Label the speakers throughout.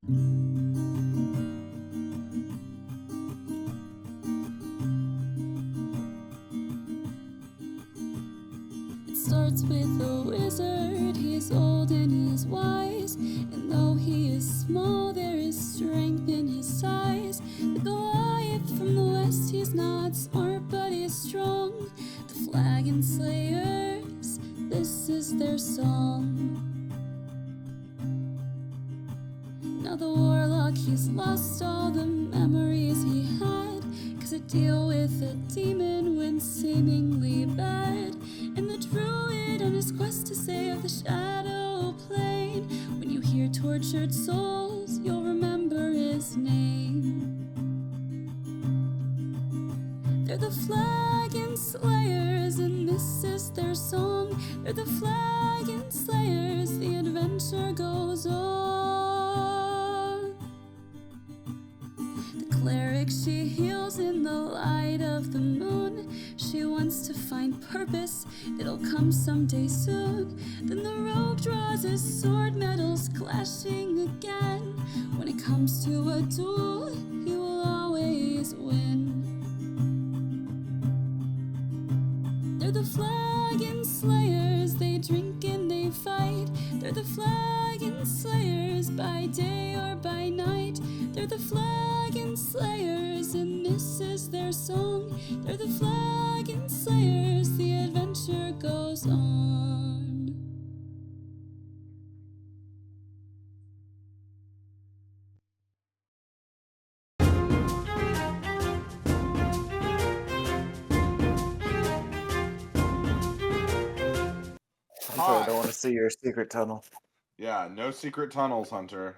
Speaker 1: It starts with a wizard, he's old and he's wise, and though he is small, there is strength in his size. The Goliath from the west, he's not smart, but he's strong. The Flagon Slayers, this is their song. Now the warlock, he's lost all the memories he had, 'cause to deal with a demon went seemingly bad. And the druid on his quest to save the shadow plane, when you hear tortured souls, you'll remember his name. They're the Flagon Slayers, and this is their song. They're the Flagon Slayers, the adventure goes on. The cleric, she heals in the light of the moon. She wants to find purpose, it'll come someday soon. Then the rogue draws his sword, metals clashing again. When it comes to a duel, he will always win. They're the Flagon Slayers, they drink and they fight. They're the Flagon Slayers, by day or by night. They're the Flagon Slayers, and this is their song. They're the Flagon Slayers, the adventure goes on.
Speaker 2: I don't want to see your secret tunnel.
Speaker 3: Yeah, no secret tunnels, Hunter.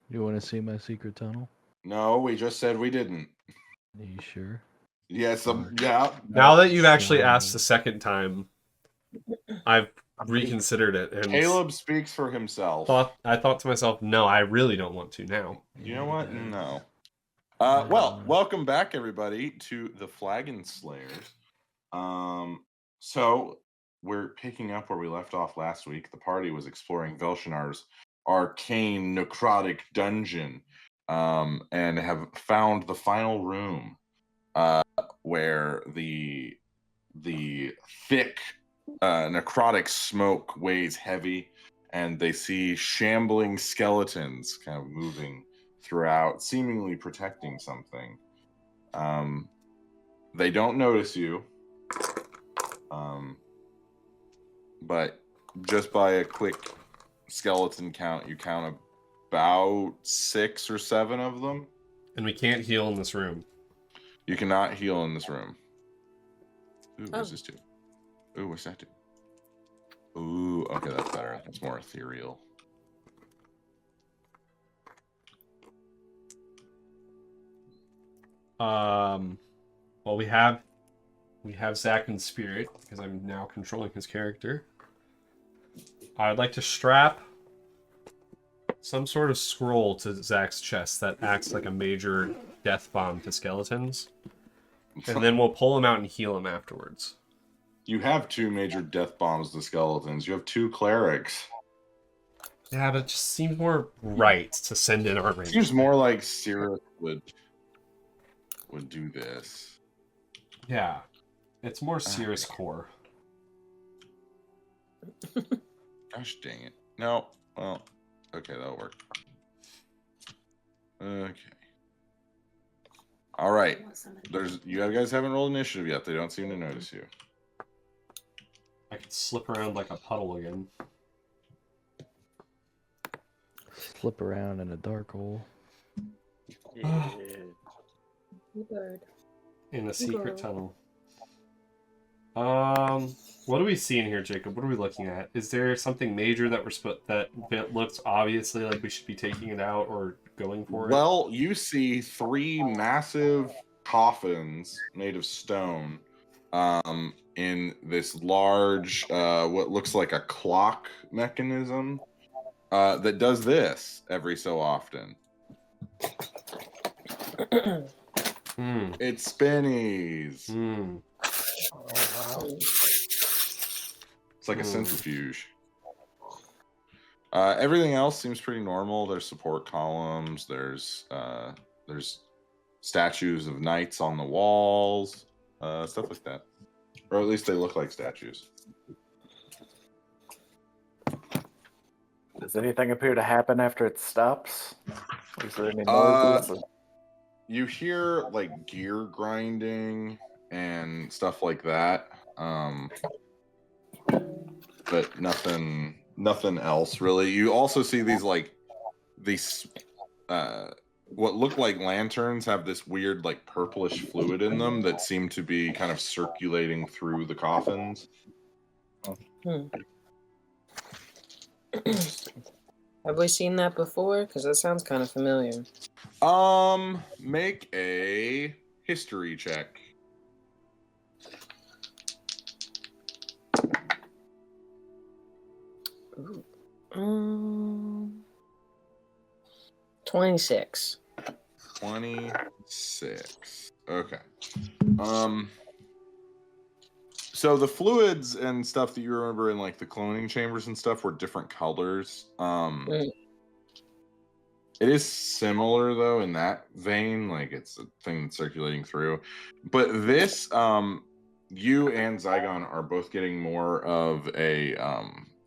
Speaker 4: You want to see my secret tunnel?
Speaker 3: No, we just said we didn't.
Speaker 4: Are you sure?
Speaker 3: Yes, yeah.
Speaker 5: Now that you've actually asked a second time, I've reconsidered it. And
Speaker 3: Caleb speaks for himself.
Speaker 5: I thought to myself, no, I really don't want to now.
Speaker 3: You know what? No. Well, welcome back, everybody, to the Flagon Slayers. So we're picking up where we left off last week. The party was exploring Velshinar's arcane necrotic dungeon, and have found the final room, where the thick necrotic smoke weighs heavy, and they see shambling skeletons kind of moving throughout, seemingly protecting something. They don't notice you, but just by a quick skeleton count, you count about 6 or 7 of them.
Speaker 5: And we can't heal in this room.
Speaker 3: You cannot heal in this room. Ooh, what's this do? Ooh, what's that do? Ooh, okay, that's better. That's more ethereal.
Speaker 5: Well, we have Zach in spirit, because I'm now controlling his character. I'd like to strap some sort of scroll to Zach's chest that acts like a major death bomb to skeletons. And then we'll pull him out and heal him afterwards.
Speaker 3: You have 2 major death bombs to skeletons. You have 2 clerics.
Speaker 5: Yeah, but it just seems more right to send in our range.
Speaker 3: Seems more like Syrah would do this.
Speaker 5: Yeah. It's more Cirrus core.
Speaker 3: Gosh dang it. No. Well, okay, that'll work. Okay. All right. You guys haven't rolled initiative yet. They don't seem to notice you.
Speaker 5: I could slip around like a puddle again.
Speaker 4: Slip around in a dark hole.
Speaker 5: In a secret tunnel. What are we seeing here, Jacob? What are we looking at? Is there something major that that looks obviously like we should be taking it out or going for it?
Speaker 3: Well, you see 3 massive coffins made of stone, in this large, what looks like a clock mechanism, that does this every so often. It's spinnies. It's like a centrifuge. Everything else seems pretty normal. There's support columns. There's statues of knights on the walls, stuff like that. Or at least they look like statues.
Speaker 2: Does anything appear to happen after it stops? Is there any noises?
Speaker 3: You hear like gear grinding and stuff like that, but nothing else really. You also see these what look like lanterns have this weird like purplish fluid in them that seem to be kind of circulating through the coffins.
Speaker 6: Have we seen that before? Because that sounds kind of familiar.
Speaker 3: Make a history check.
Speaker 6: Ooh. 26.
Speaker 3: 26. Okay. So the fluids and stuff that you remember in like the cloning chambers and stuff were different colors. It is similar though in that vein, like it's a thing that's circulating through. But this, you and Zygon are both getting more of a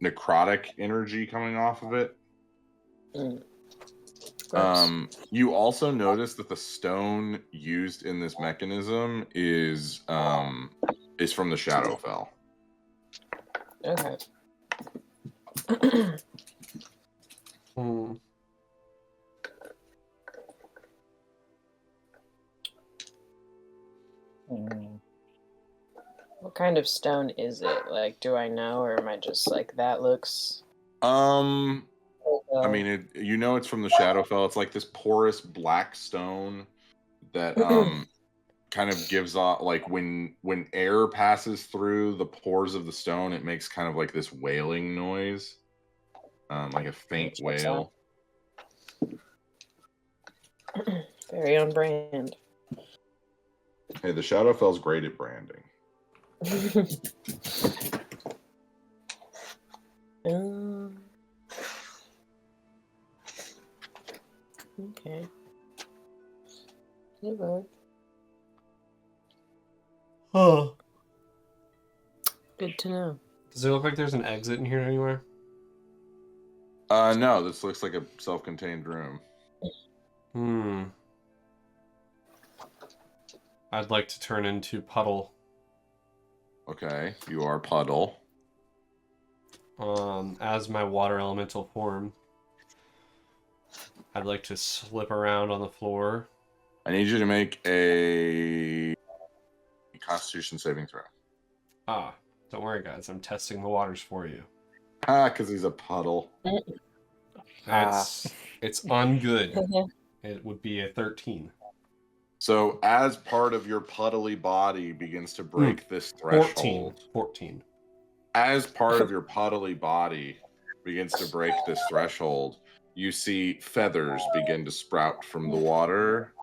Speaker 3: necrotic energy coming off of it. You also notice that the stone used in this mechanism is from the Shadowfell.
Speaker 6: Okay. What kind of stone is it? Like, do I know, or am I just like, that looks...
Speaker 3: I mean, you know it's from the Shadowfell. It's like this porous black stone that kind of gives off, like when air passes through the pores of the stone, it makes kind of like this wailing noise, like a faint wail.
Speaker 6: Very on brand.
Speaker 3: Hey, the Shadowfell's great at branding.
Speaker 6: Okay. Good.
Speaker 5: Oh.
Speaker 6: Good to know.
Speaker 5: Does it look like there's an exit in here anywhere?
Speaker 3: No, this looks like a self-contained room.
Speaker 5: I'd like to turn into Puddle.
Speaker 3: Okay, you are Puddle.
Speaker 5: As my water elemental form. I'd like to slip around on the floor.
Speaker 3: I need you to make a Constitution saving throw.
Speaker 5: Don't worry, guys. I'm testing the waters for you.
Speaker 3: Because he's a puddle.
Speaker 5: It's ungood. It would be a 13.
Speaker 3: So, as part of your puddly body begins to break this threshold...
Speaker 5: 14.
Speaker 3: As part of your puddly body begins to break this threshold, you see feathers begin to sprout from the water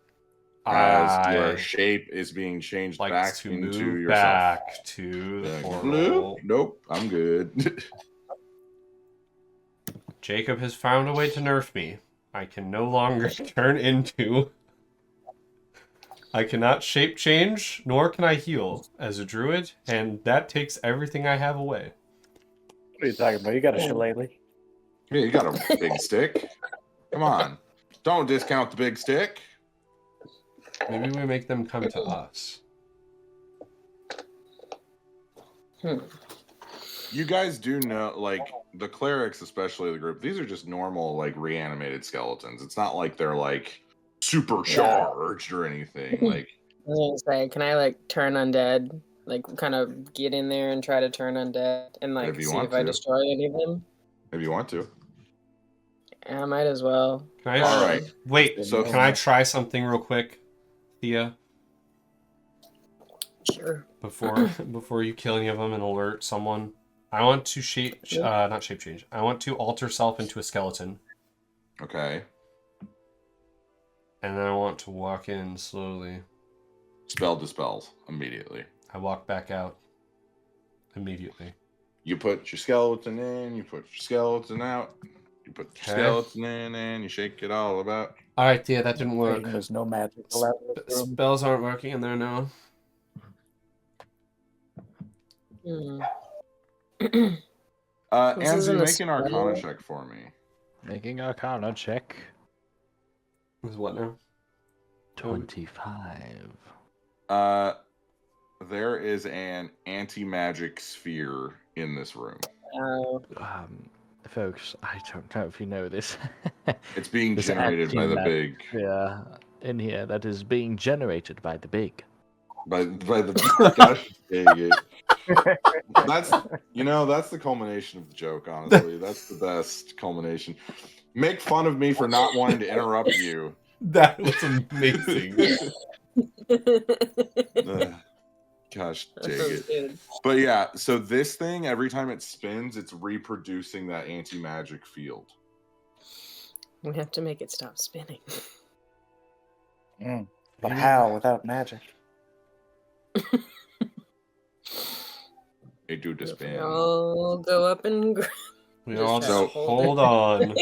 Speaker 3: as your shape is being changed back
Speaker 5: to
Speaker 3: into
Speaker 5: move
Speaker 3: yourself.
Speaker 5: Back to the portal.
Speaker 3: Nope, I'm good.
Speaker 5: Jacob has found a way to nerf me. I can no longer turn into... I cannot shape change, nor can I heal as a druid, and that takes everything I have away.
Speaker 2: What are you talking about? You got a shillelagh.
Speaker 3: Yeah, you got a big stick. Come on. Don't discount the big stick.
Speaker 5: Maybe we make them come to us.
Speaker 3: You guys do know, like, the clerics, especially the group, these are just normal, like, reanimated skeletons. It's not like they're, like, supercharged or anything. Like,
Speaker 6: I was gonna say, can I like turn undead? Like kind of get in there and try to turn undead and like see if I destroy any of them?
Speaker 3: If you want to.
Speaker 6: I might as well.
Speaker 3: All right.
Speaker 5: Wait, so can I try something real quick, Thea?
Speaker 6: Sure.
Speaker 5: Before you kill any of them and alert someone, I want to not shape change. I want to alter self into a skeleton.
Speaker 3: Okay.
Speaker 5: And then I want to walk in slowly.
Speaker 3: Spell dispels immediately.
Speaker 5: I walk back out immediately.
Speaker 3: You put your skeleton in, you put your skeleton out. You put the skeleton in and you shake it all about.
Speaker 5: All right, yeah, that didn't work.
Speaker 2: There's no magic allowed in this room.
Speaker 5: Spells aren't working in there now.
Speaker 3: Andrew, make an Arcana check for me.
Speaker 4: Making Arcana check.
Speaker 5: Is what now?
Speaker 4: 25.
Speaker 3: There is an anti-magic sphere in this room.
Speaker 4: Folks, I don't know if you know this.
Speaker 3: It's being generated by the big.
Speaker 4: Yeah, in here, that is being generated by the big.
Speaker 3: By the gosh dang it. That's the culmination of the joke, honestly. That's the best culmination. Make fun of me for not wanting to interrupt you.
Speaker 5: That was amazing.
Speaker 3: Gosh dang it. But yeah, so this thing, every time it spins, it's reproducing that anti-magic field.
Speaker 6: We have to make it stop spinning.
Speaker 2: But how without magic?
Speaker 3: They do to spin.
Speaker 6: I'll go up and
Speaker 5: We all just hold on.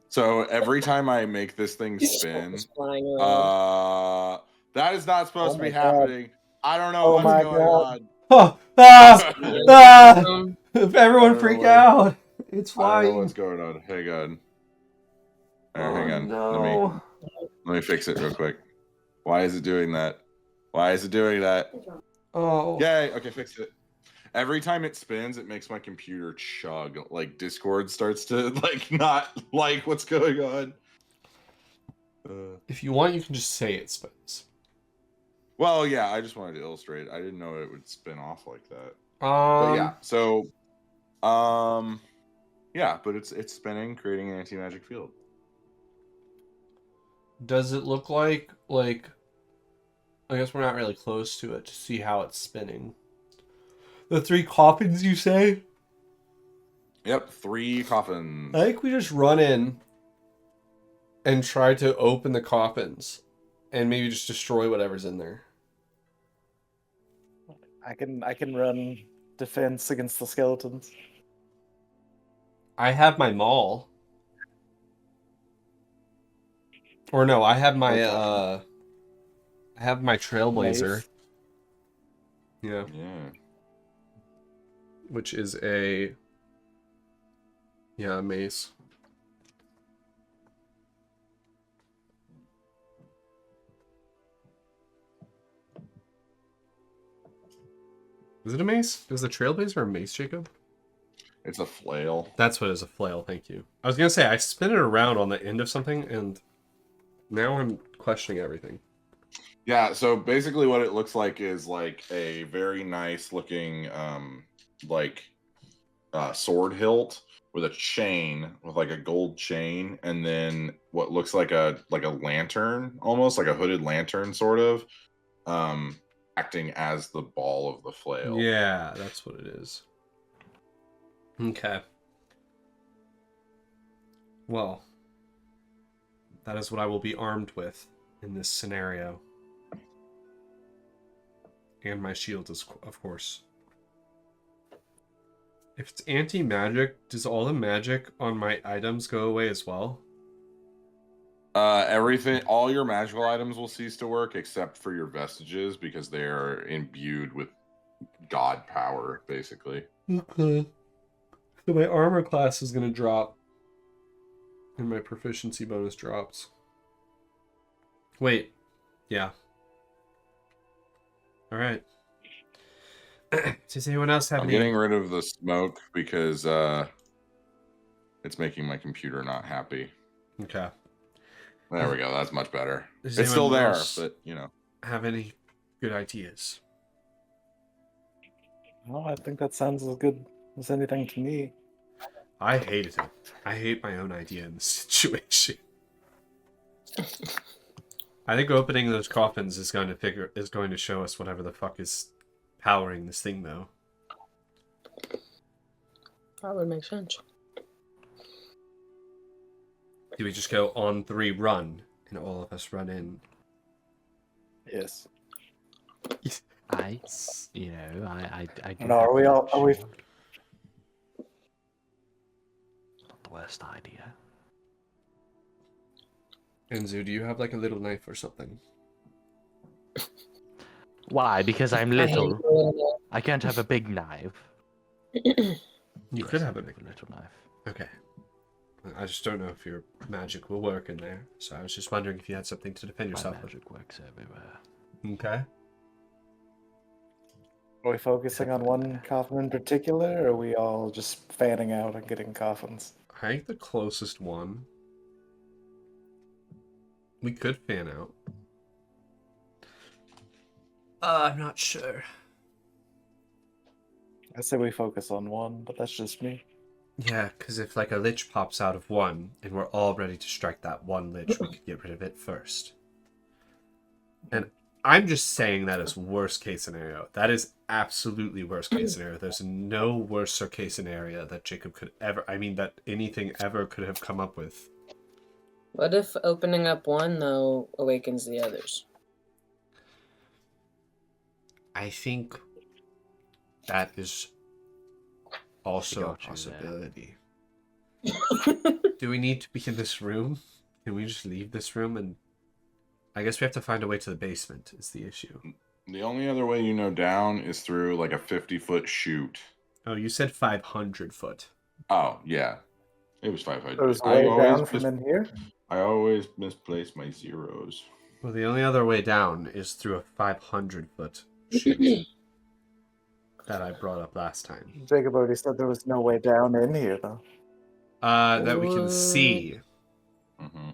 Speaker 3: So every time I make this thing spin, that is not supposed to be happening. I don't know what's going on.
Speaker 5: Everyone freak out. It's flying.
Speaker 3: I don't know what's going on. Hang on. Hang on.
Speaker 5: No.
Speaker 3: Let me fix it real quick. Why is it doing that? Why is it doing that?
Speaker 5: Oh.
Speaker 3: Yay. Okay, fixed it. Every time it spins, it makes my computer chug. Like Discord starts to not like what's going on.
Speaker 5: If you want, you can just say it spins.
Speaker 3: Well, yeah, I just wanted to illustrate. I didn't know it would spin off like that.
Speaker 5: But
Speaker 3: yeah, so, yeah, but it's spinning, creating an anti-magic field.
Speaker 5: Does it look like I guess we're not really close to it to see how it's spinning. The 3 coffins, you say?
Speaker 3: Yep, 3 coffins.
Speaker 5: I think we just run in and try to open the coffins and maybe just destroy whatever's in there.
Speaker 2: I can run defense against the skeletons.
Speaker 5: I have my maul. Or no, I have my trailblazer.
Speaker 2: Mace.
Speaker 5: Yeah.
Speaker 3: Yeah.
Speaker 5: Which is a mace. Is it a mace? Is the trailblazer a mace, Jacob?
Speaker 3: It's a flail.
Speaker 5: That's what it is, a flail, thank you. I was gonna say I spin it around on the end of something and now I'm questioning everything.
Speaker 3: Yeah, so basically what it looks like is like a very nice looking sword hilt with a chain, with like a gold chain, and then what looks like a lantern, almost like a hooded lantern sort of, acting as the ball of the flail.
Speaker 5: Yeah, that's what it is. Okay. Well, that is what I will be armed with in this scenario. And my shield is, of course. If it's anti-magic, does all the magic on my items go away as well?
Speaker 3: Everything, all your magical items will cease to work except for your vestiges because they are imbued with god power, basically.
Speaker 5: Okay. So my armor class is going to drop. And my proficiency bonus drops. Wait. Yeah. Alright. Does anyone else have any...
Speaker 3: getting rid of the smoke because it's making my computer not happy.
Speaker 5: Okay.
Speaker 3: There we go. That's much better.
Speaker 5: Does
Speaker 3: it's still there,
Speaker 5: else
Speaker 3: but you know.
Speaker 5: have any good ideas?
Speaker 2: Well, I think that sounds as good as anything to me.
Speaker 5: I hated it. I hate my own idea in this situation. I think opening those coffins is going to show us whatever the fuck is powering this thing, though.
Speaker 6: That would make sense.
Speaker 5: Do we just go on 3 run, and all of us run in?
Speaker 2: Yes.
Speaker 4: I do
Speaker 2: No, are we all? Are we?
Speaker 4: Not the worst idea.
Speaker 5: Enzu, do you have like a little knife or something?
Speaker 4: Why? Because I'm
Speaker 6: I hate
Speaker 4: little.
Speaker 6: little
Speaker 4: I can't have a big knife.
Speaker 5: You
Speaker 4: Yes,
Speaker 5: could have
Speaker 4: I
Speaker 5: a big
Speaker 4: little knife.
Speaker 5: Okay. I just don't know if your magic will work in there, so I was just wondering if you had something to defend
Speaker 4: My
Speaker 5: yourself with.
Speaker 4: magic works everywhere.
Speaker 5: Okay.
Speaker 2: Are we focusing on one coffin in particular, or are we all just fanning out and getting coffins?
Speaker 5: I think the closest one. We could fan out. I'm not sure.
Speaker 2: I say we focus on one, but that's just me.
Speaker 5: Yeah, because if like a lich pops out of one, and we're all ready to strike that one lich, we could get rid of it first. And I'm just saying that as worst case scenario. That is absolutely worst case scenario. There's no worse case scenario that Jacob could ever, that anything ever could have come up with.
Speaker 6: What if opening up one, though, awakens the others?
Speaker 5: I think that is also a
Speaker 4: got you there.
Speaker 5: possibility. Do we need to be in this room? Can we just leave this room? And I guess we have to find a way to the basement is the issue.
Speaker 3: The only other way you know down is through like a 50-foot chute.
Speaker 5: Oh, you said 500 foot.
Speaker 3: Oh, yeah. It was 500.
Speaker 2: There's way down from in here?
Speaker 3: I always misplace my zeros.
Speaker 5: Well, the only other way down is through a 500 foot chute that I brought up last time.
Speaker 2: Jacob already said there was no way down in here, though.
Speaker 5: That we can see.
Speaker 3: Mm-hmm.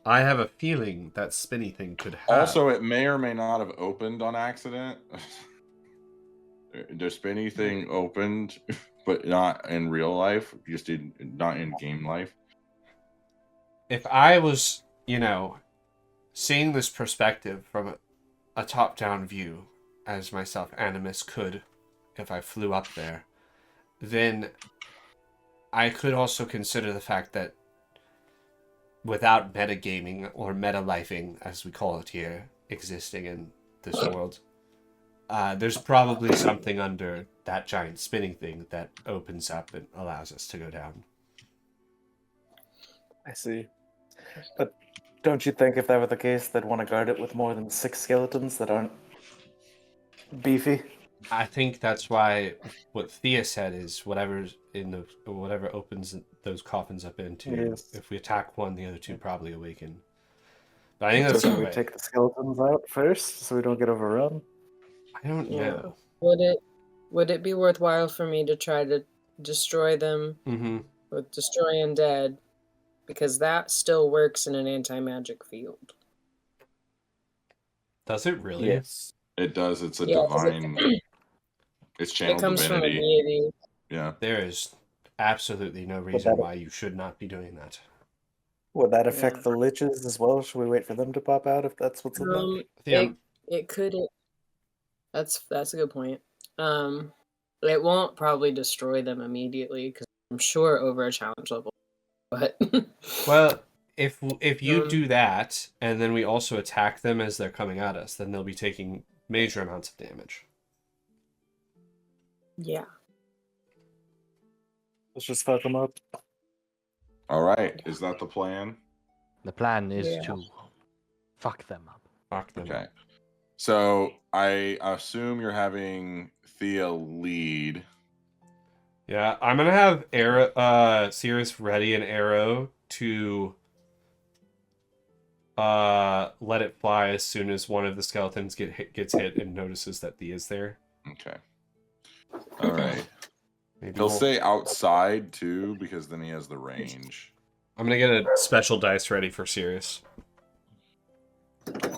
Speaker 5: I have a feeling that spinny thing could have.
Speaker 3: Also, it may or may not have opened on accident. The spinny thing opened, but not in real life. Just not in game life.
Speaker 5: If I was, seeing this perspective from a top-down view, as myself, Animus, could, if I flew up there, then I could also consider the fact that without metagaming or meta-lifing, as we call it here, existing in this world, there's probably something under that giant spinning thing that opens up and allows us to go down.
Speaker 2: I see. But don't you think if that were the case, they'd want to guard it with more than 6 skeletons that aren't beefy?
Speaker 5: I think that's why what Thea said is whatever opens those coffins up into.
Speaker 2: Yes.
Speaker 5: If we attack one, the other two probably awaken. But I think that's
Speaker 2: So
Speaker 5: the
Speaker 2: we
Speaker 5: way.
Speaker 2: take the skeletons out first, so we don't get overrun.
Speaker 5: I don't know.
Speaker 6: Would it be worthwhile for me to try to destroy them with Destroy Undead? Because that still works in an anti-magic field.
Speaker 5: Does it really?
Speaker 2: Yes.
Speaker 3: It does. It's a divine. It's channel
Speaker 6: It comes
Speaker 3: divinity.
Speaker 6: from a deity.
Speaker 3: Yeah.
Speaker 5: There is absolutely no reason why you should not be doing that.
Speaker 2: Would that affect the liches as well? Should we wait for them to pop out if that's what's in there?
Speaker 6: It could. That's a good point. It won't probably destroy them immediately because I'm sure over a challenge level. But
Speaker 5: well, if you do that and then we also attack them as they're coming at us, then they'll be taking major amounts of damage.
Speaker 6: Yeah.
Speaker 2: Let's just fuck them up.
Speaker 3: All right. Is that the plan?
Speaker 4: The plan is to fuck them up.
Speaker 5: Fuck them
Speaker 3: Okay.
Speaker 5: up.
Speaker 3: So I assume you're having Thea lead.
Speaker 5: Yeah, I'm gonna have Sirius ready an arrow to let it fly as soon as one of the skeletons gets hit and notices that Thea is there.
Speaker 3: Okay. All right.
Speaker 5: Maybe
Speaker 3: He'll stay outside too, because then he has the range.
Speaker 5: I'm gonna get a special dice ready for Sirius.
Speaker 3: Okay.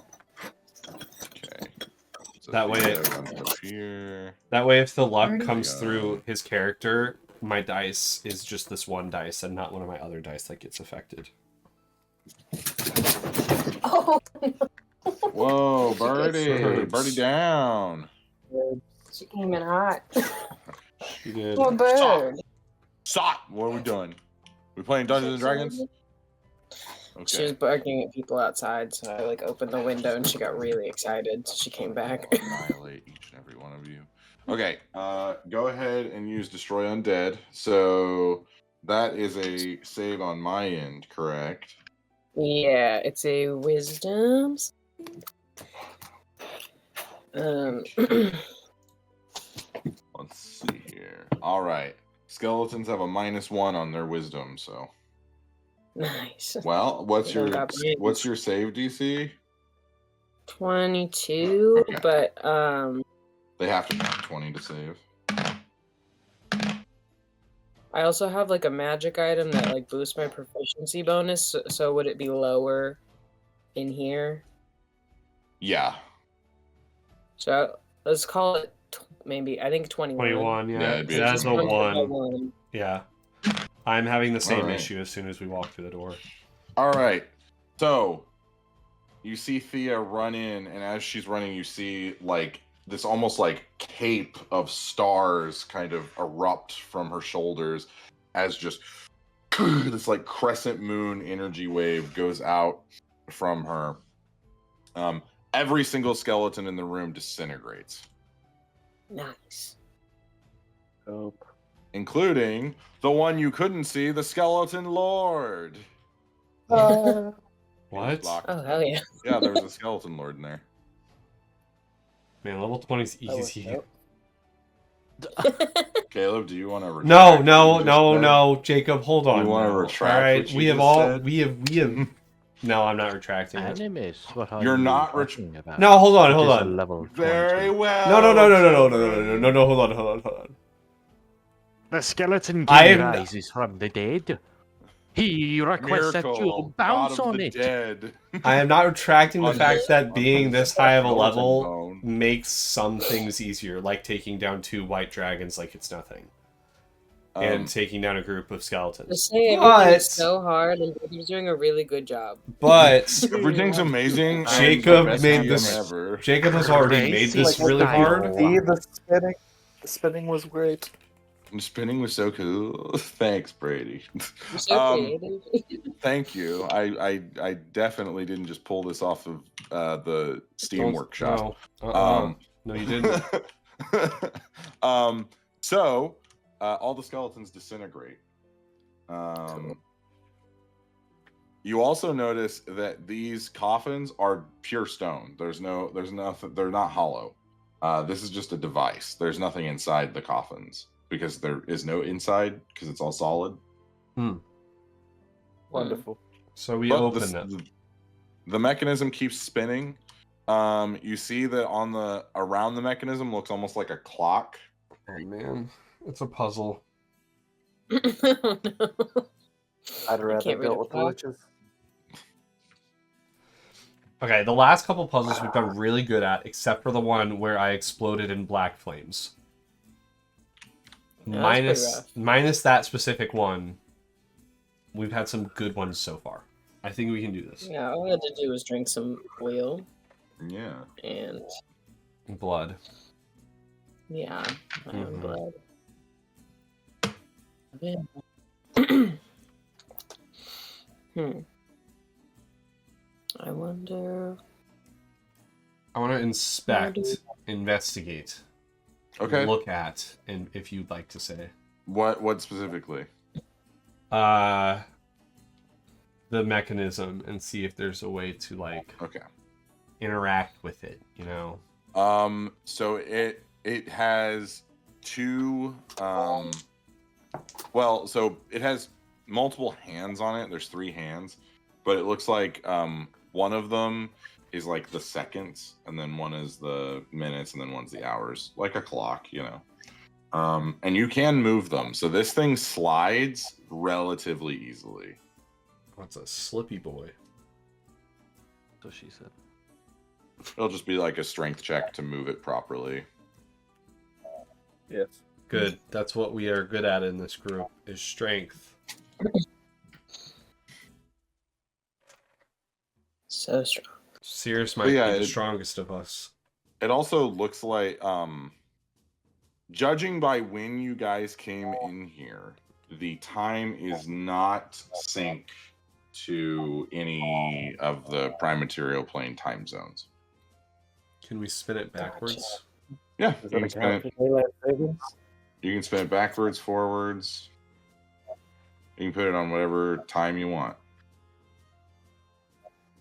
Speaker 3: So
Speaker 5: That way
Speaker 3: Thea runs up here.
Speaker 5: That way, if the luck comes through his character, my dice is just this one dice and not one of my other dice that gets affected.
Speaker 6: Oh.
Speaker 3: Whoa, Birdie! Birdie down!
Speaker 6: She came in hot.
Speaker 5: She did.
Speaker 6: Poor bird.
Speaker 3: Stop! What are we doing? We playing Dungeons and Dragons?
Speaker 6: She was barking at people outside, so I opened the window and she got really excited. So she came back.
Speaker 3: I'll annihilate each and every one of you. Okay, go ahead and use Destroy Undead. So that is a save on my end, correct?
Speaker 6: Yeah, it's a wisdom.
Speaker 3: Let's see here. All right. Skeletons have a -1 on their wisdom, so.
Speaker 6: Nice.
Speaker 3: Well,
Speaker 6: They don't got brains.
Speaker 3: what's your save DC?
Speaker 6: 22,
Speaker 3: Okay.
Speaker 6: but
Speaker 3: They have to have 20 to save.
Speaker 6: I also have like a magic item that like boosts my proficiency bonus. So would it be lower in here?
Speaker 3: Yeah.
Speaker 6: So let's call it maybe, I think 21.
Speaker 5: 21,
Speaker 3: Yeah,
Speaker 5: yeah.
Speaker 3: it'd be
Speaker 5: It
Speaker 3: a
Speaker 5: has a
Speaker 3: 21.
Speaker 5: 1. Yeah. I'm having the same
Speaker 3: Alright.
Speaker 5: issue as soon as we walk through the door.
Speaker 3: All right. So you see Thea run in, and as she's running, you see like this almost like cape of stars kind of erupt from her shoulders as just this like crescent moon energy wave goes out from her. Every single skeleton in the room disintegrates,
Speaker 6: Nice.
Speaker 2: Hope.
Speaker 3: including the one you couldn't see, the Skeleton Lord.
Speaker 5: What?
Speaker 3: Locked.
Speaker 6: Oh, hell yeah.
Speaker 3: Yeah, there was a Skeleton Lord in there.
Speaker 5: Man, level 20 is
Speaker 2: That was
Speaker 5: easy.
Speaker 2: dope.
Speaker 3: Caleb, do you want to retract?
Speaker 5: No,
Speaker 3: what you just said?
Speaker 5: no, Jacob, hold on.
Speaker 3: You wanna
Speaker 5: now.
Speaker 3: retract
Speaker 5: All right,
Speaker 3: what you
Speaker 5: we have
Speaker 3: just
Speaker 5: all
Speaker 3: said?
Speaker 5: we have. No, I'm not retracting it.
Speaker 4: Enemies? What are
Speaker 3: You're
Speaker 4: you
Speaker 3: not
Speaker 4: talking about?
Speaker 5: No, hold on,
Speaker 4: It
Speaker 5: hold
Speaker 4: is a
Speaker 5: on.
Speaker 4: level
Speaker 3: Very
Speaker 4: 20.
Speaker 3: well.
Speaker 5: No,
Speaker 3: children.
Speaker 5: hold on.
Speaker 4: The skeleton
Speaker 5: I
Speaker 4: king
Speaker 5: am-
Speaker 4: rises from the dead. He requests that
Speaker 3: Miracle,
Speaker 4: you bounce
Speaker 3: God of
Speaker 4: on
Speaker 3: the
Speaker 4: it.
Speaker 3: dead.
Speaker 5: I am not retracting the
Speaker 3: On
Speaker 5: fact
Speaker 3: his-
Speaker 5: that
Speaker 3: on
Speaker 5: being
Speaker 3: his
Speaker 5: this high of a
Speaker 3: skeleton
Speaker 5: level
Speaker 3: bone.
Speaker 5: makes some things easier, like taking down 2 white dragons like it's nothing, and taking down a group of skeletons.
Speaker 6: Just say
Speaker 5: But-
Speaker 6: everything's so hard and Jacob's doing a really good job.
Speaker 5: But
Speaker 3: Everything's amazing. and
Speaker 5: Jacob
Speaker 3: the best
Speaker 5: made
Speaker 3: DM
Speaker 5: this-
Speaker 3: ever.
Speaker 5: Jacob has already made
Speaker 4: Crazy
Speaker 5: this
Speaker 2: Like,
Speaker 5: really
Speaker 4: style.
Speaker 5: hard.
Speaker 2: The spinning was great.
Speaker 3: The spinning was so cool. Thanks, Brady.
Speaker 6: You're so
Speaker 3: Um,
Speaker 6: creative.
Speaker 3: Thank you. I definitely didn't just pull this off of the Steam
Speaker 5: Don't-
Speaker 3: Workshop.
Speaker 5: No, no, you didn't.
Speaker 3: So all the skeletons disintegrate. You also notice that these coffins are pure stone. There's nothing. They're not hollow. This is just a device. There's nothing inside the coffins because there is no inside because it's all solid.
Speaker 2: Wonderful.
Speaker 5: So we
Speaker 3: But
Speaker 5: open it.
Speaker 3: the mechanism keeps spinning. You see that around the mechanism looks almost like a clock.
Speaker 5: Oh man, it's a puzzle.
Speaker 6: Oh, no.
Speaker 2: I'd rather
Speaker 6: can't read
Speaker 2: dealt
Speaker 6: a
Speaker 2: with the
Speaker 6: clock.
Speaker 2: witches.
Speaker 5: Okay, the last couple puzzles we've done really good at, except for the one where I exploded in black flames.
Speaker 6: Yeah, that's pretty rough.
Speaker 5: Minus that specific one, we've had some good ones so far. I think we can do this.
Speaker 6: Yeah, all we had to do was drink some oil
Speaker 3: Yeah.
Speaker 6: and
Speaker 5: Blood.
Speaker 6: yeah, my own
Speaker 5: Mhm.
Speaker 6: blood. Yeah. I wonder.
Speaker 5: I want to inspect, investigate,
Speaker 3: Okay.
Speaker 5: look at, and if you'd like to say,
Speaker 3: What specifically?
Speaker 5: the mechanism and see if there's a way to like
Speaker 3: Okay.
Speaker 5: interact with it. You know.
Speaker 3: So it has two well, so it has multiple hands on it. There's 3 hands, but it looks like one of them is like the seconds, and then one is the minutes, and then one's the hours, like a clock, you know. And you can move them. So this thing slides relatively easily.
Speaker 5: What's a slippy boy?
Speaker 4: So she said.
Speaker 3: It'll just be like a strength check to move it properly.
Speaker 2: Yes.
Speaker 5: Good. That's what we are good at in this group is strength.
Speaker 6: So strong.
Speaker 5: Sirius might
Speaker 3: Yeah,
Speaker 5: be the
Speaker 3: it-
Speaker 5: strongest of us.
Speaker 3: It also looks like, judging by when you guys came in here, the time is not synced to any of the prime material plane time zones.
Speaker 5: Can we spin it backwards?
Speaker 3: Yeah,
Speaker 2: Does
Speaker 3: you
Speaker 2: that
Speaker 3: can spin
Speaker 2: account
Speaker 3: it.
Speaker 2: for daylight savings?
Speaker 3: You can spin it backwards, forwards. You can put it on whatever time you want.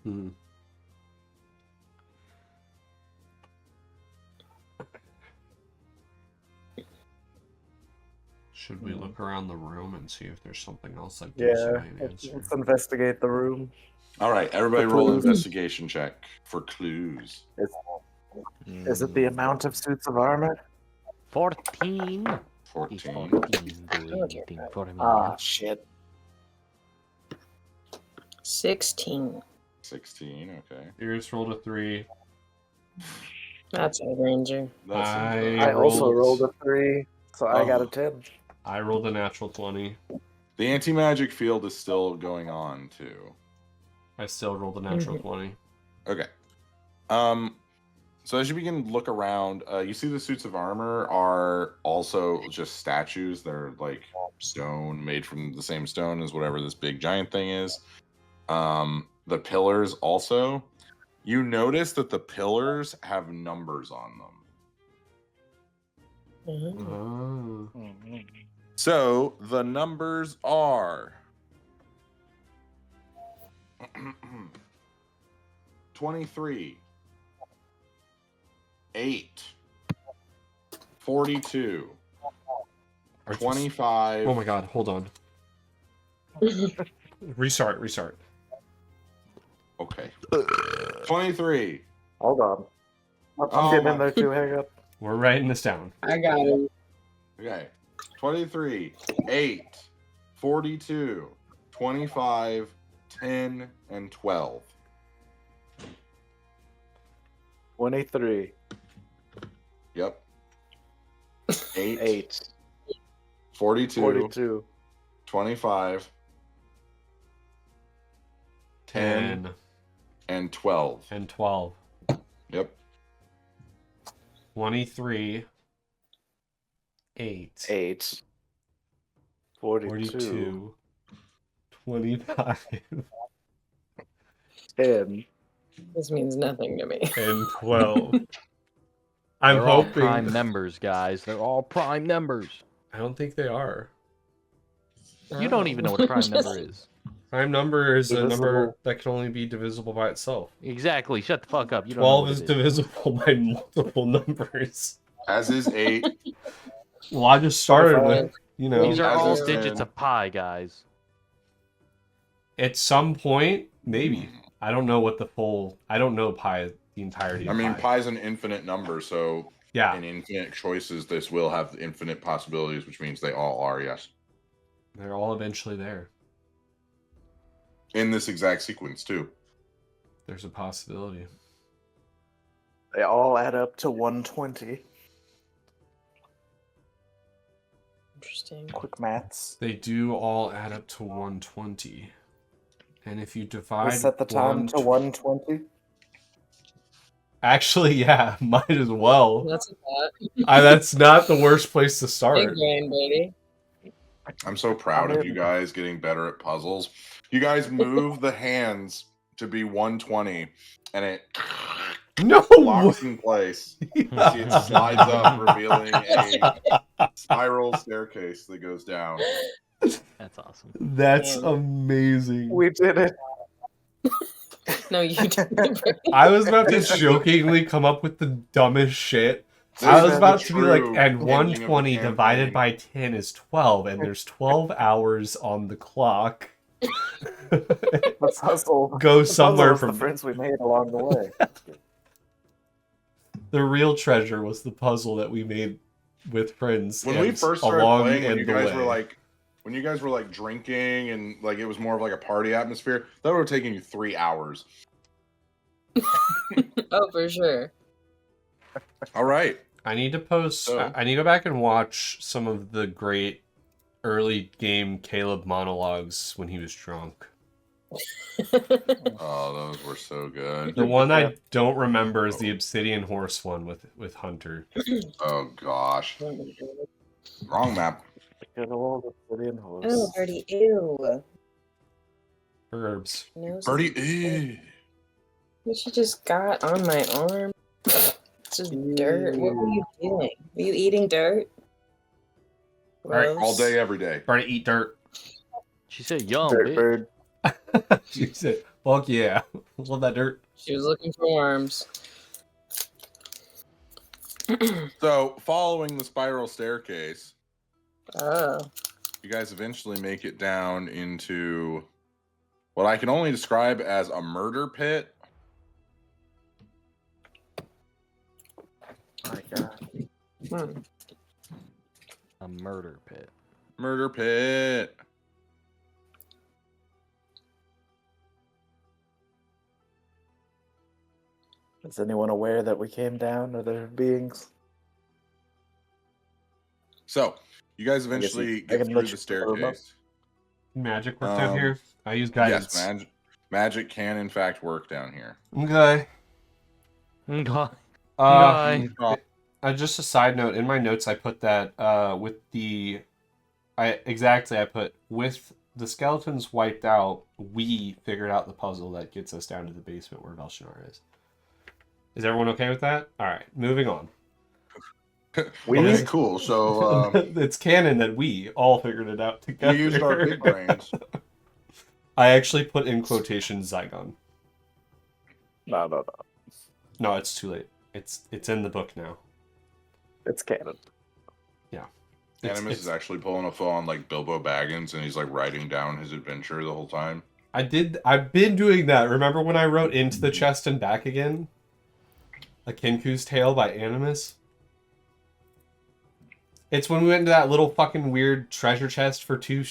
Speaker 5: Hmm. Should we look around the room and see if there's something else that gives you
Speaker 2: Yeah,
Speaker 5: an answer?
Speaker 2: let's investigate the room.
Speaker 3: All right, everybody
Speaker 2: For
Speaker 3: roll an
Speaker 2: clues.
Speaker 3: investigation check for clues.
Speaker 2: Is it the amount of suits of armor?
Speaker 4: 14.
Speaker 3: 14.
Speaker 4: 14 waiting for me.
Speaker 2: Ah, shit.
Speaker 6: 16.
Speaker 3: 16, okay.
Speaker 5: Iris rolled a 3.
Speaker 6: That's a ranger.
Speaker 3: That seems
Speaker 5: I
Speaker 3: better.
Speaker 2: I also
Speaker 5: rolled-
Speaker 2: rolled a 3, so I got a 10.
Speaker 5: I rolled a natural 20.
Speaker 3: The anti-magic field is still going on, too.
Speaker 5: I still rolled a natural 20.
Speaker 3: Okay. So as you begin to look around, you see the suits of armor are also just statues. They're like stone, made from the same stone as whatever this big giant thing is. The pillars also. You notice that the pillars have numbers on them.
Speaker 6: Mhm.
Speaker 5: Oh.
Speaker 3: So the numbers are 23, 8, 42, 25.
Speaker 5: Oh my god, hold on. Restart.
Speaker 3: Okay. 23.
Speaker 2: Hold on. I'm
Speaker 3: Oh
Speaker 2: getting
Speaker 3: my-
Speaker 2: in there too, hang up.
Speaker 5: We're writing this down.
Speaker 6: I got it.
Speaker 3: Okay. 23, 8, 42, 25, 10, and 12.
Speaker 2: 23,
Speaker 3: Yep. 8,
Speaker 2: 8,
Speaker 3: 42,
Speaker 2: 42,
Speaker 3: 25, 10,
Speaker 5: 10
Speaker 3: and 12.
Speaker 5: and 12.
Speaker 3: Yep.
Speaker 5: 23, 8,
Speaker 2: 8, 42,
Speaker 5: 42, 25,
Speaker 2: 10.
Speaker 6: This means nothing to me.
Speaker 5: and 12. I'm
Speaker 4: They're all
Speaker 5: hoping.
Speaker 4: prime numbers, guys. They're all prime numbers.
Speaker 5: I don't think they are.
Speaker 4: You don't even know what a prime number is.
Speaker 5: Prime number is a number
Speaker 2: Divisible.
Speaker 5: that can only be divisible by itself.
Speaker 4: Exactly. Shut the fuck up. You don't know
Speaker 5: 12
Speaker 4: what
Speaker 5: is
Speaker 4: it is.
Speaker 5: divisible by multiple numbers.
Speaker 3: As is 8.
Speaker 5: Well, I just started
Speaker 2: 25.
Speaker 5: with, you know,
Speaker 4: These are
Speaker 3: As
Speaker 4: all
Speaker 3: is
Speaker 4: digits
Speaker 3: 10.
Speaker 4: of pi, guys.
Speaker 5: at some point, maybe. I don't know what the full. I don't know pi, the entirety
Speaker 3: I
Speaker 5: of
Speaker 3: mean,
Speaker 5: pi.
Speaker 3: pi is an infinite number, so
Speaker 5: Yeah,
Speaker 3: in infinite choices, this will have infinite possibilities, which means they all are, yes.
Speaker 5: they're all eventually there.
Speaker 3: In this exact sequence, too.
Speaker 5: There's a possibility.
Speaker 2: They all add up to 120.
Speaker 6: Interesting.
Speaker 2: Quick maths.
Speaker 5: They do all add up to 120. And if you divide
Speaker 2: We'll set the time to 120.
Speaker 5: Actually, yeah, might as well.
Speaker 6: That's a thought.
Speaker 5: That's not the worst place to
Speaker 6: Big
Speaker 5: start.
Speaker 6: brain, baby.
Speaker 3: I'm so proud of you guys getting better at puzzles. You guys move the hands to be 120, and it
Speaker 5: No!
Speaker 3: locks in place. You see it slides up, revealing a spiral staircase that goes down.
Speaker 4: That's awesome.
Speaker 5: That's
Speaker 6: Damn.
Speaker 5: amazing.
Speaker 2: We did it.
Speaker 6: No, you didn't.
Speaker 5: I was about to jokingly come up with the dumbest shit. I
Speaker 3: This
Speaker 5: was
Speaker 3: is
Speaker 5: about
Speaker 3: the
Speaker 5: to be like,
Speaker 3: true
Speaker 5: and
Speaker 3: ending of the
Speaker 5: 120 divided
Speaker 3: campaign.
Speaker 5: by 10 is 12, and there's 12 hours on the clock.
Speaker 2: Let's hustle.
Speaker 5: Go
Speaker 2: The
Speaker 5: somewhere
Speaker 2: puzzle was
Speaker 5: from
Speaker 2: the friends we made along the way.
Speaker 5: the real treasure was the puzzle that we made with friends.
Speaker 3: When we
Speaker 5: and
Speaker 3: first started
Speaker 5: along
Speaker 3: playing, when
Speaker 5: and
Speaker 3: you
Speaker 5: the
Speaker 3: guys were
Speaker 5: way.
Speaker 3: like, when you guys were like drinking and like it was more of like a party atmosphere, that would have taken you 3 hours.
Speaker 6: Oh, for sure.
Speaker 3: All right.
Speaker 5: I need to post.
Speaker 3: So-
Speaker 5: I need to go back and watch some of the great early game Caleb monologues when he was drunk.
Speaker 3: Oh, those were so good.
Speaker 5: The one I don't remember is the Obsidian Horse one with Hunter.
Speaker 3: Oh gosh. Wrong map.
Speaker 2: Good old Obsidian
Speaker 6: Oh,
Speaker 2: horse.
Speaker 6: Birdie, ew.
Speaker 5: Herbs.
Speaker 6: Nose
Speaker 3: Birdie.
Speaker 6: is-
Speaker 3: Ew.
Speaker 6: What she just got on my arm? It's just dirt. What were you doing? Were you eating dirt?
Speaker 5: Alright,
Speaker 6: Gross.
Speaker 3: All day, every day.
Speaker 5: Trying to eat dirt.
Speaker 4: She said, "Yum,
Speaker 2: Dirt
Speaker 4: bitch."
Speaker 2: bird.
Speaker 5: She said, Fuck yeah. Love that dirt.
Speaker 6: She was looking for worms.
Speaker 3: So, following the spiral staircase,
Speaker 6: Oh.
Speaker 3: you guys eventually make it down into what I can only describe as a murder pit.
Speaker 2: My God.
Speaker 6: Hmm.
Speaker 4: A murder pit.
Speaker 3: Murder pit.
Speaker 2: Is anyone aware that we came down? Are there beings?
Speaker 3: So, you guys
Speaker 2: I guess
Speaker 3: eventually
Speaker 2: I
Speaker 3: get
Speaker 2: can
Speaker 3: through
Speaker 2: let
Speaker 3: the
Speaker 2: you know about-
Speaker 3: staircase.
Speaker 5: Magic work down here. I use guidance.
Speaker 3: Yes, magic can in fact work down here.
Speaker 5: Okay.
Speaker 4: God.
Speaker 5: Just a side note. In my notes, I put that with the, I put with the skeletons wiped out, we figured out the puzzle that gets us down to the basement where Velshinar is. Is everyone okay with that? All right, moving on.
Speaker 3: Okay, cool. So
Speaker 5: it's canon that we all figured it out together.
Speaker 3: we used our big brains.
Speaker 5: I actually put in quotations Zygon.
Speaker 2: No.
Speaker 5: No, it's too late. It's in the book now.
Speaker 2: It's canon.
Speaker 5: Yeah.
Speaker 3: Animus is actually pulling a full on like Bilbo Baggins, and he's like writing down his adventure the whole time.
Speaker 5: I've been doing that. Remember when I wrote Into the Chest and Back Again? A Kinku's Tale by Animus? It's when we went into that little fucking weird treasure chest for two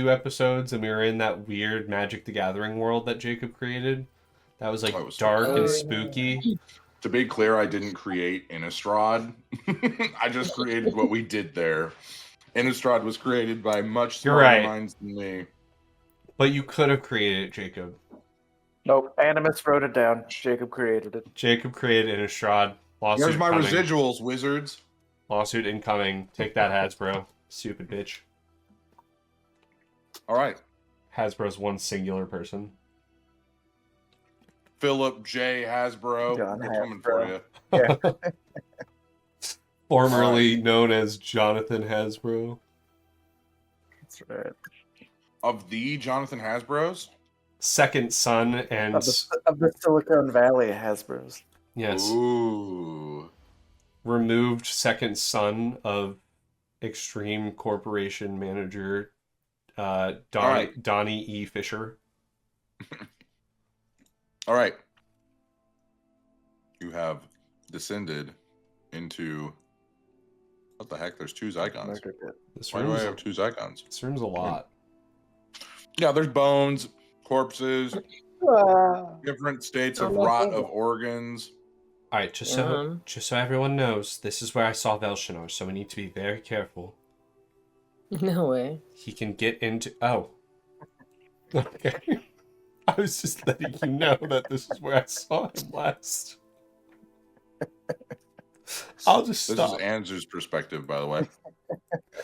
Speaker 5: episodes, and we were in that weird Magic the Gathering world that Jacob created. That was like dark and spooky.
Speaker 3: To be clear, I didn't create Innistrad. I just created what we did there. Innistrad was created by much smarter minds than me.
Speaker 5: But you could have created it, Jacob.
Speaker 2: Nope. Animus wrote it down. Jacob created it.
Speaker 5: Jacob created Innistrad. Lawsuit
Speaker 3: Here's my
Speaker 5: coming.
Speaker 3: residuals, wizards.
Speaker 5: Lawsuit incoming. Take that, Hasbro. Stupid bitch.
Speaker 3: All right.
Speaker 5: Hasbro's one singular person.
Speaker 3: Philip J. Hasbro.
Speaker 2: John
Speaker 3: We're coming
Speaker 2: Hasbro.
Speaker 3: for you.
Speaker 5: Formerly known as Jonathan Hasbro.
Speaker 2: That's right.
Speaker 3: Of the Jonathan Hasbros?
Speaker 5: Second son and...
Speaker 2: Of the Silicon Valley Hasbros.
Speaker 5: Yes.
Speaker 3: Ooh.
Speaker 5: Removed second son of Extreme Corporation manager Donnie E. Fisher.
Speaker 3: All right. You have descended into... What the heck? There's two Zygons. Why do I have two Zygons?
Speaker 5: This room's a lot.
Speaker 3: Yeah, there's bones, corpses, different states of rot of organs.
Speaker 5: All right, just so everyone knows, this is where I saw Velshinar, so we need to be very careful.
Speaker 6: No way.
Speaker 5: He can get into... Oh. Okay. I was just letting you know that this is where I saw him last. I'll just stop.
Speaker 3: This is Andrew's perspective, by the way.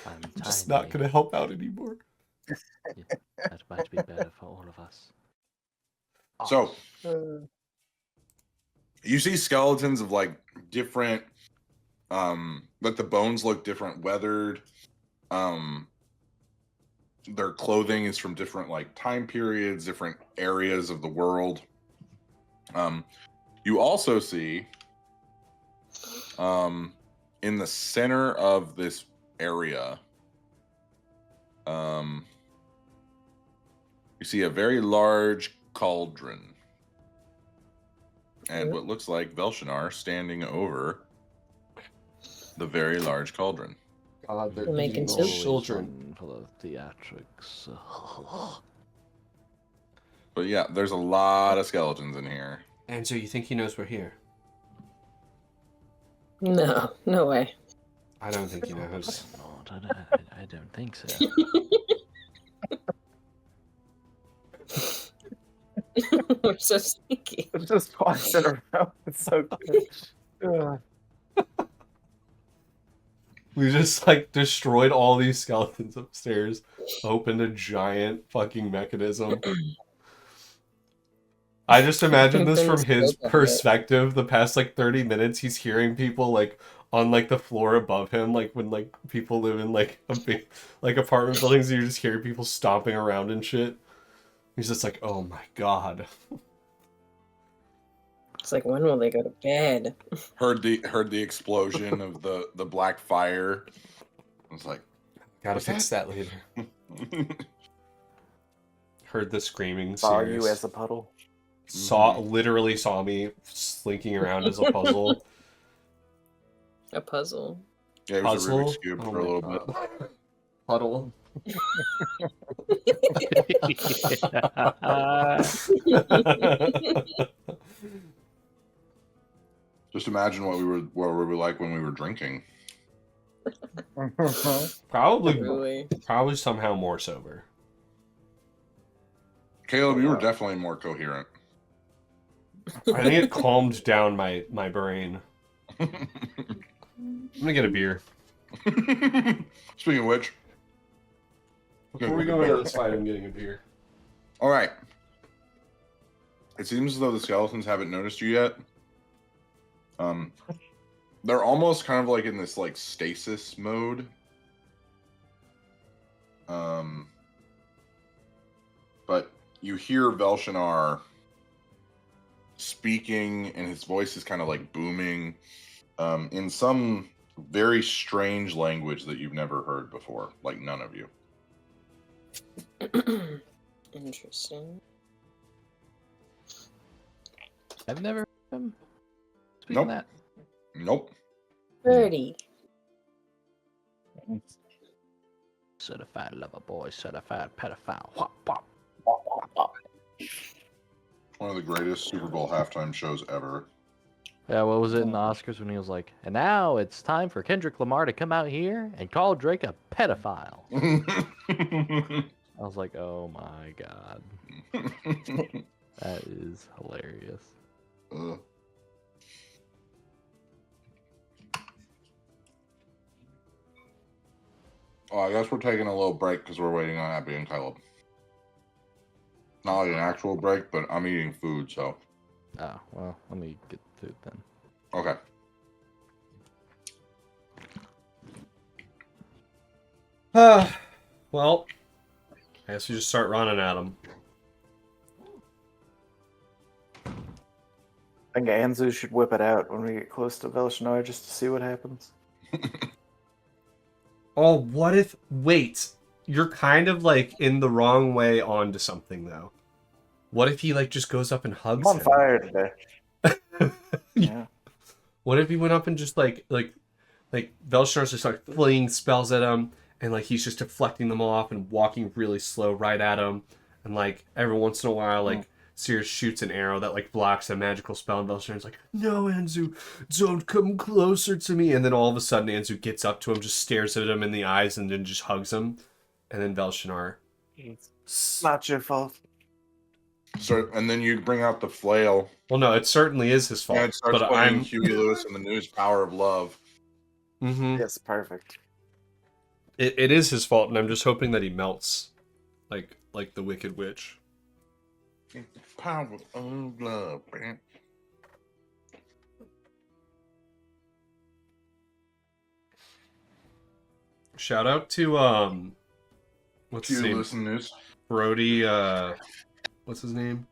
Speaker 4: I'm
Speaker 5: just not going to help out anymore.
Speaker 4: That might be better for all of us.
Speaker 3: So, you see skeletons of like different, like the bones look different, weathered. Their clothing is from different like time periods, different areas of the world. You also see, in the center of this area, you see a very large cauldron. And what looks like Velshinar standing over the very large cauldron.
Speaker 5: God, they're
Speaker 6: making
Speaker 5: eating
Speaker 6: soup.
Speaker 5: children.
Speaker 4: For the theatrics.
Speaker 3: But yeah, there's a lot of skeletons in here.
Speaker 5: And so you think he knows we're here?
Speaker 6: No, no way.
Speaker 5: I don't think he knows.
Speaker 4: I don't think so.
Speaker 6: We're so sneaky.
Speaker 2: It's just twice in a row. It's so good.
Speaker 5: We just like destroyed all these skeletons upstairs, opened a giant fucking mechanism. I just imagine this from his perspective. The past like 30 minutes, he's hearing people like on like the floor above him, like when like people live in like a big like apartment buildings, and you're just hearing people stomping around and shit. He's just like, oh my god.
Speaker 6: It's like, when will they go to bed?
Speaker 3: Heard the explosion of the black fire. I was like,
Speaker 5: Gotta
Speaker 3: What's
Speaker 5: fix that later. Heard the screaming.
Speaker 2: Saw you
Speaker 5: Sears.
Speaker 2: as a puddle.
Speaker 5: Literally saw me slinking around as a puzzle.
Speaker 6: A puzzle.
Speaker 3: Yeah, it was a
Speaker 5: Puzzle?
Speaker 3: Rubik's Cube
Speaker 5: Oh
Speaker 3: for a
Speaker 5: my
Speaker 3: little bit.
Speaker 5: God. Puddle.
Speaker 3: Just imagine what we were like when we were drinking.
Speaker 5: Probably
Speaker 6: Really?
Speaker 5: somehow more sober.
Speaker 3: Caleb, you were definitely more coherent.
Speaker 5: I think it calmed down my brain. I'm gonna get a beer.
Speaker 3: Speaking of which,
Speaker 5: Before we go into this fight, I'm getting a beer.
Speaker 3: all right. It seems as though the skeletons haven't noticed you yet. They're almost kind of like in this like stasis mode. But you hear Velshinar speaking, and his voice is kind of like booming in some very strange language that you've never heard before, like none of you.
Speaker 6: Interesting.
Speaker 4: I've never heard him speaking
Speaker 3: Nope.
Speaker 4: that.
Speaker 3: Nope.
Speaker 6: Birdie.
Speaker 4: Certified lover boy, certified pedophile. Whop, whop.
Speaker 3: One of the greatest Super Bowl halftime shows ever.
Speaker 4: Yeah, what was it in the Oscars when he was like, and now it's time for Kendrick Lamar to come out here and call Drake a pedophile. I was like, oh my god. That is hilarious.
Speaker 3: Well, I guess we're taking a little break because we're waiting on Abby and Caleb. Not like an actual break, but I'm eating food, so.
Speaker 4: Oh, well, let me get food then.
Speaker 3: Okay.
Speaker 5: Well, I guess we just start running at him.
Speaker 2: I think Anzu should whip it out when we get close to Velshinar just to see what happens.
Speaker 5: Oh, what if... Wait. You're kind of, like, in the wrong way onto something, though. What if he, like, just goes up and hugs
Speaker 2: I'm on
Speaker 5: him?
Speaker 2: fire today. Yeah.
Speaker 5: What if he went up and just, like Velshinar's just, like, flinging spells at him, and, like, he's just deflecting them off and walking really slow right at him, and, like, every once in a while, like, Sears shoots an arrow that, like, blocks a magical spell, and Velshinar's like, no, Anzu, don't come closer to me, and then all of a sudden Anzu gets up to him, just stares at him in the eyes, and then just hugs him, and then Velshinar...
Speaker 2: It's not your fault.
Speaker 3: So, and then you bring out the flail.
Speaker 5: Well, no, it certainly is his fault,
Speaker 3: And it starts
Speaker 5: but
Speaker 3: playing
Speaker 5: I'm...
Speaker 3: Huey Lewis and the News Power of Love.
Speaker 5: Mm-hmm.
Speaker 2: Yes, perfect.
Speaker 5: It is his fault, and I'm just hoping that he melts, like the Wicked Witch.
Speaker 3: Power of love, man.
Speaker 5: Shout out to what's his
Speaker 3: Huey
Speaker 5: name?
Speaker 3: Lewis and the News.
Speaker 5: Brody. What's his name?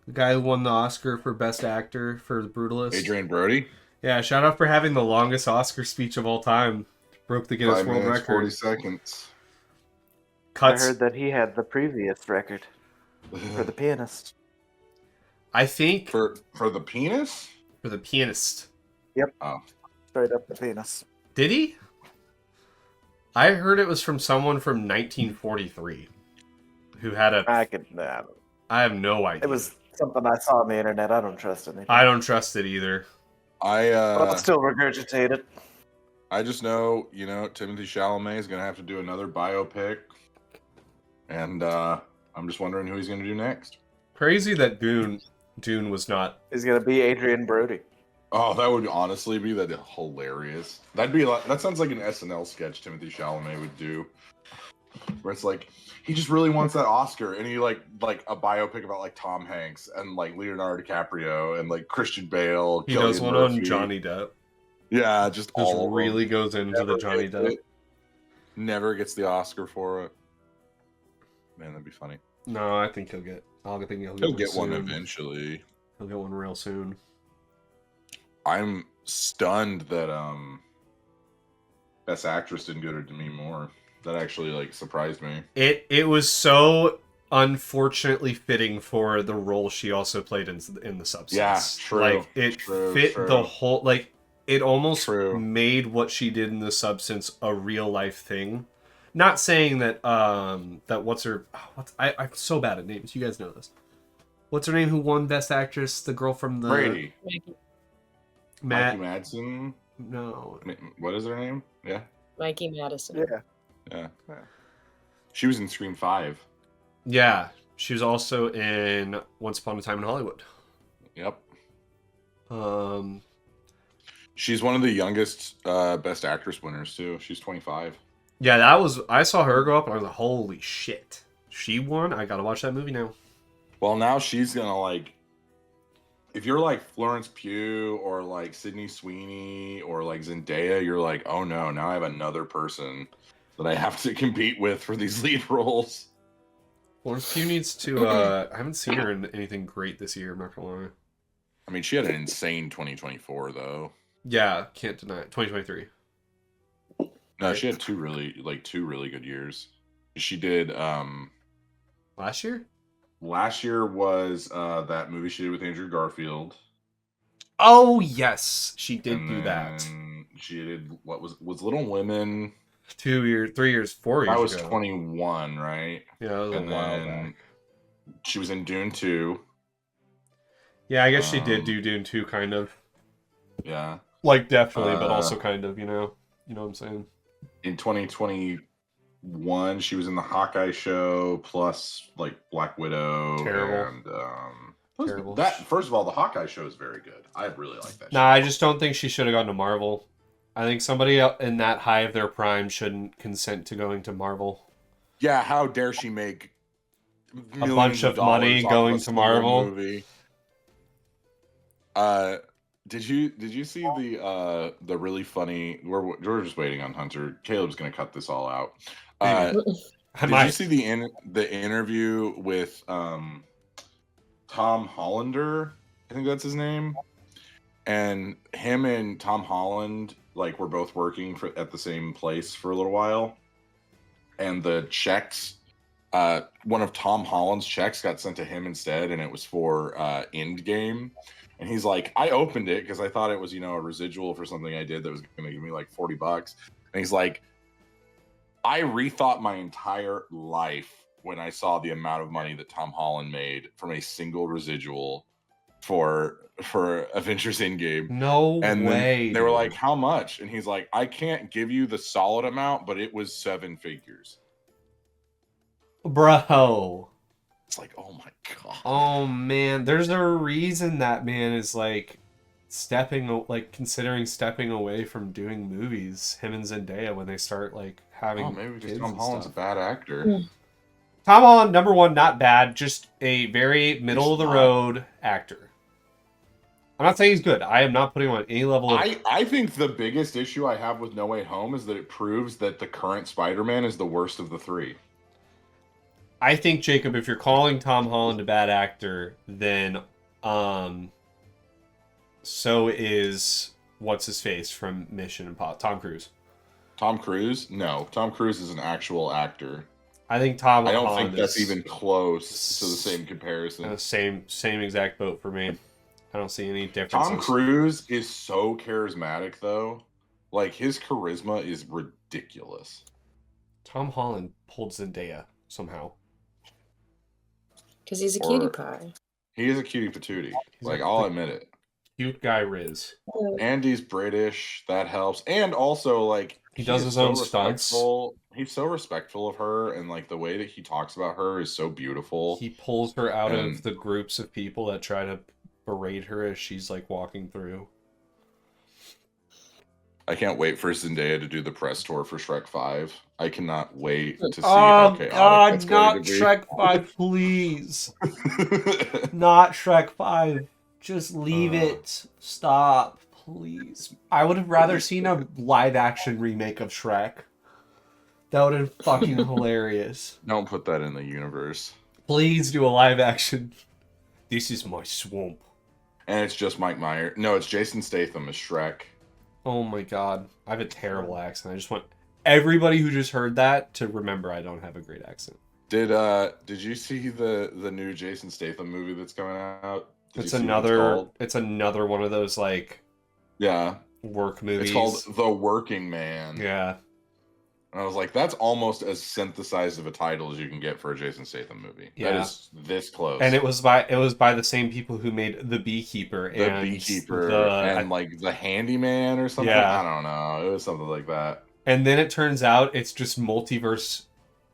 Speaker 5: The guy who won the Oscar for Best Actor for The Brutalist.
Speaker 3: Adrian Brody.
Speaker 5: Yeah, shout out for having the longest Oscar speech of all time. Broke the Guinness
Speaker 3: 5
Speaker 5: World
Speaker 3: minutes,
Speaker 5: Record.
Speaker 3: 40 seconds.
Speaker 5: Cuts.
Speaker 2: I heard that he had the previous record for the pianist.
Speaker 5: I think
Speaker 3: For the penis?
Speaker 5: for the pianist.
Speaker 2: Yep.
Speaker 3: Oh.
Speaker 2: Straight up the penis.
Speaker 5: Did he? I heard it was from someone from 1943 who had a. I have no idea.
Speaker 2: It was something I saw on the internet. I don't trust anything.
Speaker 5: I don't trust it either.
Speaker 2: But I'll still regurgitate it.
Speaker 3: I just know, Timothy Chalamet is going to have to do another biopic. And I'm just wondering who he's going to do next.
Speaker 5: Crazy that Dune was not.
Speaker 2: He's gonna be Adrian Brody.
Speaker 3: Oh, that would honestly be hilarious. That sounds like an SNL sketch Timothy Chalamet would do. Where it's like, he just really wants that Oscar, and he like a biopic about like Tom Hanks and like Leonardo DiCaprio and like Christian Bale.
Speaker 5: He
Speaker 3: Cillian
Speaker 5: does one
Speaker 3: Murphy.
Speaker 5: on Johnny Depp.
Speaker 3: Yeah, just all of
Speaker 5: really
Speaker 3: them.
Speaker 5: goes into the Johnny Depp.
Speaker 3: Never gets the Oscar for it. Man, that'd be funny.
Speaker 5: No, I think he'll get. I think
Speaker 3: He'll get one
Speaker 5: soon.
Speaker 3: eventually.
Speaker 5: He'll get one real soon.
Speaker 3: I'm stunned that Best Actress didn't go to Demi Moore. That actually like surprised me.
Speaker 5: It was so unfortunately fitting for the role she also played in the Substance.
Speaker 3: Yeah, true.
Speaker 5: Like it fit the whole like it almost made what she did in the Substance a real life thing. Not saying that that I'm so bad at names. You guys know this. What's her name? Who won Best Actress? The girl from the
Speaker 3: Brady.
Speaker 5: Matt
Speaker 3: Mikey Madsen.
Speaker 5: No.
Speaker 3: What is her name? Yeah.
Speaker 6: Mikey Madison.
Speaker 3: Yeah. She was in Scream 5.
Speaker 5: Yeah, she was also in Once Upon a Time in Hollywood.
Speaker 3: Yep. She's one of the youngest Best Actress winners too. She's 25.
Speaker 5: Yeah, I saw her go up and I was like, holy shit. She won? I gotta watch that movie now.
Speaker 3: Well, now she's gonna like, if you're like Florence Pugh or like Sydney Sweeney or like Zendaya, you're like, oh no, now I have another person that I have to compete with for these lead roles.
Speaker 5: Florence Pugh needs to, I haven't seen her in anything great this year, I'm not gonna lie.
Speaker 3: I mean, she had an insane 2024 though.
Speaker 5: Yeah, can't deny it. 2023.
Speaker 3: No, she had two really good years. She did
Speaker 5: last year?
Speaker 3: Last year was that movie she did with Andrew Garfield.
Speaker 5: Oh yes, she did do that.
Speaker 3: She did what was Little Women.
Speaker 5: 2 years, 3 years, 4 years.
Speaker 3: I was
Speaker 5: ago.
Speaker 3: 21, right?
Speaker 5: Yeah, that was a while back.
Speaker 3: She was in Dune 2.
Speaker 5: Yeah, I guess she did do Dune 2, kind of.
Speaker 3: Yeah.
Speaker 5: Like definitely, but also kind of, you know what I'm saying.
Speaker 3: In 2021, she was in the Hawkeye show plus like Black Widow.
Speaker 5: Terrible.
Speaker 3: And
Speaker 5: terrible.
Speaker 3: That first of all, the Hawkeye show is very good. I really like that.
Speaker 5: Nah, I just don't think she should have gone to Marvel. I think somebody in that high of their prime shouldn't consent to going to Marvel.
Speaker 3: Yeah, how dare she make
Speaker 5: a bunch of money going to Marvel?
Speaker 3: Movie. Did you see the really funny? We're just waiting on Hunter. Caleb's gonna cut this all out. Did you see the interview with Tom Hollander? I think that's his name. And him and Tom Holland were both working at the same place for a little while. And the checks, one of Tom Holland's checks got sent to him instead, and it was for Endgame. And he's like, I opened it because I thought it was, a residual for something I did that was going to give me like $40. And he's like, I rethought my entire life when I saw the amount of money that Tom Holland made from a single residual for Avengers Endgame.
Speaker 5: No way.
Speaker 3: And then they were like, how much? And he's like, I can't give you the solid amount, but it was 7 figures.
Speaker 5: Bro.
Speaker 3: It's like, oh my god.
Speaker 5: Oh man, there's a reason that man is considering stepping away from doing movies. Him and Zendaya when they start having.
Speaker 3: Maybe because Tom Holland's a bad actor.
Speaker 5: Tom Holland, number one, not bad, just a very middle of the road actor. I'm not saying he's good. I am not putting him on any level of...
Speaker 3: I think the biggest issue I have with No Way Home is that it proves that the current Spider-Man is the worst of the three.
Speaker 5: I think, Jacob, if you're calling Tom Holland a bad actor, then so is what's-his-face from Mission Impossible, Tom Cruise.
Speaker 3: Tom Cruise? No. Tom Cruise is an actual actor.
Speaker 5: I think Tom
Speaker 3: I don't
Speaker 5: Holland
Speaker 3: think that's even close to the same comparison.
Speaker 5: Same exact boat for me. I don't see any difference.
Speaker 3: Tom Cruise is so charismatic, though. His charisma is ridiculous.
Speaker 5: Tom Holland pulled Zendaya somehow.
Speaker 6: Because he's a cutie pie.
Speaker 3: He is a cutie patootie. I'll admit it.
Speaker 5: Cute guy Riz.
Speaker 3: And he's British. That helps. And also,
Speaker 5: he does his own stunts.
Speaker 3: He's so respectful of her, and the way that he talks about her is so beautiful.
Speaker 5: He pulls her out of the groups of people that try to berate her as she's walking through.
Speaker 3: I can't wait for Zendaya to do the press tour for Shrek 5. I cannot wait to see how chaotic that's going to be.
Speaker 5: Shrek 5, please. Not Shrek 5. Just leave it. Stop, please. I would have rather seen a live-action remake of Shrek. That would have been fucking hilarious.
Speaker 3: Don't put that in the universe.
Speaker 5: Please do a live action. This is my swamp.
Speaker 3: And it's just Mike Myers. No, it's Jason Statham as Shrek.
Speaker 5: Oh my god. I have a terrible accent. I just want everybody who just heard that to remember I don't have a great accent.
Speaker 3: Did you see the new Jason Statham movie that's coming out?
Speaker 5: It's another one of those like work movies.
Speaker 3: It's called The Working Man.
Speaker 5: Yeah.
Speaker 3: And I was like, that's almost as synthesized of a title as you can get for a Jason Statham movie.
Speaker 5: Yeah.
Speaker 3: That is this close.
Speaker 5: And it was by the same people who made The Beekeeper and
Speaker 3: like The Handyman or something.
Speaker 5: Yeah.
Speaker 3: I don't know. It was something like that.
Speaker 5: And then it turns out it's just multiverse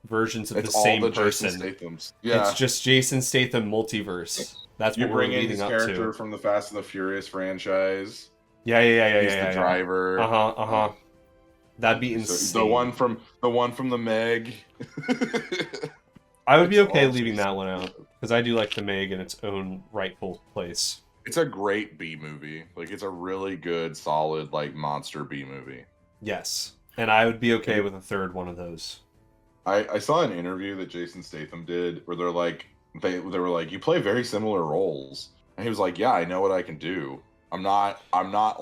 Speaker 5: versions of the same person.
Speaker 3: Yeah.
Speaker 5: It's just Jason Statham multiverse. That's what we're leading up to. You bring in his character
Speaker 3: from the Fast and the Furious franchise.
Speaker 5: Yeah.
Speaker 3: He's the driver.
Speaker 5: That'd be insane.
Speaker 3: The one from the Meg.
Speaker 5: I would be okay leaving that one out because I do like the Meg in its own rightful place.
Speaker 3: It's a great B movie. Like it's a really good, solid like monster B movie.
Speaker 5: Yes, and I would be okay with a third one of those.
Speaker 3: I saw an interview that Jason Statham did where they're like they were like, you play very similar roles, and he was like, yeah, I know what I can do. I'm not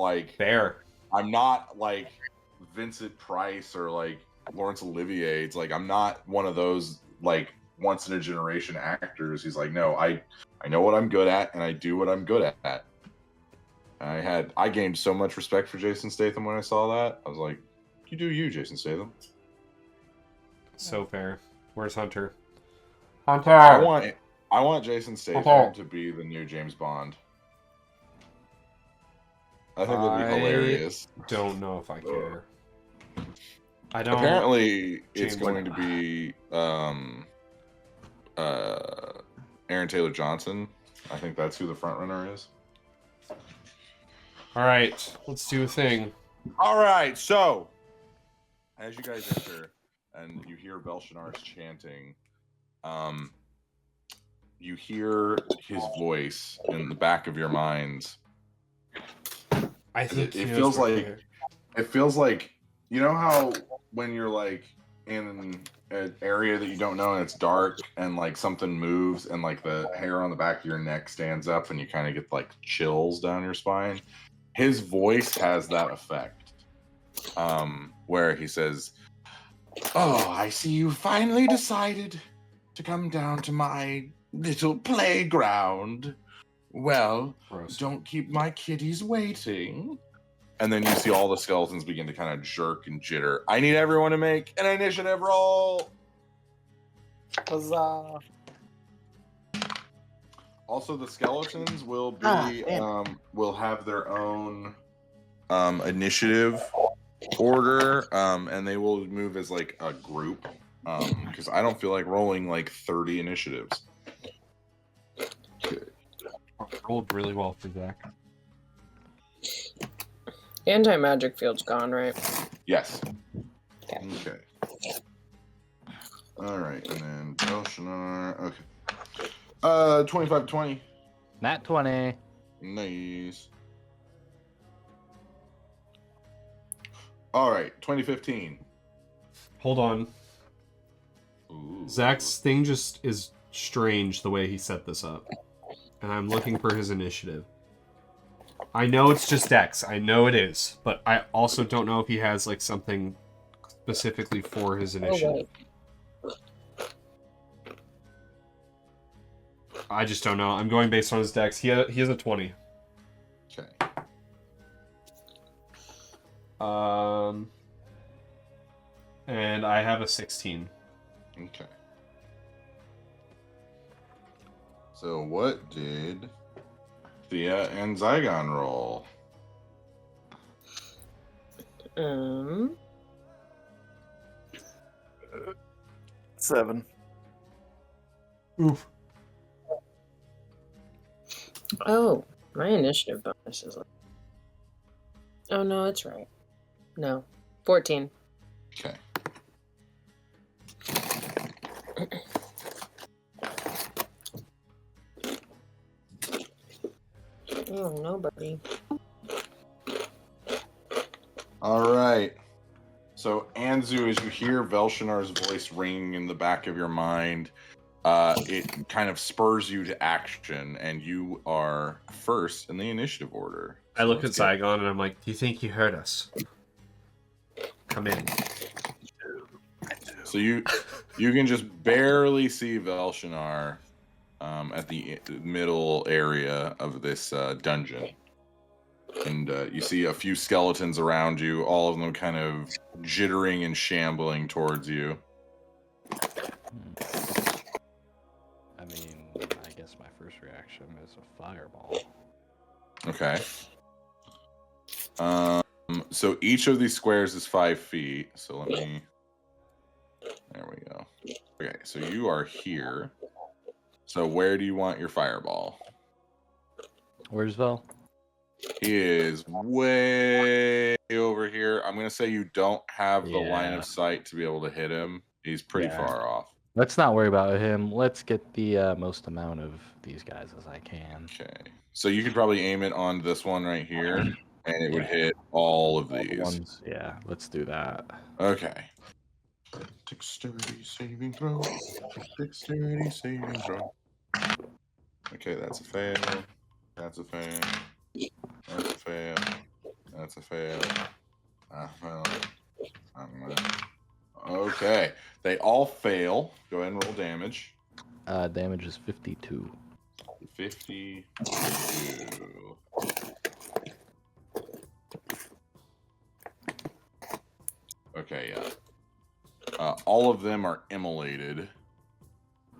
Speaker 3: like
Speaker 5: fair.
Speaker 3: I'm not like Vincent Price or like Laurence Olivier. It's like I'm not one of those like once in a generation actors. He's like, no, I know what I'm good at and I do what I'm good at. I gained so much respect for Jason Statham when I saw that. I was like, you do you, Jason Statham.
Speaker 5: So fair. Where's Hunter? Hunter.
Speaker 3: I want Jason Statham to be the new James Bond. I think that'd be hilarious.
Speaker 5: Don't know if I care. I don't.
Speaker 3: Apparently, it's going to be Aaron Taylor Johnson. I think that's who the front runner is.
Speaker 5: All right, let's do a thing.
Speaker 3: All right, so as you guys enter and you hear Velshinar's chanting, you hear his voice in the back of your minds.
Speaker 5: I think
Speaker 3: it feels like you know how when you're like in an area that you don't know and it's dark and like something moves and like the hair on the back of your neck stands up and you kind of get like chills down your spine. His voice has that effect, where he says, "Oh, I see you finally decided to come down to my little playground. Well, don't keep my kitties waiting." And then you see all the skeletons begin to kind of jerk and jitter. I need everyone to make an initiative roll.
Speaker 2: Huzzah.
Speaker 3: Also, the skeletons will be will have their own initiative order, and they will move as like a group. Because I don't feel like rolling like 30 initiatives.
Speaker 5: Rolled really well for Zach.
Speaker 6: Anti-magic field's gone, right?
Speaker 3: Yes.
Speaker 6: Okay.
Speaker 3: All right, and then Velshinar. Okay. 25-20.
Speaker 4: Nat 20.
Speaker 3: Nice. All right, 2015.
Speaker 5: Hold on.
Speaker 3: Ooh.
Speaker 5: Zach's thing just is strange the way he set this up. And I'm looking for his initiative. I know it's just Dex. I know it is. But I also don't know if he has like something specifically for his initiative. I just don't know. I'm going based on his Dex. He has a 20.
Speaker 3: Okay.
Speaker 5: And I have a 16.
Speaker 3: Okay. So what did Thea and Zygon roll?
Speaker 2: 7.
Speaker 5: Oof.
Speaker 6: Oh, my initiative bonus is like... Oh, no, it's right. No. 14.
Speaker 3: Okay.
Speaker 6: Oh, nobody.
Speaker 3: All right. So, Anzu, as you hear Velshinar's voice ringing in the back of your mind, it kind of spurs you to action, and you are first in the initiative order.
Speaker 5: I look at Saigon and I'm like, "Do you think you heard us? Come in."
Speaker 3: So you can just barely see Velshinar at the middle area of this dungeon. And you see a few skeletons around you, all of them kind of jittering and shambling towards you.
Speaker 4: I mean, I guess my first reaction is a fireball.
Speaker 3: Okay. So each of these squares is 5 feet. So let me... There we go. Okay, so you are here. So where do you want your fireball?
Speaker 4: Where's Vel?
Speaker 3: He is way over here. I'm going to say you don't have the line of sight to be able to hit him. He's pretty far off.
Speaker 4: Let's not worry about him. Let's get the most amount of these guys as I can.
Speaker 3: Okay. So you could probably aim it on this one right here, and it would hit all of these.
Speaker 4: Ones, yeah, let's do that.
Speaker 3: Okay. Dexterity saving throw. Dexterity saving throw. Okay, that's a fail. That's a fail. That's a fail. That's a fail. Okay. They all fail. Go ahead and roll damage.
Speaker 4: Damage is 52.
Speaker 3: 52. Okay, yeah. All of them are immolated,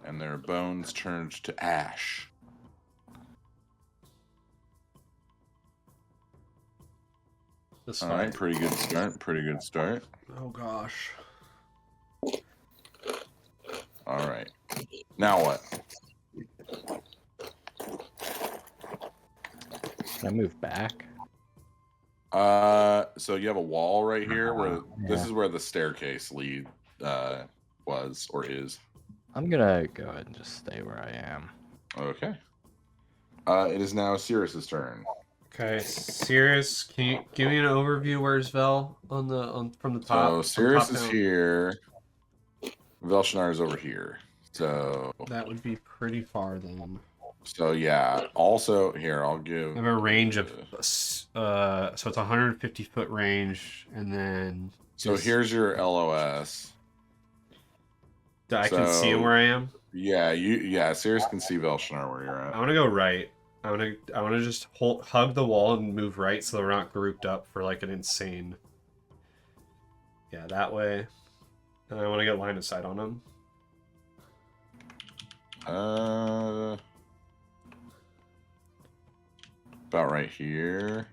Speaker 3: and their bones turned to ash. All right, pretty good start. Pretty good start.
Speaker 5: Oh gosh.
Speaker 3: All right. Now what?
Speaker 4: Can I move back?
Speaker 3: So you have a wall right here where this is where the staircase lead was or is.
Speaker 4: I'm gonna go ahead and just stay where I am.
Speaker 3: Okay. It is now Sirius's turn.
Speaker 5: Okay, Sirius, can you give me an overview? Where's Vel from the top?
Speaker 3: So Sirius is
Speaker 5: down?
Speaker 3: here. Velshinar is over here. So
Speaker 5: that would be pretty far then.
Speaker 3: So yeah. Also here, I'll give.
Speaker 5: I have a range of so it's 150-foot range, and then.
Speaker 3: So here's your LOS.
Speaker 5: I can see him where I am.
Speaker 3: Yeah, Sirius can see Velshinar where you're at.
Speaker 5: I want to go right. I want to just hug the wall and move right so we're not grouped up for like an insane. Yeah, that way. And I want to get line of sight on him.
Speaker 3: About right here.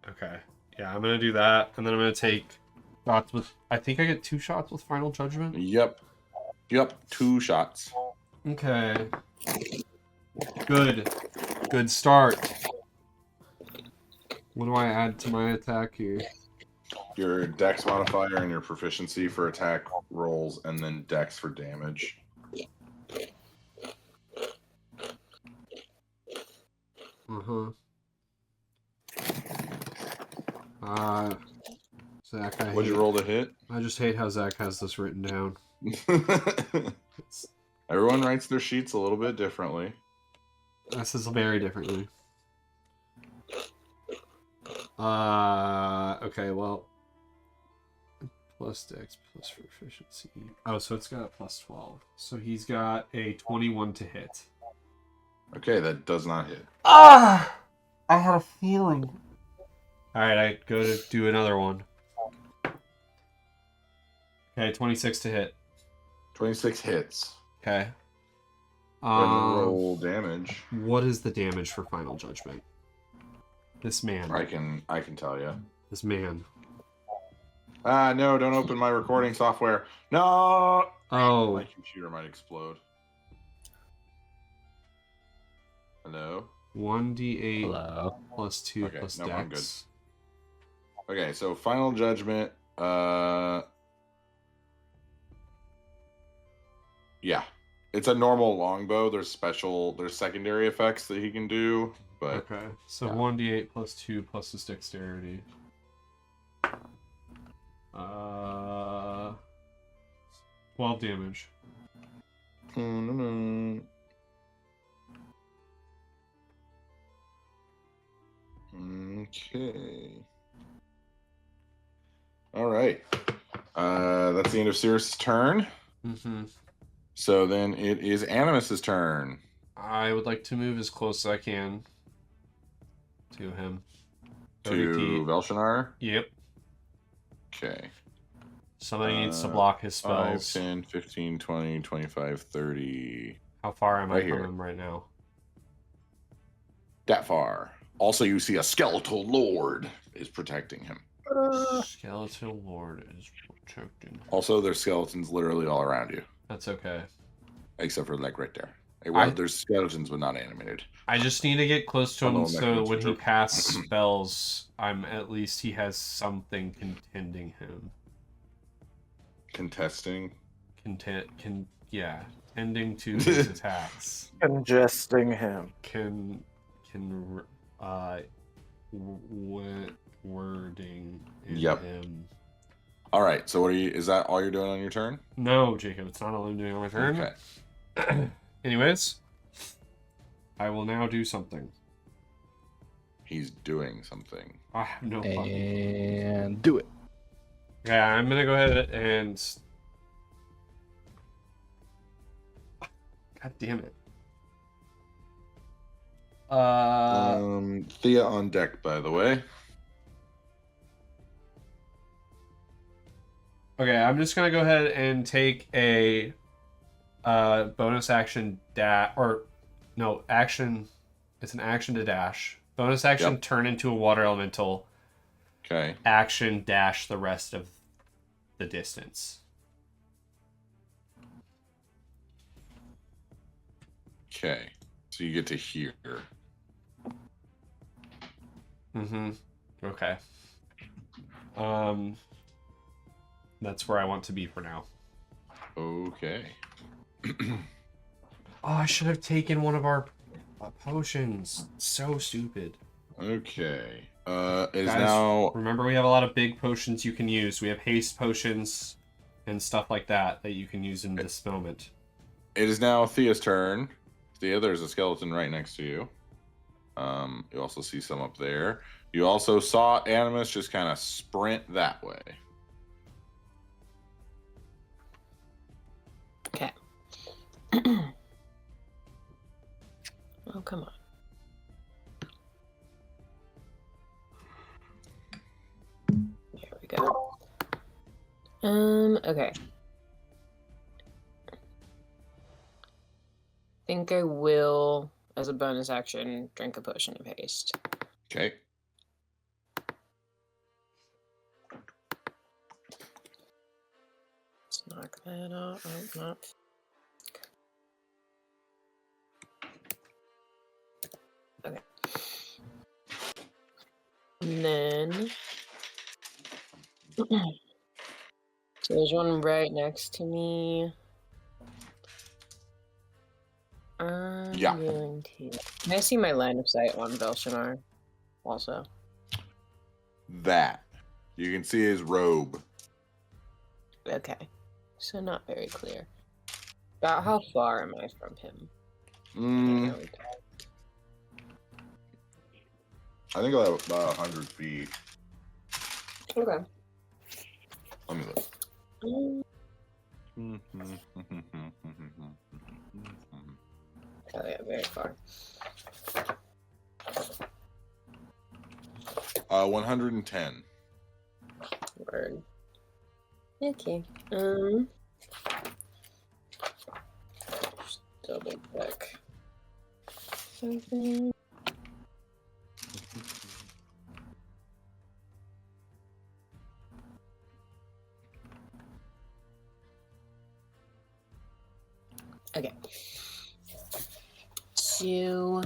Speaker 5: Okay. Yeah, I'm gonna do that, and then I'm gonna take shots with. I think I get 2 shots with Final Judgment.
Speaker 3: Yep. 2 shots.
Speaker 5: Okay. Good start. What do I add to my attack here?
Speaker 3: Your dex modifier and your proficiency for attack rolls, and then dex for damage.
Speaker 5: Zach,
Speaker 3: What'd you roll to hit?
Speaker 5: I just hate how Zach has this written down.
Speaker 3: Everyone writes their sheets a little bit differently.
Speaker 5: This is very differently. Okay, well. Plus dex, plus proficiency. Oh, so it's got a plus 12. So he's got a 21 to hit.
Speaker 3: Okay, that does not hit.
Speaker 5: Ah! I had a feeling. Alright, I go to do another one. Okay, 26 to hit.
Speaker 3: 26 hits.
Speaker 5: Okay.
Speaker 3: Roll damage.
Speaker 5: What is the damage for Final Judgment? This man.
Speaker 3: I can tell you.
Speaker 5: This man.
Speaker 3: No, don't open my recording software. No!
Speaker 5: Oh.
Speaker 3: My computer might explode. Hello?
Speaker 5: 1d8
Speaker 4: Hello.
Speaker 5: plus 2
Speaker 3: Okay,
Speaker 5: plus
Speaker 3: no,
Speaker 5: dex.
Speaker 3: I'm good. Okay, so Final Judgment, yeah. It's a normal longbow. There's secondary effects that he can do, but...
Speaker 5: Okay, so 1d8 plus 2 plus his dexterity. 12 damage.
Speaker 3: Okay. All right. That's the end of Cirrus' turn.
Speaker 5: Mm-hmm.
Speaker 3: So then it is Animus's turn.
Speaker 5: I would like to move as close as I can to him. 30
Speaker 3: To
Speaker 5: feet.
Speaker 3: Velshinar?
Speaker 5: Yep.
Speaker 3: Okay.
Speaker 5: Somebody needs to block his
Speaker 3: 5,
Speaker 5: spells.
Speaker 3: 10, 15, 20, 25, 30.
Speaker 5: How far am I
Speaker 3: Right
Speaker 5: from
Speaker 3: here.
Speaker 5: him right now?
Speaker 3: That far. Also, you see a skeletal lord is protecting him.
Speaker 5: Skeletal Lord is protecting.
Speaker 3: Also, there's skeletons literally all around you.
Speaker 5: That's okay.
Speaker 3: Except for, like, right there. Well, there's skeletons, but not animated.
Speaker 5: I just need to get close to him
Speaker 3: Although
Speaker 5: so when he
Speaker 3: true.
Speaker 5: casts spells, at least he has something contending him.
Speaker 3: Contesting?
Speaker 5: Tending to his attacks.
Speaker 2: Congesting him.
Speaker 5: Wording in
Speaker 3: Yep.
Speaker 5: him.
Speaker 3: All right, so is that all you're doing on your turn?
Speaker 5: No, Jacob, it's not all I'm doing on my turn.
Speaker 3: Okay.
Speaker 5: Anyways, I will now do something.
Speaker 3: He's doing something.
Speaker 5: I have no fucking.
Speaker 4: And do it.
Speaker 5: Yeah, I'm gonna go ahead and. God damn it.
Speaker 3: Thea on deck, by the way.
Speaker 5: Okay, I'm just gonna go ahead and take a bonus action action. It's an action to dash. Bonus action, turn into a water elemental.
Speaker 3: Okay.
Speaker 5: Action dash the rest of the distance.
Speaker 3: Okay. So you get to here.
Speaker 5: Mm-hmm. Okay. That's where I want to be for now.
Speaker 3: Okay.
Speaker 5: Oh, I should have taken one of our potions. So stupid.
Speaker 3: Okay.
Speaker 5: Guys, remember we have a lot of big potions you can use. We have haste potions and stuff like that you can use in this moment.
Speaker 3: It is now Thea's turn. Thea, there's a skeleton right next to you. You also see some up there. You also saw Animus just kind of sprint that way.
Speaker 6: Okay. Oh, come on. There we go. Okay. I think I will, as a bonus action, drink a potion of haste.
Speaker 3: Okay.
Speaker 6: Let's knock that out. Oh, not. Okay. And then. So there's one right next to me. I'm going to. Can I see my line of sight on Velshinar also?
Speaker 3: That. You can see his robe.
Speaker 6: Okay. So not very clear. About how far am I from him?
Speaker 3: I think about 100 feet.
Speaker 6: Okay.
Speaker 3: Let me look.
Speaker 6: Oh yeah, very far.
Speaker 3: 110.
Speaker 6: Word. Okay. Just double check. Something. Okay. So.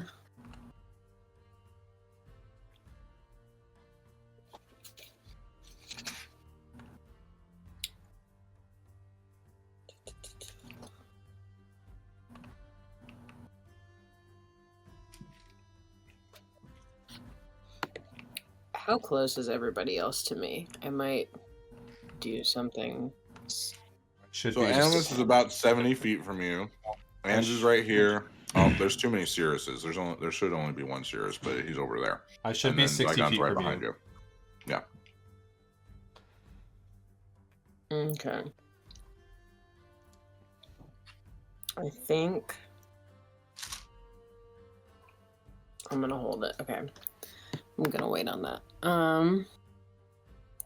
Speaker 6: How close is everybody else to me? I might do something.
Speaker 3: So Animus is about 70 feet from you. Andrew's right here. Oh, there's too many Cirruses. There should only be one Cirrus, but he's over there.
Speaker 5: I should
Speaker 3: And
Speaker 5: be
Speaker 3: then
Speaker 5: 60
Speaker 3: Zygon's
Speaker 5: feet
Speaker 3: right
Speaker 5: from
Speaker 3: behind
Speaker 5: you.
Speaker 3: you. Yeah.
Speaker 6: Okay. I think I'm gonna hold it. Okay. I'm gonna wait on that.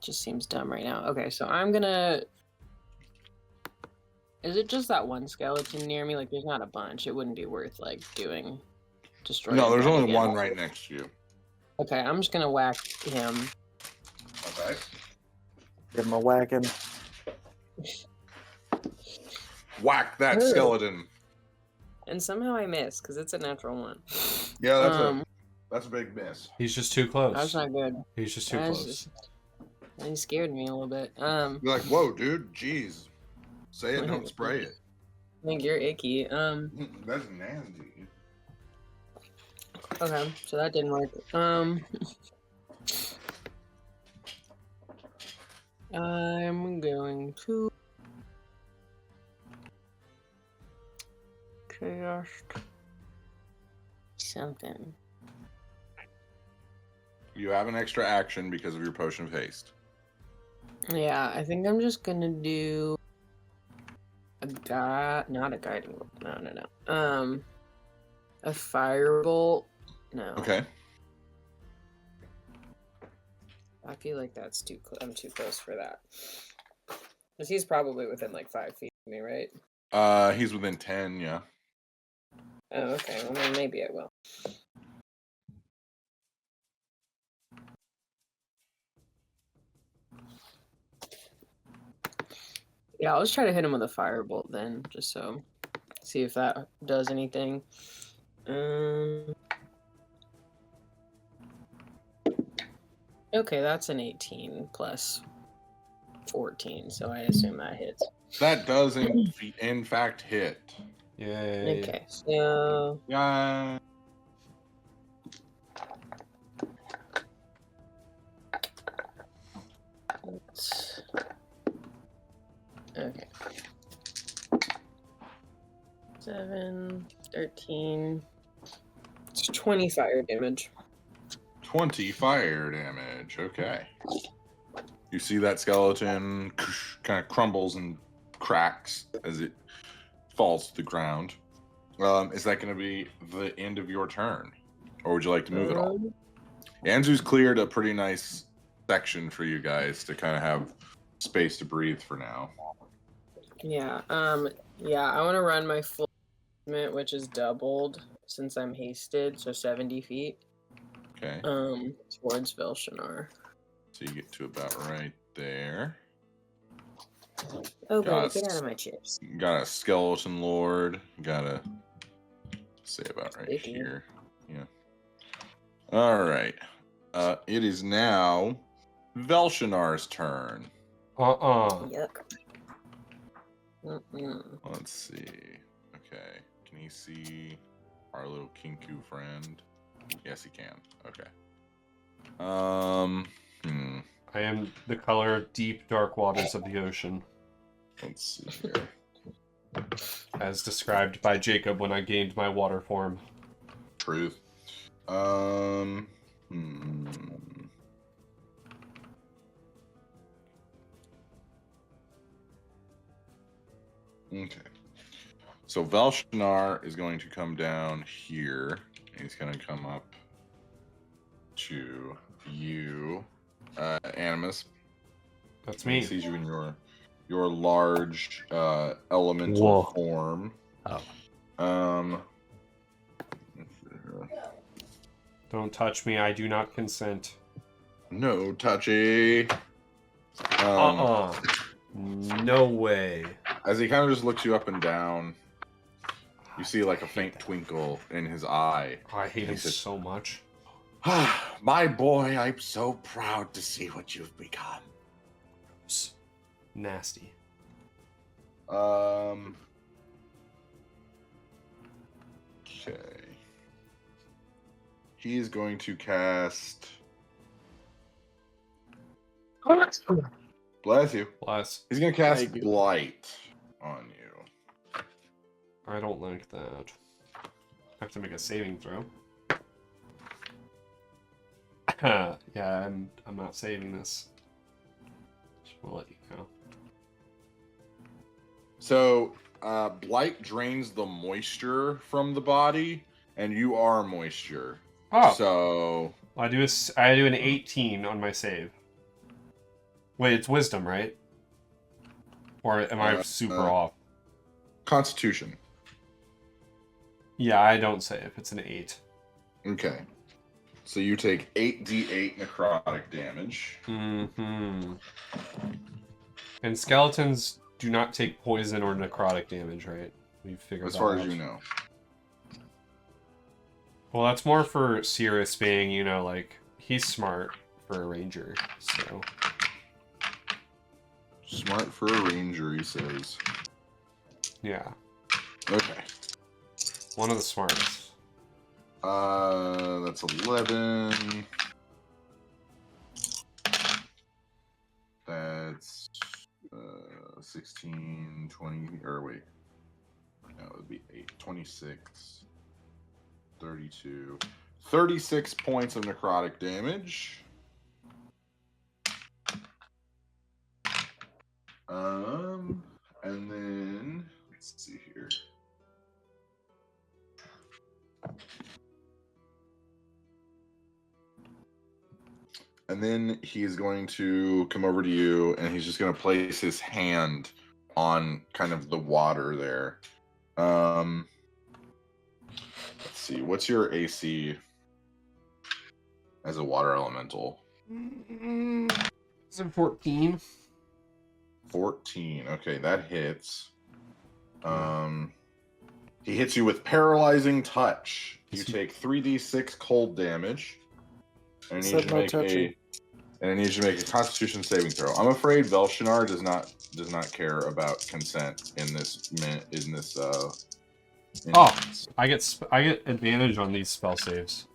Speaker 6: Just seems dumb right now. Okay, so I'm gonna. Is it just that one skeleton near me? Like, there's not a bunch. It wouldn't be worth like doing. Destroy.
Speaker 3: No, there's
Speaker 6: that
Speaker 3: only
Speaker 6: again.
Speaker 3: one right next to you.
Speaker 6: Okay, I'm just gonna whack him.
Speaker 3: Okay.
Speaker 2: Give him a wagon.
Speaker 3: Whack that
Speaker 6: Ugh.
Speaker 3: skeleton.
Speaker 6: And somehow I miss because it's a natural one.
Speaker 3: Yeah, that's a big miss.
Speaker 5: He's just too close.
Speaker 6: That's not good.
Speaker 5: He's just too
Speaker 6: That's
Speaker 5: close.
Speaker 6: He scared me a little bit.
Speaker 3: You're like, whoa, dude, jeez. Say it, don't spray it.
Speaker 6: I think you're icky.
Speaker 3: That's nasty.
Speaker 6: Okay, so that didn't work. I'm going to cast something.
Speaker 3: You have an extra action because of your potion of haste.
Speaker 6: Yeah, I think I'm just gonna do not a guiding bolt. No. A firebolt. No.
Speaker 3: Okay.
Speaker 6: I feel like that's too close. I'm too close for that. Cause he's probably within like 5 feet of me, right?
Speaker 3: He's within 10, yeah.
Speaker 6: Oh, okay. Well, then maybe I will. Yeah, I'll just try to hit him with a firebolt then, just so see if that does anything. Okay, that's an 18 plus 14, so I assume that hits.
Speaker 3: That does in fact hit.
Speaker 5: Yay.
Speaker 6: Okay, so
Speaker 3: Yeah.
Speaker 6: okay. 7, 13. It's 20 fire damage.
Speaker 3: 20 fire damage. Okay. You see that skeleton kind of crumbles and cracks as it falls to the ground. Is that going to be the end of your turn? Or would you like to move it all? Anzu's cleared a pretty nice section for you guys to kind of have space to breathe for now.
Speaker 6: Yeah, yeah, I want to run my full movement, which is doubled since I'm hasted, so 70 feet.
Speaker 3: Okay.
Speaker 6: Towards Velshinar.
Speaker 3: So you get to about right there.
Speaker 6: Oh,
Speaker 3: Got
Speaker 6: baby, get out of my chips.
Speaker 3: Got a skeleton lord. Got a say about right
Speaker 6: Sticky.
Speaker 3: here. Yeah. All right. It is now Velshinar's turn.
Speaker 6: Yuck. Mm-mm.
Speaker 3: Let's see. Okay. Can you see our little Kinku friend? Yes, he can. Okay.
Speaker 5: I am the color of deep, dark waters of the ocean,
Speaker 3: Let's see here.
Speaker 5: as described by Jacob when I gained my water form.
Speaker 3: Truth. Okay. So Velshinar is going to come down here. He's going to come up to you, Animus.
Speaker 5: That's
Speaker 3: He
Speaker 5: me.
Speaker 3: sees you in your large elemental
Speaker 4: Whoa.
Speaker 3: form.
Speaker 4: Oh.
Speaker 5: Don't touch me. I do not consent.
Speaker 3: No touchy.
Speaker 5: No way.
Speaker 3: As he kind of just looks you up and down, you see like a faint twinkle in his eye.
Speaker 5: Oh, I hate him
Speaker 3: He says,
Speaker 5: so much.
Speaker 3: My boy, I'm so proud to see what you've become.
Speaker 5: Gross. Nasty.
Speaker 3: Okay. He's going to cast. Bless you.
Speaker 5: Bless.
Speaker 3: He's going to cast
Speaker 2: Thank you.
Speaker 3: Blight on you.
Speaker 5: I don't like that. I have to make a saving throw. Yeah, I'm not saving this. Just will let you know.
Speaker 3: So, blight drains the moisture from the body, and you are moisture.
Speaker 5: Oh,
Speaker 3: So
Speaker 5: I do an 18 on my save. Wait, it's wisdom, right? Or am I super off?
Speaker 3: Constitution.
Speaker 5: Yeah, I don't save. It's an 8.
Speaker 3: Okay. So you take 8d8 necrotic damage.
Speaker 5: Mm-hmm. And skeletons do not take poison or necrotic damage, right? We've figured
Speaker 3: As
Speaker 5: that
Speaker 3: far
Speaker 5: out.
Speaker 3: as you know.
Speaker 5: Well, that's more for Cirrus being, you know, like, he's smart for a ranger, so...
Speaker 3: Smart for a ranger, he says.
Speaker 5: Yeah.
Speaker 3: Okay.
Speaker 5: One of the smartest.
Speaker 3: That's 11. That's 16, 20, or wait. No, it would be 8, 26, 32. 36 points of necrotic damage. And then let's see here. And then he's going to come over to you, and he's just going to place his hand on kind of the water there. Let's see. What's your AC as a water elemental?
Speaker 5: Is it 14?
Speaker 3: 14. Okay, that hits. He hits you with paralyzing touch. You take 3d6 cold damage. And I need you to make a Constitution saving throw. I'm afraid Velshinar does not care about consent in this.
Speaker 5: I get advantage on these spell saves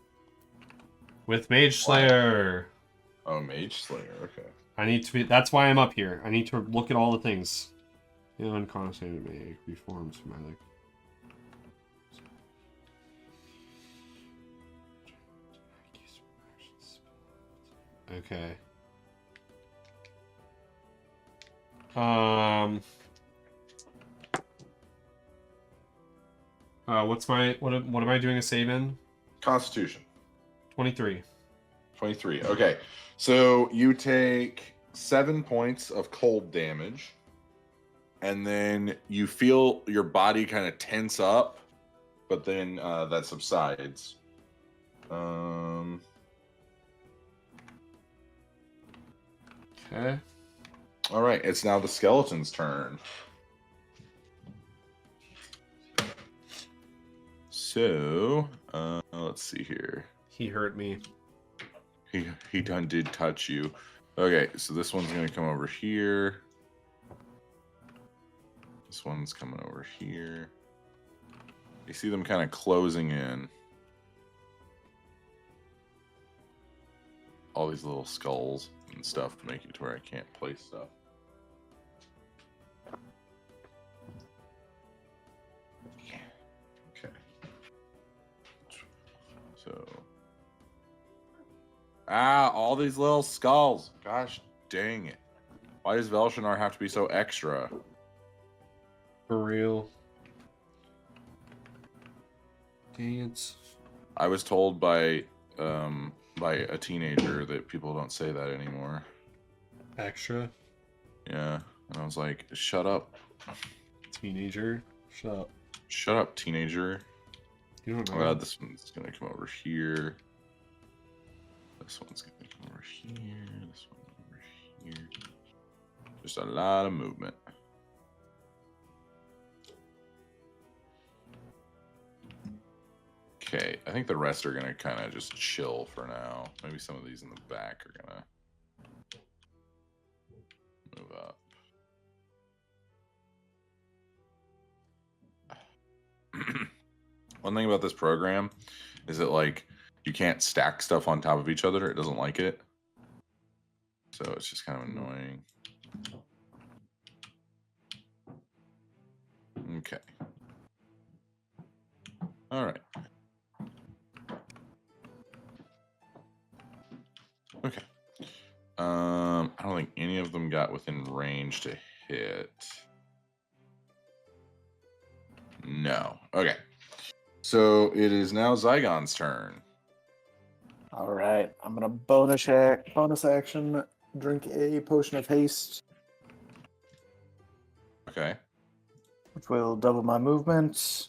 Speaker 5: with Mage Slayer.
Speaker 3: Oh, Mage Slayer. Okay.
Speaker 5: I need to be. That's why I'm up here. I need to look at all the things. You know, unconscious may reforms my like. Okay. What am I doing a save in?
Speaker 3: Constitution.
Speaker 5: 23.
Speaker 3: 23. Okay. So you take 7 points of cold damage, and then you feel your body kind of tense up, but then that subsides.
Speaker 5: Okay.
Speaker 3: All right. It's now the skeleton's turn. So, let's see here.
Speaker 5: He hurt me.
Speaker 3: He done did touch you. Okay, so this one's gonna come over here. This one's coming over here. You see them kind of closing in. All these little skulls and stuff to make it to where I can't place stuff. Okay. So. All these little skulls. Gosh dang it. Why does Velshinar have to be so extra?
Speaker 5: For real. Dance.
Speaker 3: I was told by a teenager that people don't say that anymore.
Speaker 5: Extra.
Speaker 3: Yeah. And I was like, shut up.
Speaker 5: Teenager. Shut up.
Speaker 3: Shut up, teenager.
Speaker 5: You don't know.
Speaker 3: This one's gonna come over here. This one's gonna come over here. This one over here. Just a lot of movement. Okay, I think the rest are gonna kind of just chill for now. Maybe some of these in the back are gonna move up. One thing about this program is that, like, you can't stack stuff on top of each other. It doesn't like it. So it's just kind of annoying. Okay. All right. Okay. I don't think any of them got within range to hit. No. Okay. So it is now Zygon's turn.
Speaker 2: All right, I'm gonna bonus action, drink a potion of haste,
Speaker 3: Okay.
Speaker 2: which will double my movement.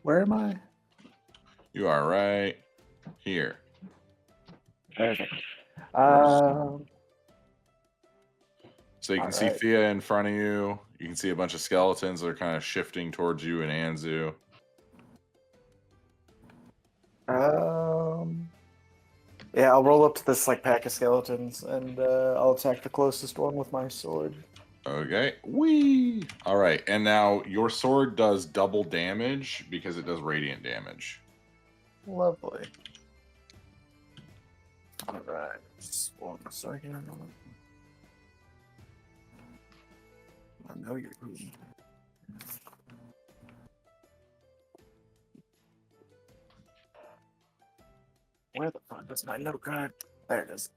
Speaker 2: Where am I?
Speaker 3: You are right here.
Speaker 2: Perfect.
Speaker 3: So you can see
Speaker 2: Alright.
Speaker 3: Thea in front of you. You can see a bunch of skeletons that are kind of shifting towards you and Anzu.
Speaker 2: Yeah, I'll roll up to this like pack of skeletons, and I'll attack the closest one with my sword.
Speaker 3: Okay. Whee! All right. And now your sword does double damage because it does radiant damage.
Speaker 2: Lovely. All right. Just 1 second. I know you're rude. Where the fuck is my note card? There it is.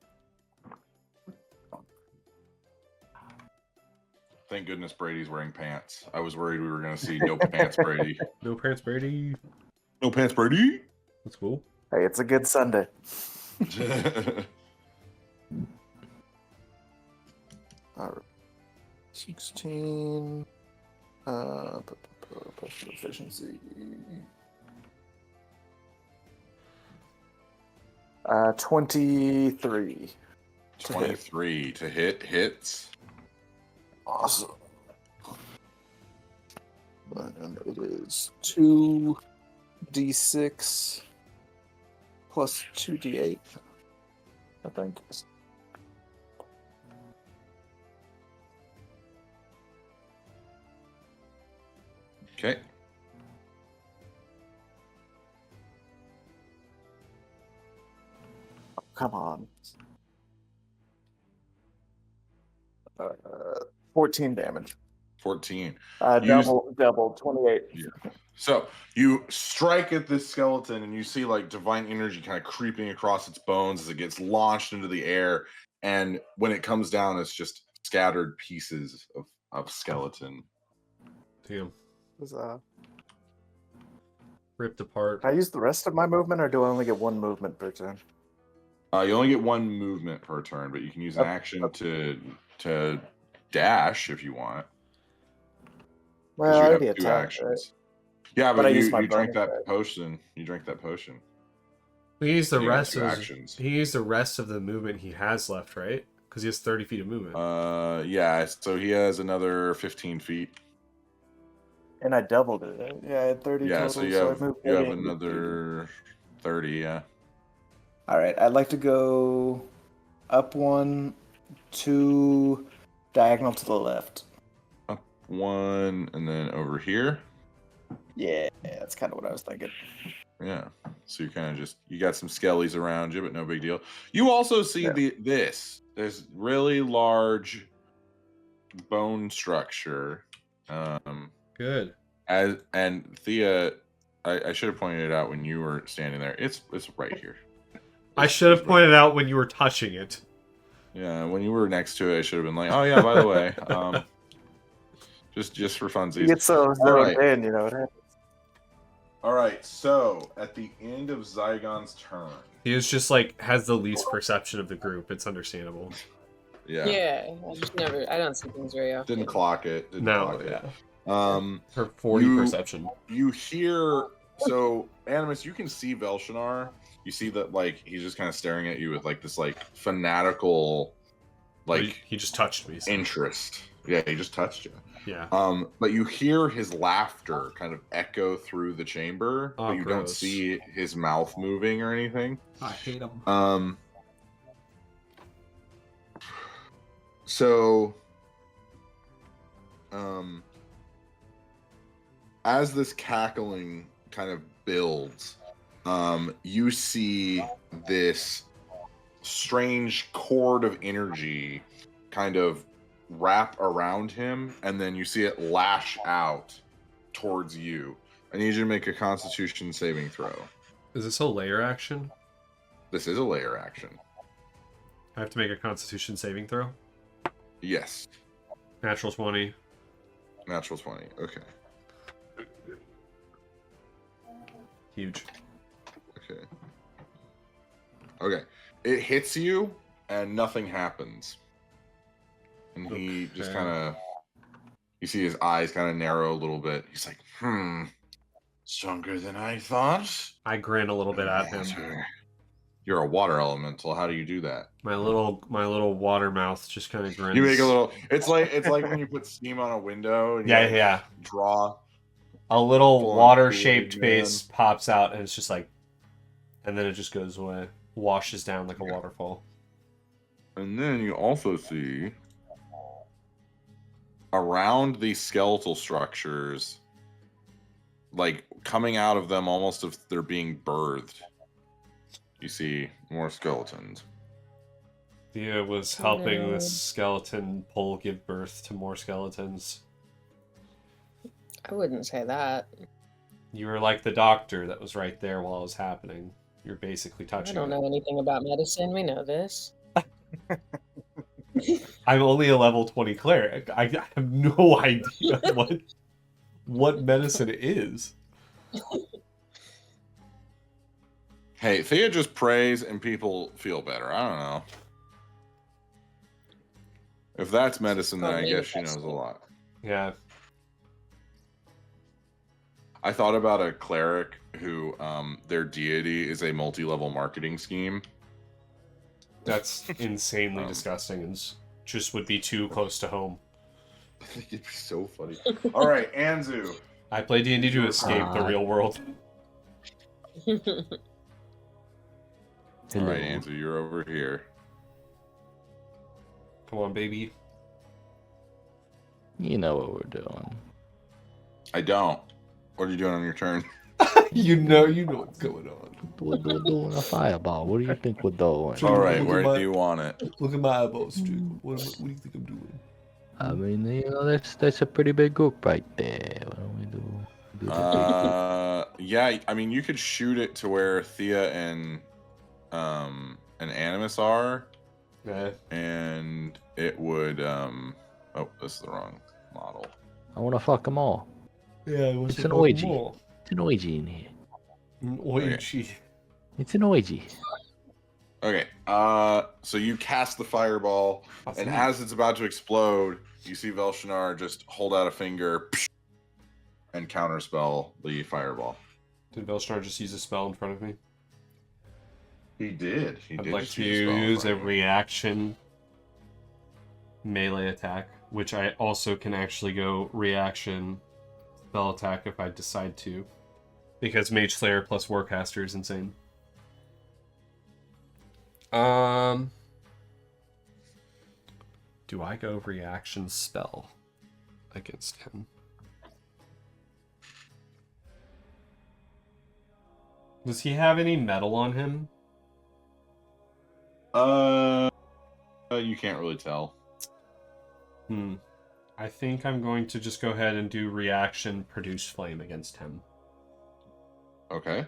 Speaker 3: Thank goodness Brady's wearing pants. I was worried we were going to see no pants Brady.
Speaker 5: No pants, Brady.
Speaker 3: No pants Brady?
Speaker 5: That's cool.
Speaker 2: Hey, it's a good Sunday. All right. 16. Plus efficiency. 23.
Speaker 3: 23 to hit. Hits.
Speaker 2: Awesome. And it is 2d6 plus 2d8, I think.
Speaker 3: Okay.
Speaker 2: Come on. 14 damage.
Speaker 3: 14.
Speaker 2: Double, 28.
Speaker 3: Yeah. So you strike at this skeleton and you see like divine energy kind of creeping across its bones as it gets launched into the air. And when it comes down, it's just scattered pieces of skeleton.
Speaker 5: Damn.
Speaker 2: Was,
Speaker 5: Ripped apart.
Speaker 2: Can I use the rest of my movement, or do I only get 1 movement per turn?
Speaker 3: You only get 1 movement per turn, but you can use an action to dash if you want.
Speaker 2: Well,
Speaker 3: You
Speaker 2: I
Speaker 3: have
Speaker 2: already
Speaker 3: 2
Speaker 2: attacked,
Speaker 3: actions.
Speaker 2: right?
Speaker 3: Yeah,
Speaker 2: But
Speaker 3: but
Speaker 2: I
Speaker 3: you
Speaker 2: used my
Speaker 3: drank
Speaker 2: bonus
Speaker 3: that potion. You drank that potion.
Speaker 5: He used the
Speaker 3: You got
Speaker 5: rest
Speaker 3: 2
Speaker 5: of
Speaker 3: actions.
Speaker 5: he used the rest of the movement he has left, right? Because he has 30 feet of movement.
Speaker 3: Yeah, so he has another 15 feet.
Speaker 2: And I doubled it. Right? Yeah, I had 30
Speaker 3: Yeah,
Speaker 2: total,
Speaker 3: so
Speaker 2: I moved
Speaker 3: you have
Speaker 2: 30 and
Speaker 3: another 30, yeah.
Speaker 2: All right, I'd like to go up 1, 2, diagonal to the left.
Speaker 3: Up 1, and then over here.
Speaker 2: Yeah, that's kind of what I was thinking.
Speaker 3: Yeah. So you kind of you got some skellies around you, but no big deal. You also see this. There's really large bone structure.
Speaker 5: Good.
Speaker 3: And Thea, I should have pointed it out when you were standing there. It's right here.
Speaker 5: I should have pointed out when you were touching it.
Speaker 3: Yeah, when you were next to it, I should have been like, oh yeah, by the way, just for funsies.
Speaker 2: You get so in, you know what happens.
Speaker 3: All right, so at the end of Zygon's turn,
Speaker 5: He is just like has the least perception of the group. It's understandable.
Speaker 3: yeah,
Speaker 6: I don't see things very often.
Speaker 3: didn't clock it.
Speaker 5: Her 40 perception.
Speaker 3: You hear, so Animus, you can see Velshinar. You see that like he's just kind of staring at you with like this like fanatical, like
Speaker 5: he just touched me. So.
Speaker 3: Interest. Yeah, he just touched you.
Speaker 5: Yeah.
Speaker 3: But you hear his laughter kind of echo through the chamber, but you don't see his mouth moving or anything.
Speaker 5: I hate him.
Speaker 3: So, as this cackling kind of builds, you see this strange cord of energy kind of wrap around him, and then you see it lash out towards you. I need you to make a Constitution saving throw.
Speaker 5: Is this a layer action?
Speaker 3: This is a layer action.
Speaker 5: I have to make a Constitution saving throw?
Speaker 3: Yes.
Speaker 5: Natural 20.
Speaker 3: Natural 20. Okay.
Speaker 5: Huge.
Speaker 3: Okay. Okay. It hits you, and nothing happens. And he just kind of... You see his eyes kind of narrow a little bit. He's like, stronger than I thought.
Speaker 5: I grin a little bit at him.
Speaker 3: You're a water elemental. How do you do that?
Speaker 5: My little water mouth just kind of grins.
Speaker 3: You make a little... It's like when you put steam on a window. And you draw...
Speaker 5: A little water-shaped face pops out, and it's just like... And then it just goes away. Washes down like a waterfall.
Speaker 3: And then you also see... Around these skeletal structures, like coming out of them almost if they're being birthed, you see more skeletons.
Speaker 5: Thea was helping this skeleton pole give birth to more skeletons.
Speaker 6: I wouldn't say that.
Speaker 5: You were like the doctor that was right there while it was happening. You're basically touching
Speaker 6: I don't know anything about medicine. We know this.
Speaker 5: I'm only a level 20 cleric. I have no idea what medicine is.
Speaker 3: Hey, Thea just prays and people feel better. I don't know. If that's medicine, then I guess she knows a lot.
Speaker 5: Yeah.
Speaker 3: I thought about a cleric who their deity is a multi-level marketing scheme.
Speaker 5: That's insanely disgusting and just would be too close to home.
Speaker 3: I think it'd be so funny. All right, Anzu.
Speaker 5: I play D&D to escape the real world.
Speaker 3: All right, Anzu, you're over here.
Speaker 5: Come on, baby.
Speaker 4: You know what we're doing.
Speaker 3: I don't. What are you doing on your turn?
Speaker 5: You know what's going on.
Speaker 4: We're doing a fireball. What do you think we're doing?
Speaker 3: All right, where do you want it?
Speaker 5: Look at my eyeballs, dude. What do you think I'm doing?
Speaker 4: I mean, you know, that's a pretty big group right there. What do we do?
Speaker 3: Yeah, I mean, you could shoot it to where Thea and Animus are.
Speaker 5: Yeah.
Speaker 3: And it would, oh, this is the wrong model.
Speaker 4: I want to fuck them all.
Speaker 5: Yeah,
Speaker 4: it's an orgy. It's an orgy in here.
Speaker 5: An orgy.
Speaker 4: It's an orgy.
Speaker 3: Okay, so you cast the fireball, and as it's about to explode, you see Velshinar just hold out a finger and counterspell the fireball.
Speaker 5: Did Velshinar just use a spell in front of me?
Speaker 3: He did.
Speaker 5: I'd like to use a reaction melee attack, which I also can actually go reaction spell attack if I decide to. Because Mage Slayer plus Warcaster is insane. Do I go reaction spell against him? Does he have any metal on him?
Speaker 3: You can't really tell.
Speaker 5: I think I'm going to just go ahead and do reaction produce flame against him.
Speaker 3: Okay.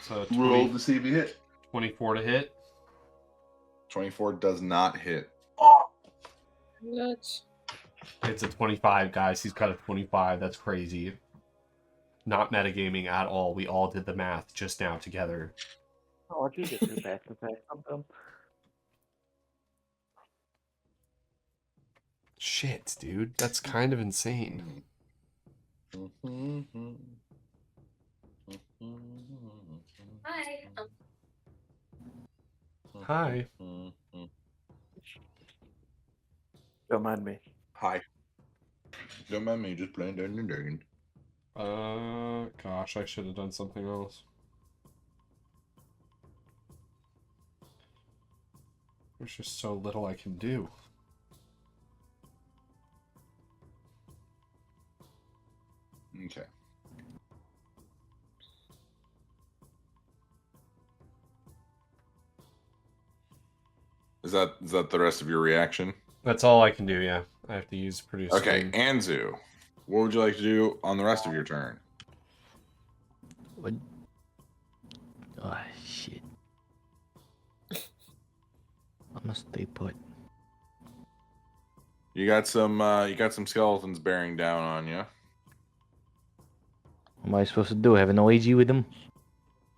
Speaker 5: So
Speaker 3: roll to see if you hit.
Speaker 5: 24 to hit.
Speaker 3: 24 does not hit.
Speaker 6: What?
Speaker 5: It's a 25, guys. He's got a 25. That's crazy. Not metagaming at all. We all did the math just now together.
Speaker 2: Oh, you get through back to back. I'm dumb.
Speaker 5: Shit, dude. That's kind of insane.
Speaker 1: Hi.
Speaker 5: Hi.
Speaker 2: Don't mind me.
Speaker 3: Hi. Don't mind me, just playing Dungeon Dragon.
Speaker 5: Gosh, I should have done something else. There's just so little I can do.
Speaker 3: Okay. Is that the rest of your reaction?
Speaker 5: That's all I can do. Yeah, I have to use produce.
Speaker 3: Okay,
Speaker 5: Stream.
Speaker 3: Anzu, what would you like to do on the rest of your turn?
Speaker 4: What? Oh, shit. I must stay put.
Speaker 3: You got some skeletons bearing down on you.
Speaker 4: What am I supposed to do? Have an orgy with them?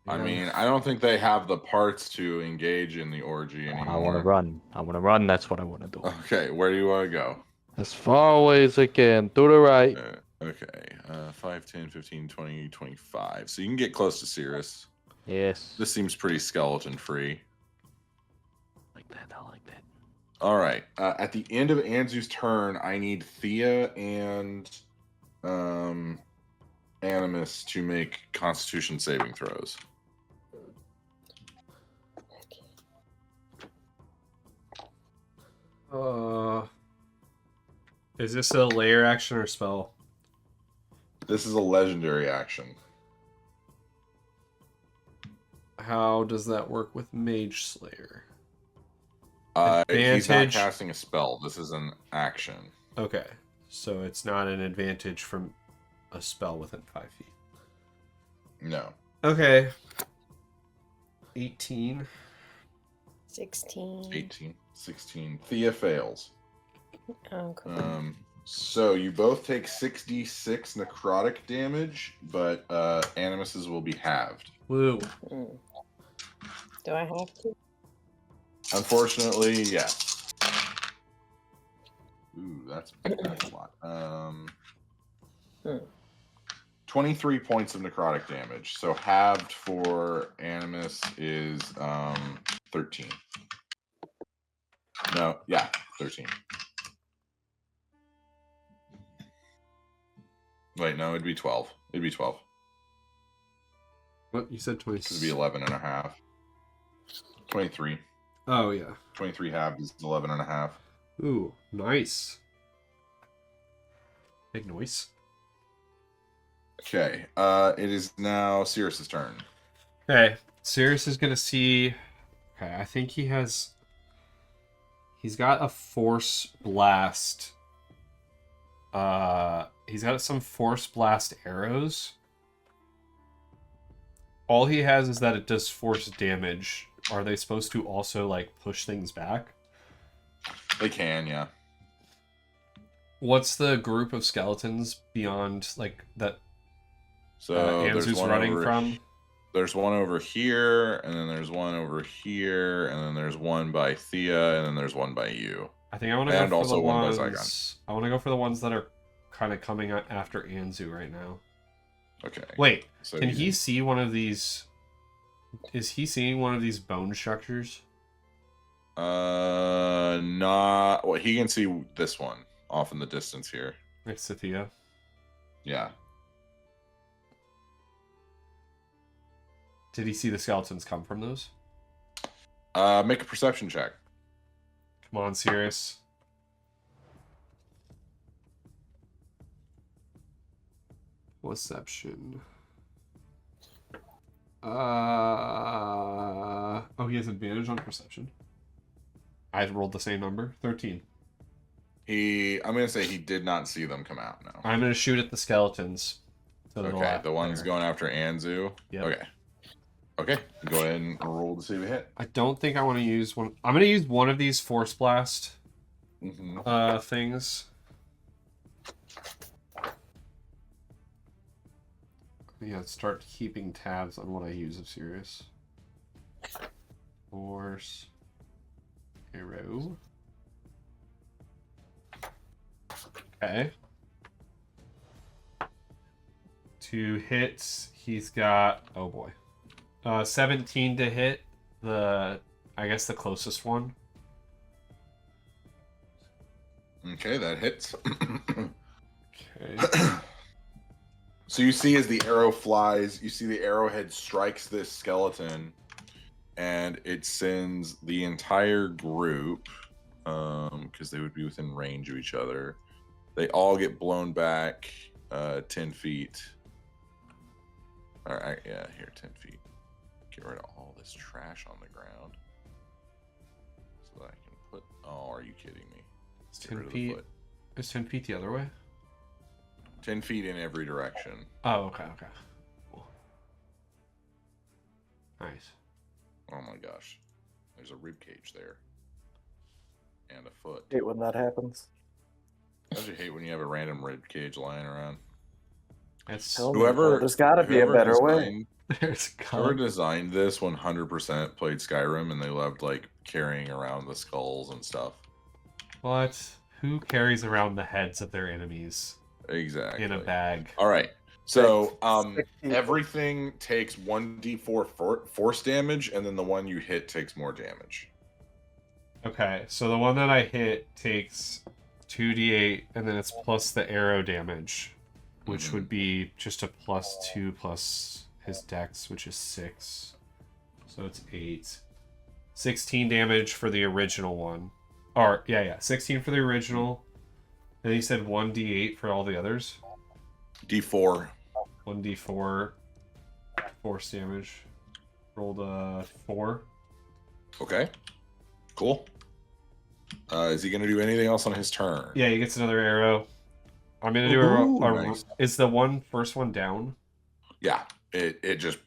Speaker 3: I mean, I don't think they have the parts to engage in the orgy anymore.
Speaker 4: I want to run. I want to run. That's what I want to do.
Speaker 3: Okay, where do you want to go?
Speaker 4: As far away as I can. To the right.
Speaker 3: Okay, 5, 10, 15, 20, 25. So you can get close to Cirrus.
Speaker 4: Yes.
Speaker 3: This seems pretty skeleton-free.
Speaker 4: Like that. I like that.
Speaker 3: All right. At the end of Anzu's turn, I need Thea and Animus to make Constitution saving throws.
Speaker 5: Is this a layer action or spell?
Speaker 3: This is a legendary action.
Speaker 5: How does that work with Mage Slayer?
Speaker 3: He's not
Speaker 5: Advantage.
Speaker 3: casting a spell. This is an action.
Speaker 5: Okay, so it's not an advantage from a spell within 5 feet.
Speaker 3: No.
Speaker 5: Okay. 18.
Speaker 6: 16.
Speaker 3: 18, 16. Thea fails.
Speaker 6: Oh, cool.
Speaker 3: So you both take 6d6 necrotic damage, but Animus's will be halved.
Speaker 5: Woo.
Speaker 6: Do I have to?
Speaker 3: Unfortunately, yes. Ooh, that's a lot. 23 points of necrotic damage. So halved for Animus is 13. No, yeah, 13. Wait, no, it'd be 12. It'd be 12.
Speaker 5: What? You said 20.
Speaker 3: It'd be 11 and a half. 23.
Speaker 5: Oh, yeah.
Speaker 3: 23 halved is 11 and a half.
Speaker 5: Ooh, nice. Big noise.
Speaker 3: Okay, it is now Cirrus's turn.
Speaker 5: Okay, Cirrus is gonna see. Okay, I think he's got a force blast. He's got some force blast arrows. All he has is that it does force damage. Are they supposed to also like push things back?
Speaker 3: They can, yeah.
Speaker 5: What's the group of skeletons beyond like that?
Speaker 3: So
Speaker 5: Anzu's running from.
Speaker 3: There's one over here, and then there's one over here, and then there's one by Thea, and then there's one by you.
Speaker 5: I think I want to go
Speaker 3: And
Speaker 5: for
Speaker 3: also
Speaker 5: the
Speaker 3: one by
Speaker 5: ones.
Speaker 3: Zygon.
Speaker 5: I want to go for the ones that are kind of coming after Anzu right now.
Speaker 3: Okay.
Speaker 5: Wait,
Speaker 3: So
Speaker 5: can he see one of these? Is he seeing one of these bone structures?
Speaker 3: Not. Well, he can see this one off in the distance here.
Speaker 5: Next to Thea.
Speaker 3: Yeah.
Speaker 5: Did he see the skeletons come from those?
Speaker 3: Make a perception check.
Speaker 5: Come on, Sirius. Perception. Oh, he has advantage on perception. I rolled the same number. 13.
Speaker 3: I'm gonna say he did not see them come out. No.
Speaker 5: I'm gonna shoot at the skeletons. To the
Speaker 3: Okay,
Speaker 5: left
Speaker 3: the one's
Speaker 5: there.
Speaker 3: going after Anzu.
Speaker 5: Yep.
Speaker 3: Okay. Okay, go ahead and roll to see if it hit.
Speaker 5: I don't think I want to use one. I'm gonna use one of these force blast
Speaker 3: Mm-hmm.
Speaker 5: things. Yeah, start keeping tabs on what I use of Sirius. Force arrow. Okay. To hit, he's got, oh boy, 17 to hit I guess the closest one.
Speaker 3: Okay, that hits.
Speaker 5: Okay.
Speaker 3: So you see as the arrow flies, you see the arrowhead strikes this skeleton, and it sends the entire group, because they would be within range of each other. They all get blown back 10 feet. All right, yeah, here, 10 feet. Get rid of all this trash on the ground so that I can foot. Oh, are you kidding me?
Speaker 5: It's
Speaker 3: Get
Speaker 5: 10
Speaker 3: rid of the
Speaker 5: feet.
Speaker 3: foot.
Speaker 5: Is 10 feet the other way?
Speaker 3: 10 feet in every direction.
Speaker 5: Oh, okay. Cool. Nice.
Speaker 3: Oh my gosh. There's a rib cage there. And a foot.
Speaker 2: Hate when that happens.
Speaker 3: Don't you hate when you have a random rib cage lying around?
Speaker 5: It's
Speaker 2: Tell me, there's got to be a better way.
Speaker 5: there's
Speaker 3: Whoever designed this 100% played Skyrim and they loved like carrying around the skulls and stuff.
Speaker 5: What? Who carries around the heads of their enemies
Speaker 3: Exactly.
Speaker 5: in a bag?
Speaker 3: All right. So everything takes 1d4 force damage, and then the one you hit takes more damage.
Speaker 5: Okay, so the one that I hit takes 2d8, and then it's plus the arrow damage, which would be just a +2 plus his dex, which is 6. So it's 8. 16 damage for the original one. Or, yeah, 16 for the original. And you said 1d8 for all the others?
Speaker 3: D4.
Speaker 5: 1d4 force damage. Rolled a 4.
Speaker 3: Okay. Cool. Is he going to do anything else on his turn?
Speaker 5: Yeah, he gets another arrow. I'm going to do
Speaker 3: nice.
Speaker 5: Is the first one down?
Speaker 3: Yeah. It just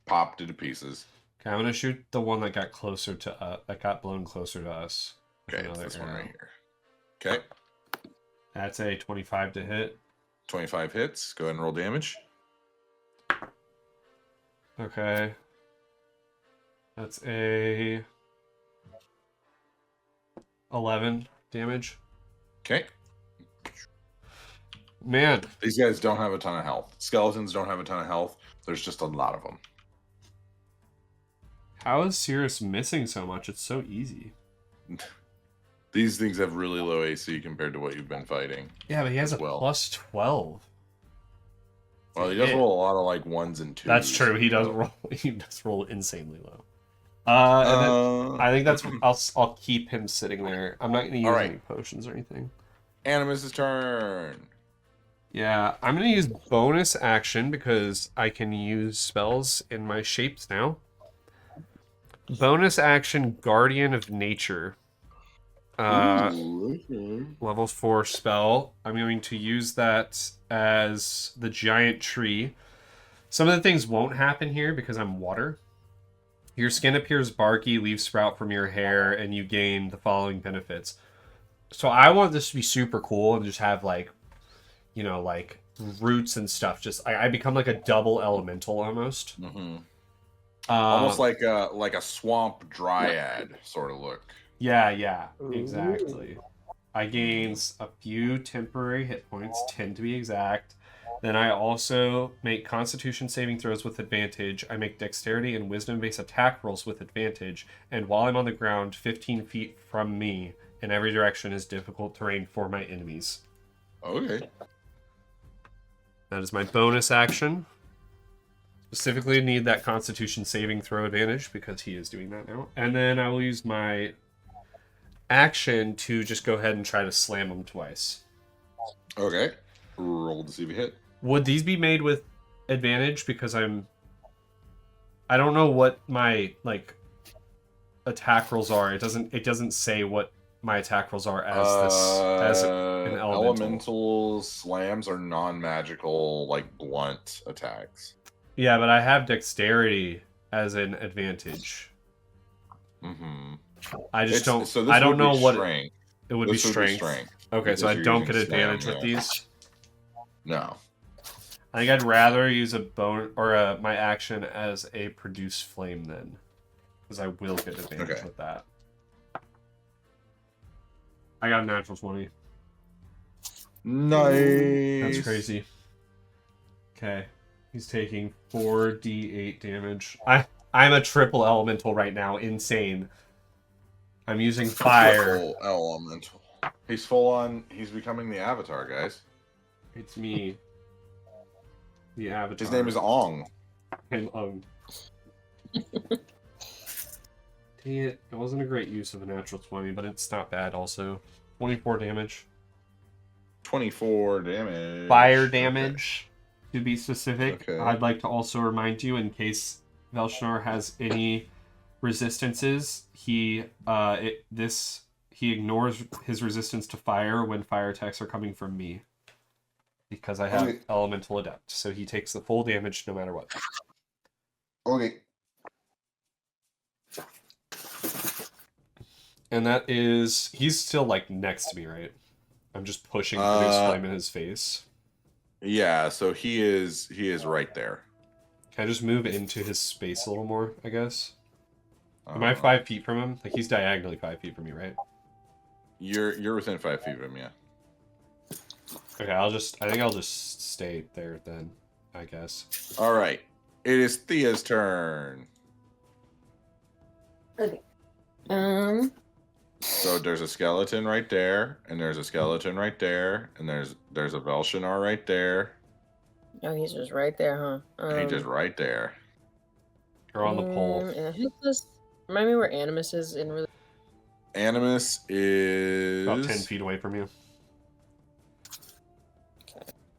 Speaker 3: popped into pieces.
Speaker 5: Okay, I'm going to shoot the one that got closer to that got blown closer to us.
Speaker 3: Okay, it's this one right here. Okay.
Speaker 5: That's a 25 to hit.
Speaker 3: 25 hits. Go ahead and roll damage.
Speaker 5: Okay. That's a 11 damage.
Speaker 3: Okay.
Speaker 5: Man.
Speaker 3: These guys don't have a ton of health. Skeletons don't have a ton of health. There's just a lot of them.
Speaker 5: How is Cirrus missing so much? It's so easy.
Speaker 3: These things have really low AC compared to what you've been fighting.
Speaker 5: Yeah, but he has a plus 12.
Speaker 3: Well, he does roll a lot of like 1s and 2s.
Speaker 5: That's true. He does roll. He does roll insanely low. And then I think that's. I'll keep him sitting there. I'm not going to use any potions or anything.
Speaker 3: Animus' turn.
Speaker 5: Yeah, I'm going to use bonus action because I can use spells in my shapes now. Bonus action, Guardian of Nature. Level 4 spell. I'm going to use that as the giant tree. Some of the things won't happen here because I'm water. Your skin appears barky, leaves sprout from your hair, and you gain the following benefits. So I want this to be super cool and just have like, you know, like roots and stuff. Just I become like a double elemental almost.
Speaker 3: Mm-hmm. Almost like a swamp dryad sort of look.
Speaker 5: Yeah, exactly. I gain a few temporary hit points, 10 to be exact. Then I also make Constitution saving throws with advantage. I make Dexterity and Wisdom-based attack rolls with advantage. And while I'm on the ground, 15 feet from me, in every direction is difficult terrain for my enemies.
Speaker 3: Okay.
Speaker 5: That is my bonus action. Specifically need that Constitution saving throw advantage because he is doing that now. And then I will use my action to just go ahead and try to slam him twice.
Speaker 3: Okay. Roll to see if you hit.
Speaker 5: Would these be made with advantage because I don't know what my like attack rolls are. It doesn't say what my attack rolls are as an elemental.
Speaker 3: Elemental slams are non-magical, like blunt attacks.
Speaker 5: Yeah, but I have dexterity as an advantage.
Speaker 3: Mm-hmm.
Speaker 5: I just don't.
Speaker 3: So
Speaker 5: I don't know what
Speaker 3: strength.
Speaker 5: it would be. Strength. Okay, so I don't get advantage with these.
Speaker 3: No.
Speaker 5: I think I'd rather use a bone or my action as a produce flame then, because I will get advantage with that. I got a natural 20.
Speaker 3: Nice.
Speaker 5: That's crazy. Okay, he's taking 4d8 damage. I'm a triple elemental right now. Insane. I'm using fire.
Speaker 3: Triple elemental. He's full on. He's becoming the Avatar, guys.
Speaker 5: It's me. The Avatar.
Speaker 3: His name is Ong.
Speaker 5: I'm Ong. Dang it. It wasn't a great use of a natural 20, but it's not bad also. 24 damage.
Speaker 3: 24 damage.
Speaker 5: Fire damage, to be specific.
Speaker 3: Okay.
Speaker 5: I'd like to also remind you, in case Velshinar has any resistances, he ignores his resistance to fire when fire attacks are coming from me. Because I have Elemental Adept. So he takes the full damage no matter what.
Speaker 3: Okay.
Speaker 5: And that is... He's still, like, next to me, right? I'm just pushing Produce Flame in his face.
Speaker 3: Yeah, so he is right there.
Speaker 5: Can I just move into his space a little more, I guess? Am I 5 feet from him? Like, he's diagonally 5 feet from me, right?
Speaker 3: You're within 5 feet of him, yeah.
Speaker 5: Okay, I think I'll just stay there then, I guess.
Speaker 3: All right. It is Thea's turn.
Speaker 6: Okay.
Speaker 3: So there's a skeleton right there, and there's a skeleton right there, and there's a Velshinar right there.
Speaker 6: Oh, he's just right there, huh?
Speaker 3: He's just right there.
Speaker 5: You're on the pole.
Speaker 6: And who's this? Remind me where Animus is in really.
Speaker 3: Animus is
Speaker 5: About 10 feet away from you.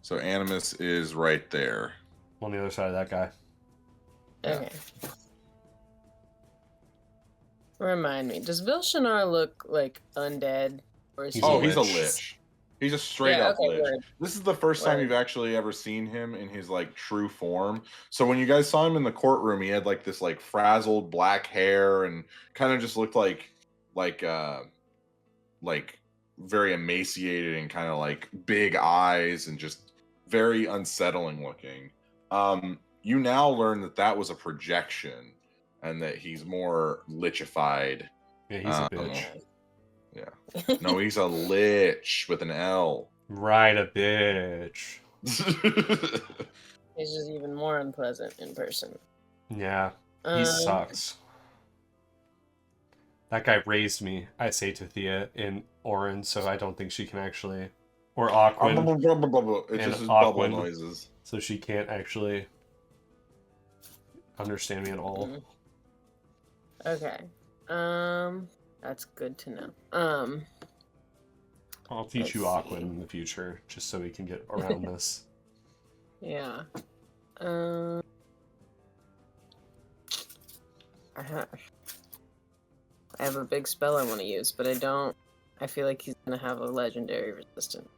Speaker 3: So Animus is right there.
Speaker 5: On the other side of that guy.
Speaker 6: Okay. Remind me, does Velshinar look like undead? Or is
Speaker 5: He's
Speaker 6: he...
Speaker 3: He's a
Speaker 5: lich.
Speaker 3: lich. He's a straight up lich.
Speaker 6: Word.
Speaker 3: This is the first time
Speaker 6: Word.
Speaker 3: you've actually ever seen him in his like true form. So when you guys saw him in the courtroom, he had like this like frazzled black hair and kind of just looked like very emaciated and kind of like big eyes and just very unsettling looking. You now learn that was a projection and that he's more lichified.
Speaker 5: Yeah, he's a bitch.
Speaker 3: Yeah. No, he's a lich with an L.
Speaker 5: Right, a bitch.
Speaker 6: He's just even more unpleasant in person.
Speaker 5: Yeah, he sucks. That guy raised me, I say to Thea in Orin, so I don't think she can actually... Or Aquin.
Speaker 3: It's
Speaker 5: And
Speaker 3: just his bubble
Speaker 5: Aquin.
Speaker 3: noises.
Speaker 5: So she can't actually understand me at all.
Speaker 6: Okay. That's good to know.
Speaker 5: I'll teach you
Speaker 6: let's
Speaker 5: Aquin in the future, just so we can get around this.
Speaker 6: Yeah. I have a big spell I want to use, but I don't. I feel like he's gonna have a legendary resistance.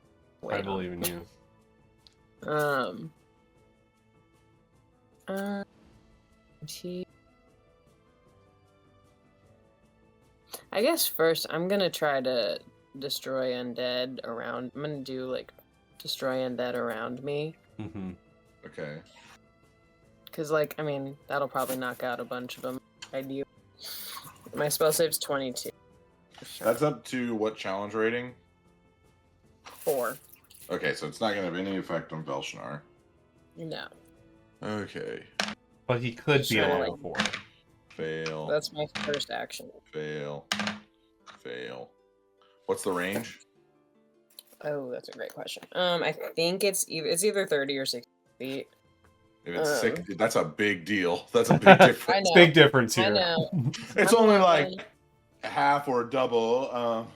Speaker 5: I believe in you.
Speaker 6: I guess first I'm gonna try to destroy undead around. I'm gonna do like destroy undead around me.
Speaker 5: Mm-hmm.
Speaker 3: Okay.
Speaker 6: Cause like I mean that'll probably knock out a bunch of them. I do. My spell save's 22. Sure.
Speaker 3: That's up to what challenge rating?
Speaker 6: 4.
Speaker 3: Okay, so it's not going to have any effect on Velshinar.
Speaker 6: No.
Speaker 3: Okay.
Speaker 5: But he could be a
Speaker 6: Sure.
Speaker 5: level 4.
Speaker 3: Fail.
Speaker 6: That's my first action.
Speaker 3: Fail. Fail. What's the range?
Speaker 6: Oh, that's a great question. I think it's either 30 or 60 feet.
Speaker 3: If it's 60, that's a big deal. That's a big difference.
Speaker 6: I know.
Speaker 5: Big difference
Speaker 6: I
Speaker 5: here.
Speaker 6: know.
Speaker 3: It's only like half or double.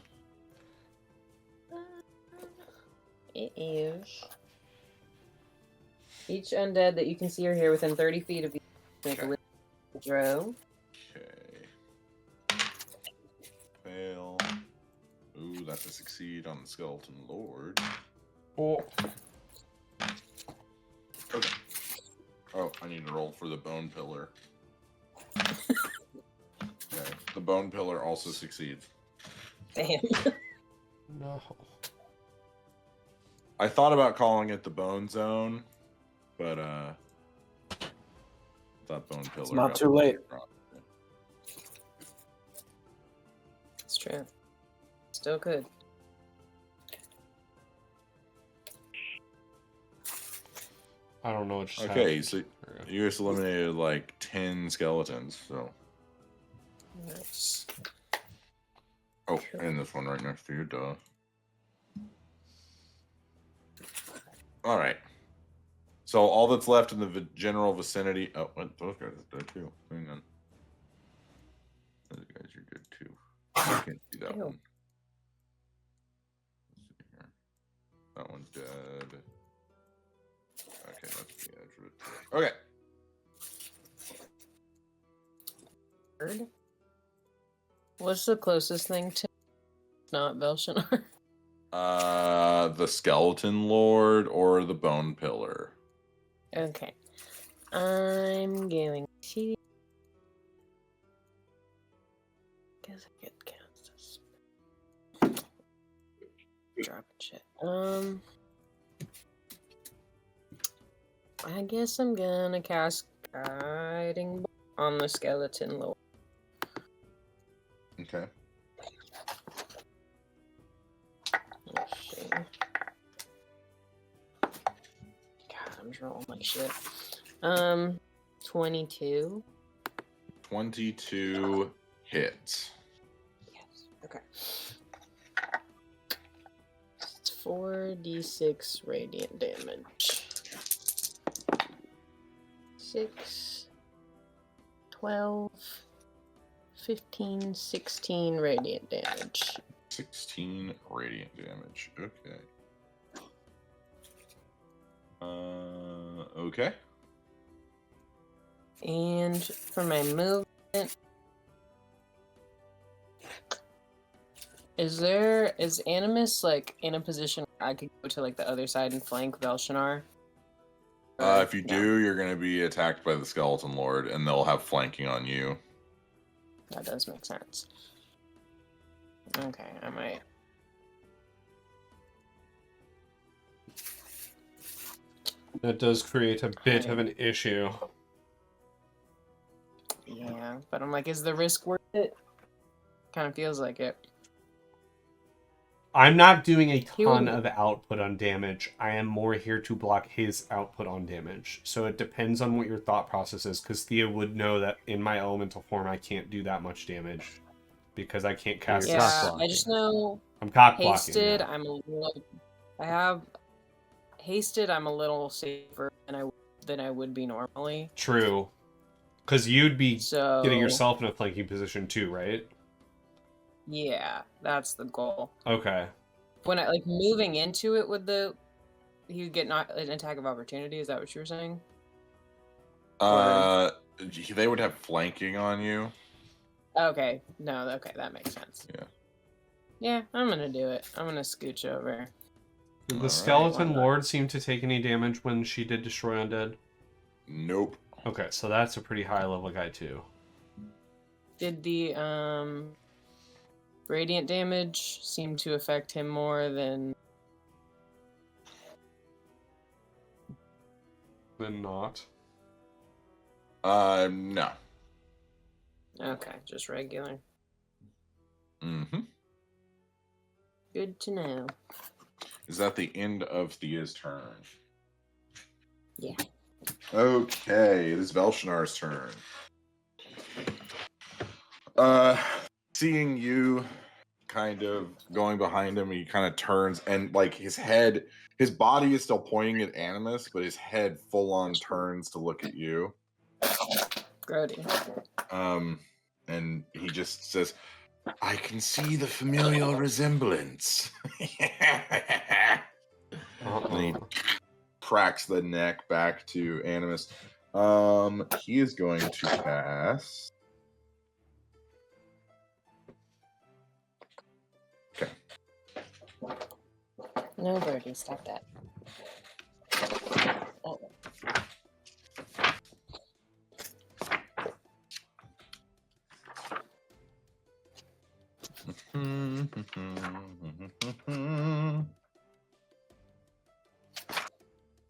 Speaker 6: It is. Each undead that you can see or hear within 30 feet of you make a little draw.
Speaker 3: Okay. Fail. Ooh, that's a succeed on the Skeleton Lord.
Speaker 5: Oh.
Speaker 3: Okay. Oh, I need to roll for the Bone Pillar. Okay. The Bone Pillar also succeeds.
Speaker 6: Damn.
Speaker 5: No.
Speaker 3: I thought about calling it the Bone Zone, but thought Bone Pillar.
Speaker 2: It's not
Speaker 3: got
Speaker 2: too late.
Speaker 6: It's true. Still good.
Speaker 5: I don't know what just
Speaker 3: Okay,
Speaker 5: happened.
Speaker 3: so you just eliminated like 10 skeletons, so.
Speaker 6: Nice.
Speaker 3: Oh, and this one right next to you, duh. Alright. So all that's left in the general vicinity. Oh, what? Those guys are dead too. Hang on. Those guys are good too. I can't see that
Speaker 6: Ew.
Speaker 3: one. Let's see here. That one's dead. Okay, that's the edge of it. Okay.
Speaker 6: Bird? What's the closest thing to not Velshinar?
Speaker 3: The Skeleton Lord or the Bone Pillar.
Speaker 6: Okay. I'm going to... Guess I could cast this. Dropping shit. I guess I'm gonna cast Guiding Bolt on the Skeleton Lord.
Speaker 3: Okay.
Speaker 6: Let's see. God, I'm just rolling like shit. 22.
Speaker 3: 22 hits.
Speaker 6: Yes. Okay. It's 4d6 radiant damage. 6, 12, 15, 16 radiant damage.
Speaker 3: 16 radiant damage. Okay. Okay.
Speaker 6: And for my movement, is Animus like in a position where I could go to like the other side and flank Velshinar?
Speaker 3: If you do, you're going to be attacked by the Skeleton Lord, and they'll have flanking on you.
Speaker 6: That does make sense. Okay, I might.
Speaker 5: That does create a bit of an issue.
Speaker 6: Yeah, but I'm like, is the risk worth it? Kind of feels like it.
Speaker 5: I'm not doing a
Speaker 6: He
Speaker 5: ton
Speaker 6: will-
Speaker 5: of output on damage. I am more here to block his output on damage. So it depends on what your thought process is, because Thea would know that in my elemental form I can't do that much damage. Because I can't cast
Speaker 4: You're
Speaker 6: Yeah,
Speaker 4: cock
Speaker 6: I
Speaker 4: blocking.
Speaker 6: just know
Speaker 5: I'm cock blocking.
Speaker 6: hasted.
Speaker 5: Yeah.
Speaker 6: I'm a little. I have hasted. I'm a little safer than I would be normally.
Speaker 5: True. Because you'd be
Speaker 6: So
Speaker 5: getting yourself in a flanking position too, right?
Speaker 6: yeah, that's the goal.
Speaker 5: Okay.
Speaker 6: When I like moving into it with you get not an attack of opportunity. Is that what you were saying?
Speaker 3: They would have flanking on you.
Speaker 6: Okay, no, okay, that makes sense.
Speaker 3: Yeah.
Speaker 6: Yeah, I'm gonna do it. I'm gonna scooch over.
Speaker 5: Did the
Speaker 3: Alright.
Speaker 5: Skeleton
Speaker 6: Why not?
Speaker 5: Lord seem to take any damage when she did destroy undead?
Speaker 3: Nope.
Speaker 5: Okay, so that's a pretty high level guy too.
Speaker 6: Did the radiant damage seem to affect him more than?
Speaker 5: Then not.
Speaker 3: No.
Speaker 6: Okay, just regular.
Speaker 3: Mm-hmm.
Speaker 6: Good to know.
Speaker 3: Is that the end of Thea's turn?
Speaker 6: Yeah.
Speaker 3: Okay, it is Velshinar's turn. Seeing you kind of going behind him, he kind of turns and like his body is still pointing at Animus, but his head full on turns to look at you.
Speaker 6: Grody.
Speaker 3: And he just says, "I can see the familial resemblance." And he cracks the neck back to Animus. He is going to cast. Okay.
Speaker 6: No, Birdie, stop that. Oh.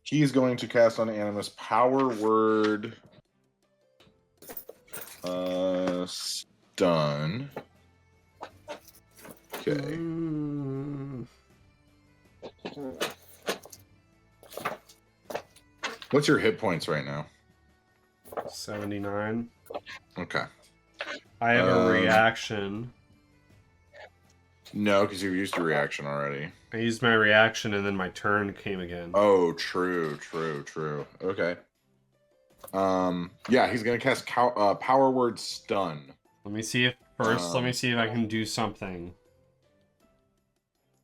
Speaker 3: He is going to cast on Animus Power Word Stun. Okay. What's your hit points right now?
Speaker 5: 79.
Speaker 3: Okay.
Speaker 5: I have a reaction.
Speaker 3: No, because you used your reaction already.
Speaker 5: I used my reaction and then my turn came again.
Speaker 3: Oh, true. Okay. Yeah, he's gonna cast Power Word Stun.
Speaker 5: Let me see if let me see if I can do something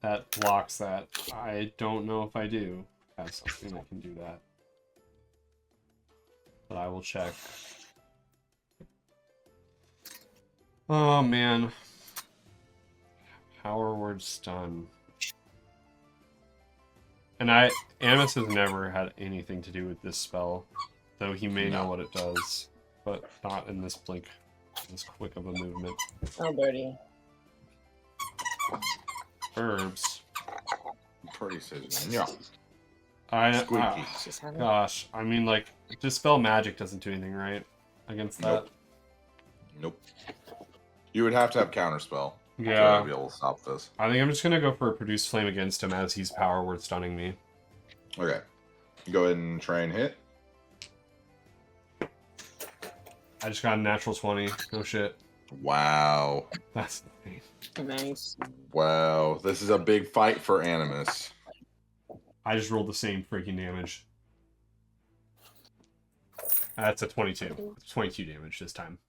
Speaker 5: that blocks that. I don't know if I do have something that can do that, but I will check. Oh man. Power word stun. And Ambience has never had anything to do with this spell, though he may know what it does, but not in this blink, this quick of a movement.
Speaker 6: Oh, birdie.
Speaker 5: Herbs.
Speaker 3: Pretty citizen. Yeah.
Speaker 5: Squeaky.
Speaker 6: Gosh,
Speaker 5: I mean, like, Dispel Magic doesn't do anything, right? Against that?
Speaker 3: Nope. You would have to have Counterspell.
Speaker 5: Yeah.
Speaker 3: To be able to stop this.
Speaker 5: I think I'm just gonna go for a Produce Flame against him as he's power word stunning me.
Speaker 3: Okay. Go ahead and try and hit.
Speaker 5: I just got a natural 20. No shit.
Speaker 3: Wow.
Speaker 5: That's insane.
Speaker 6: nice.
Speaker 3: Wow. This is a big fight for Animus.
Speaker 5: I just rolled the same freaking damage. That's a 22. 22 damage this time.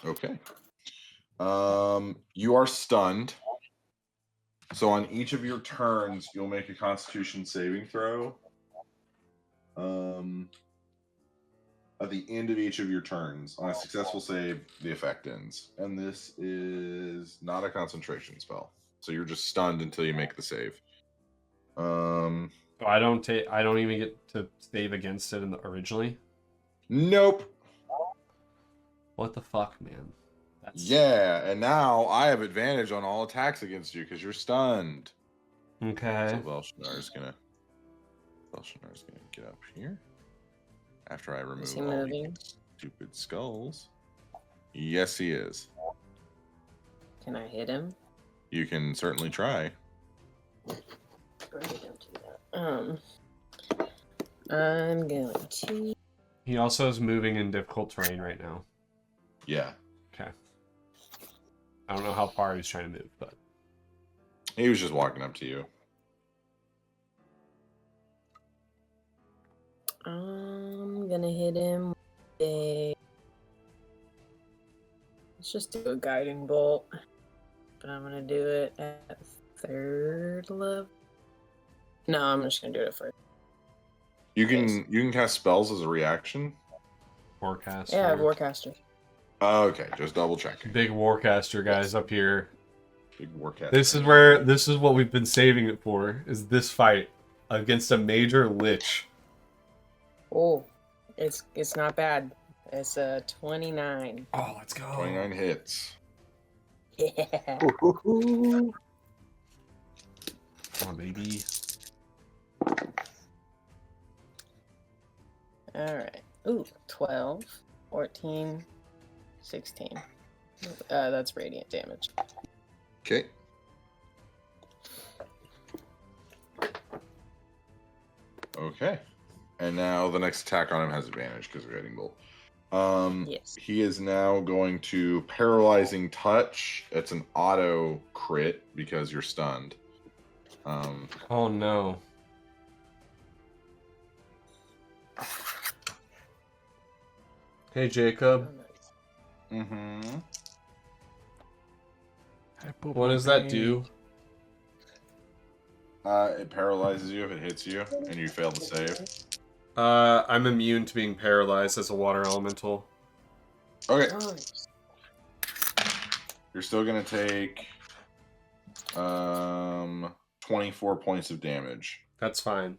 Speaker 3: Okay. You are stunned. So on each of your turns, you'll make a Constitution saving throw. At the end of each of your turns, on a successful save, the effect ends. And this is not a concentration spell, so you're just stunned until you make the save.
Speaker 5: So I don't even get to save against it originally.
Speaker 3: Nope.
Speaker 5: What the fuck, man?
Speaker 3: Yeah, and now I have advantage on all attacks against you because you're stunned.
Speaker 5: Okay.
Speaker 3: So Velshinar's gonna get up here after I remove
Speaker 6: Is he
Speaker 3: all
Speaker 6: moving?
Speaker 3: these stupid skulls. Yes, he is.
Speaker 6: Can I hit him?
Speaker 3: You can certainly try.
Speaker 6: Birdie, don't do that. I'm going to.
Speaker 5: He also is moving in difficult terrain right now.
Speaker 3: Yeah.
Speaker 5: Okay. I don't know how far he's trying to move, but
Speaker 3: He was just walking up to you.
Speaker 6: I'm gonna hit him with a. Let's just do a guiding bolt. But I'm gonna do it at 3rd level. No, I'm just gonna do it at 1st.
Speaker 3: You can cast spells as a reaction.
Speaker 5: Warcaster.
Speaker 6: Yeah, I have Warcaster.
Speaker 3: Okay, just double checking.
Speaker 5: Big Warcaster guys up here.
Speaker 3: Big Warcaster.
Speaker 5: This is what we've been saving it for, is this fight against a major Lich.
Speaker 6: Oh, it's not bad. It's a 29.
Speaker 5: Oh, let's go.
Speaker 3: 29 hits.
Speaker 6: Yeah.
Speaker 5: Come on, baby.
Speaker 6: All right. Ooh, 12, 14, 16. That's radiant damage.
Speaker 3: Okay. Okay. And now the next attack on him has advantage because of Guiding Bolt.
Speaker 6: Yes.
Speaker 3: He is now going to Paralyzing Touch. It's an auto crit because you're stunned.
Speaker 5: Oh no. Hey Jacob.
Speaker 3: Mm-hmm.
Speaker 5: What does that do?
Speaker 3: It paralyzes you if it hits you and you fail to save.
Speaker 5: I'm immune to being paralyzed as a water elemental.
Speaker 3: Okay.
Speaker 6: Nice.
Speaker 3: You're still gonna take 24 points of damage.
Speaker 5: That's fine.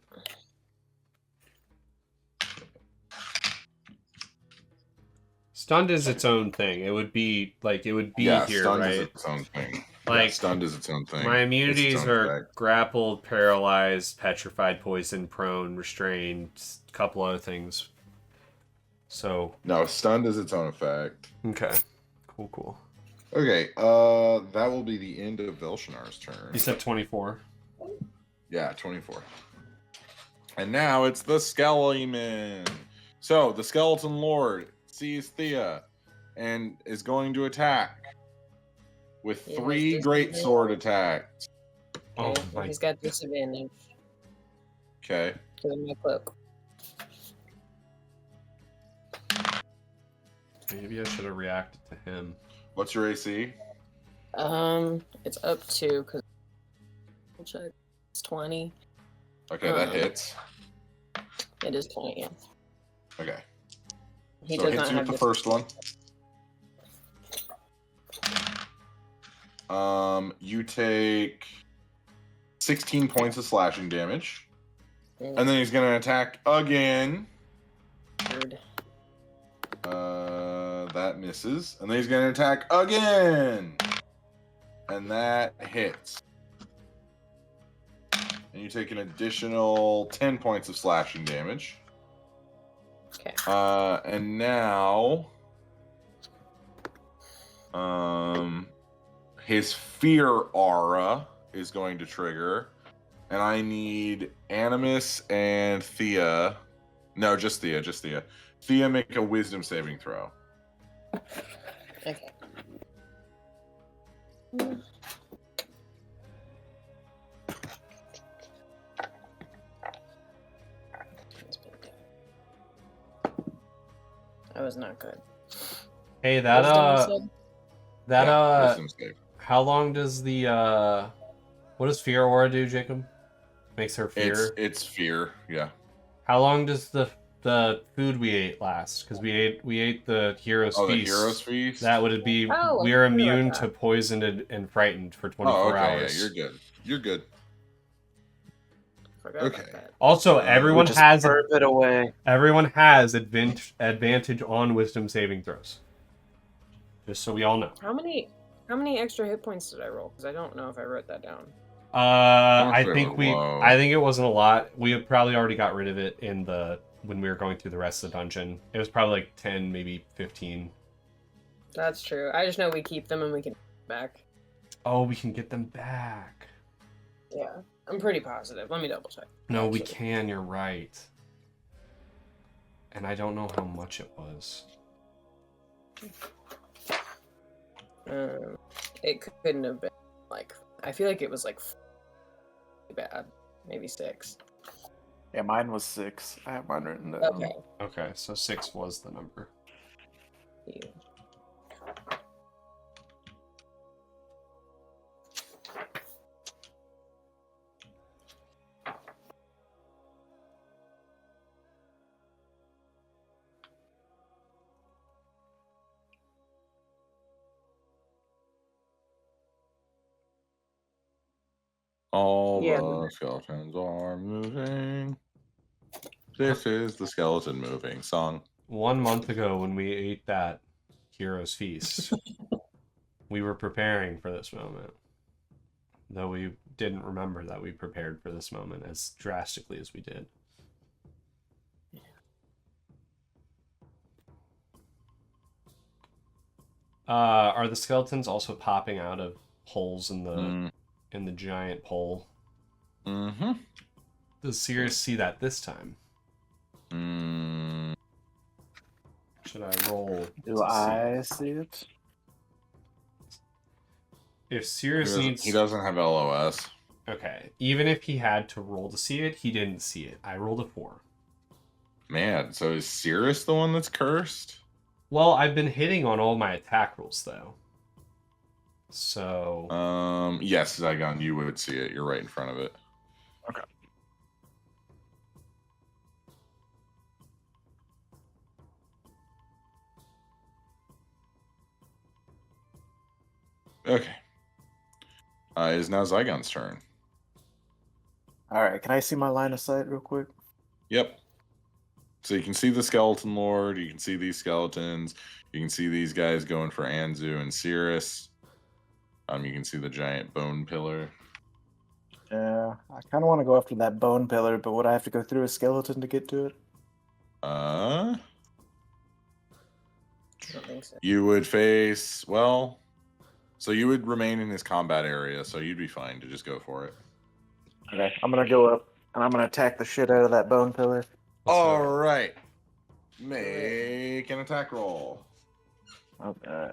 Speaker 5: Stunned is its own thing. It would be
Speaker 3: Yeah,
Speaker 5: here,
Speaker 3: stunned
Speaker 5: right?
Speaker 3: is its own thing.
Speaker 5: Like,
Speaker 3: Yeah, stunned is its own thing.
Speaker 5: My
Speaker 3: It's
Speaker 5: immunities
Speaker 3: its own
Speaker 5: are
Speaker 3: effect.
Speaker 5: grappled, paralyzed, petrified, poisoned, prone, restrained, a couple other things. So
Speaker 3: No, stunned is its own effect.
Speaker 5: okay, cool.
Speaker 3: Okay, that will be the end of Velshinar's turn.
Speaker 5: You said 24.
Speaker 3: Yeah, 24. And now it's the Skeleman. So the Skeleton Lord sees Thea and is going to attack with
Speaker 6: Yeah,
Speaker 3: 3
Speaker 6: this
Speaker 3: great
Speaker 6: is-
Speaker 3: sword attacks.
Speaker 5: Oh
Speaker 6: Okay,
Speaker 5: my!
Speaker 6: he's got disadvantage
Speaker 3: Okay.
Speaker 6: because of my cloak.
Speaker 5: Maybe I should have reacted to him.
Speaker 3: What's your AC?
Speaker 6: It's up to because check. It's 20.
Speaker 3: Okay, that hits.
Speaker 6: It is 20. Yeah.
Speaker 3: Okay.
Speaker 6: He
Speaker 3: So
Speaker 6: does
Speaker 3: hits
Speaker 6: not
Speaker 3: you
Speaker 6: have
Speaker 3: with the first one. You take 16 points of slashing damage. And then he's going to attack again.
Speaker 6: Weird.
Speaker 3: That misses. And then he's going to attack again. And that hits. And you take an additional 10 points of slashing damage.
Speaker 6: Okay.
Speaker 3: And now... his fear aura is going to trigger. And I need Animus and Thea. No, just Thea. Thea, make a wisdom saving throw.
Speaker 6: Okay. That was not good.
Speaker 5: Hey,
Speaker 6: Wisdom,
Speaker 3: Wisdom save.
Speaker 5: how long does the what does fear aura do, Jacob? Makes her fear.
Speaker 3: It's fear, yeah.
Speaker 5: How long does the food we ate last? Because we ate the hero's feast.
Speaker 3: The hero's feast.
Speaker 5: That would it be?
Speaker 6: Oh,
Speaker 5: we're
Speaker 6: I forgot
Speaker 5: immune
Speaker 6: about
Speaker 5: to
Speaker 6: that.
Speaker 5: poisoned and frightened for 24 hours.
Speaker 3: Yeah, you're good. You're good.
Speaker 6: Forgot
Speaker 3: Okay.
Speaker 6: about that.
Speaker 5: Also, everyone has
Speaker 2: burp it away.
Speaker 5: everyone has advantage on wisdom saving throws. Just so we all know.
Speaker 6: How many extra hit points did I roll? Because I don't know if I wrote that down.
Speaker 5: I
Speaker 3: Actually,
Speaker 5: think
Speaker 3: low.
Speaker 5: I think it wasn't a lot. We had probably already got rid of it when we were going through the rest of the dungeon. It was probably like 10, maybe 15.
Speaker 6: That's true. I just know we keep them and we can back.
Speaker 5: Oh, we can get them back.
Speaker 6: Yeah, I'm pretty positive. Let me double check.
Speaker 5: No, we
Speaker 6: Actually.
Speaker 5: can. You're right. And I don't know how much it was.
Speaker 6: It couldn't have been like. I feel like it was like bad. Maybe 6.
Speaker 2: Yeah, mine was 6. I have mine written down.
Speaker 6: Okay.
Speaker 5: Okay, so 6 was the number.
Speaker 6: Yeah.
Speaker 3: All
Speaker 6: Yeah.
Speaker 3: the skeletons are moving. This is the skeleton moving song.
Speaker 5: 1 month ago, when we ate that hero's feast, we were preparing for this moment. Though we didn't remember that we prepared for this moment as drastically as we did. Are the skeletons also popping out of holes in the giant pole?
Speaker 3: Mm-hmm.
Speaker 5: Does Sirius see that this time? Should I roll?
Speaker 2: Do I see it?
Speaker 5: If Sirius
Speaker 3: He doesn't have LOS.
Speaker 5: Okay, even if he had to roll to see it, he didn't see it. I rolled a 4.
Speaker 3: Man, so is Cirrus the one that's cursed?
Speaker 5: Well, I've been hitting on all my attack rolls, though. So...
Speaker 3: Yes, Zygon, you would see it. You're right in front of it.
Speaker 2: Okay.
Speaker 3: Okay. It is now Zygon's turn.
Speaker 2: Alright, can I see my line of sight real quick?
Speaker 3: Yep. So you can see the Skeleton Lord, you can see these skeletons, you can see these guys going for Anzu and Cirrus. You can see the giant bone pillar.
Speaker 2: Yeah, I kind of want to go after that bone pillar, but would I have to go through a skeleton to get to it?
Speaker 6: I don't think so.
Speaker 3: You would face, well, so you would remain in his combat area, so you'd be fine to just go for it.
Speaker 2: Okay, I'm gonna go up and I'm gonna attack the shit out of that bone pillar.
Speaker 3: All right. Make an attack roll.
Speaker 2: Okay.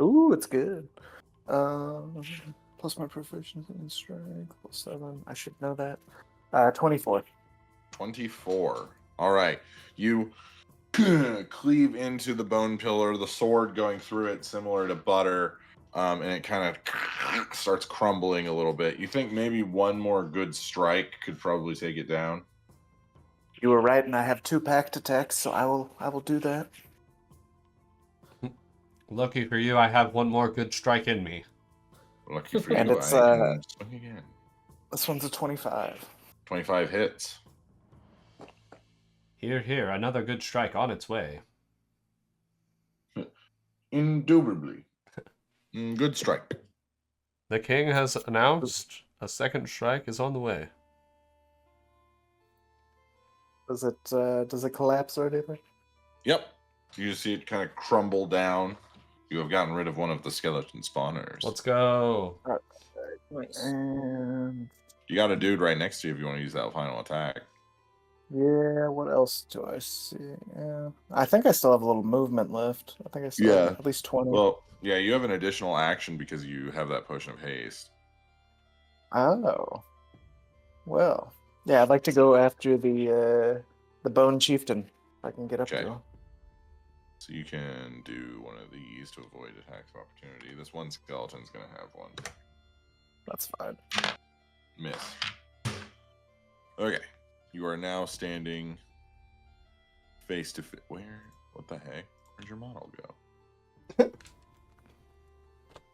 Speaker 2: Ooh, it's good. Plus my proficiency in strength, plus 7. I should know that. 24.
Speaker 3: 24. All right. You cleave into the bone pillar, the sword going through it similar to butter, and it kind of starts crumbling a little bit. You think maybe one more good strike could probably take it down?
Speaker 2: You were right, and I have 2 packed attacks, so I will do that.
Speaker 5: Lucky for you, I have one more good strike in me.
Speaker 3: Lucky for
Speaker 2: And
Speaker 3: you,
Speaker 2: it's,
Speaker 3: I can swing again.
Speaker 2: This one's a 25.
Speaker 3: 25 hits.
Speaker 5: Here, here, another good strike on its way.
Speaker 3: Indubitably. Good strike.
Speaker 5: The king has announced a second strike is on the way.
Speaker 2: Does it collapse or anything?
Speaker 3: Yep. You see it kind of crumble down. You have gotten rid of one of the skeleton spawners.
Speaker 5: Let's go.
Speaker 6: Nice.
Speaker 2: And
Speaker 3: You got a dude right next to you if you want to use that final attack.
Speaker 2: yeah, what else do I see? Yeah, I think I still have a little movement left. I think I still have at least 20.
Speaker 3: Well, yeah, you have an additional action because you have that potion of haste.
Speaker 2: Oh, well, yeah, I'd like to go after the Bone Chieftain if I can get up
Speaker 3: Okay.
Speaker 2: to him.
Speaker 3: So you can do one of these to avoid attacks of opportunity. This one skeleton's going to have one.
Speaker 2: That's fine.
Speaker 3: Miss. Okay. You are now standing face to face. Where? What the heck? Where'd your model go?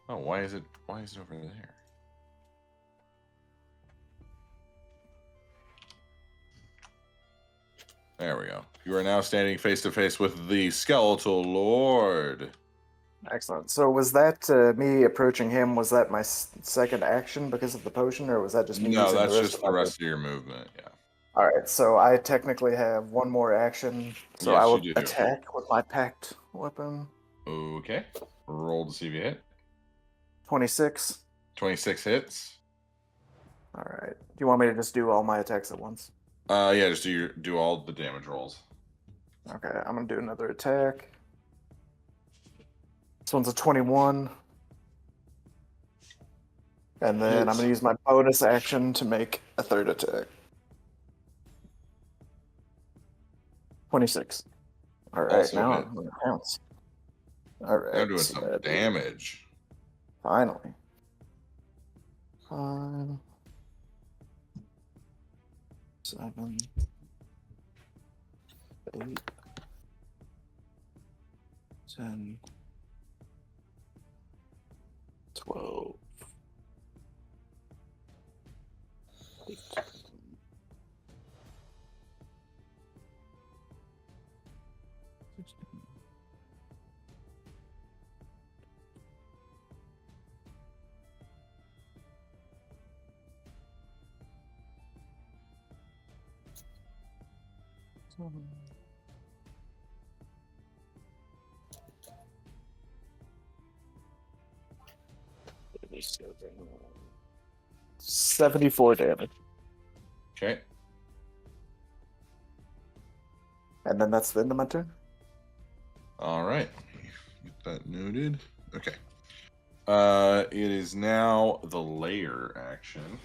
Speaker 3: Oh, why is it over there? There we go. You are now standing face to face with the Skeletal Lord.
Speaker 2: Excellent. So was that me approaching him? Was that my second action because of the potion, or was that just me?
Speaker 3: No,
Speaker 2: using
Speaker 3: that's
Speaker 2: the rest
Speaker 3: just
Speaker 2: of
Speaker 3: the
Speaker 2: my
Speaker 3: rest of your movement. Yeah.
Speaker 2: All right, so I technically have one more action, so
Speaker 3: Yes,
Speaker 2: I
Speaker 3: you
Speaker 2: will
Speaker 3: do.
Speaker 2: attack with my packed weapon.
Speaker 3: Okay. Roll to see if you hit.
Speaker 2: 26.
Speaker 3: 26 hits.
Speaker 2: All right. Do you want me to just do all my attacks at once?
Speaker 3: Yeah, just do all the damage rolls.
Speaker 2: Okay, I'm gonna do another attack. This one's a 21. And then I'm gonna use my bonus action to make a third attack. 26. All right,
Speaker 3: Also
Speaker 2: now
Speaker 3: hit.
Speaker 2: I'm gonna pounce. All right,
Speaker 3: I'm doing
Speaker 2: so
Speaker 3: some
Speaker 2: that is-
Speaker 3: damage.
Speaker 2: Finally. 5, 7, 8, 10, 12, 18. $74 damage.
Speaker 3: Okay.
Speaker 2: And then that's the end of my turn.
Speaker 3: All right. Get that noted. Okay. It is now the layer action.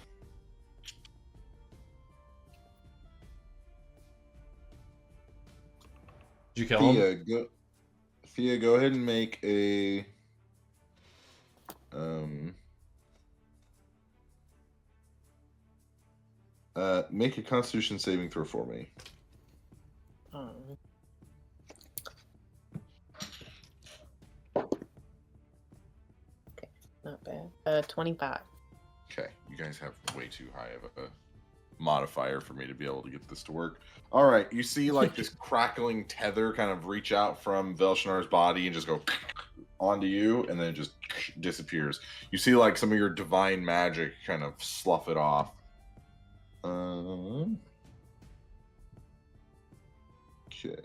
Speaker 5: Did you kill him?
Speaker 3: Fia, go ahead and make a make a Constitution saving throw for me.
Speaker 6: Okay, not bad. 25.
Speaker 3: Okay, you guys have way too high of a modifier for me to be able to get this to work. All right, you see like this crackling tether kind of reach out from Velshinar's body and just go onto you, and then it just disappears. You see like some of your divine magic kind of slough it off. Okay.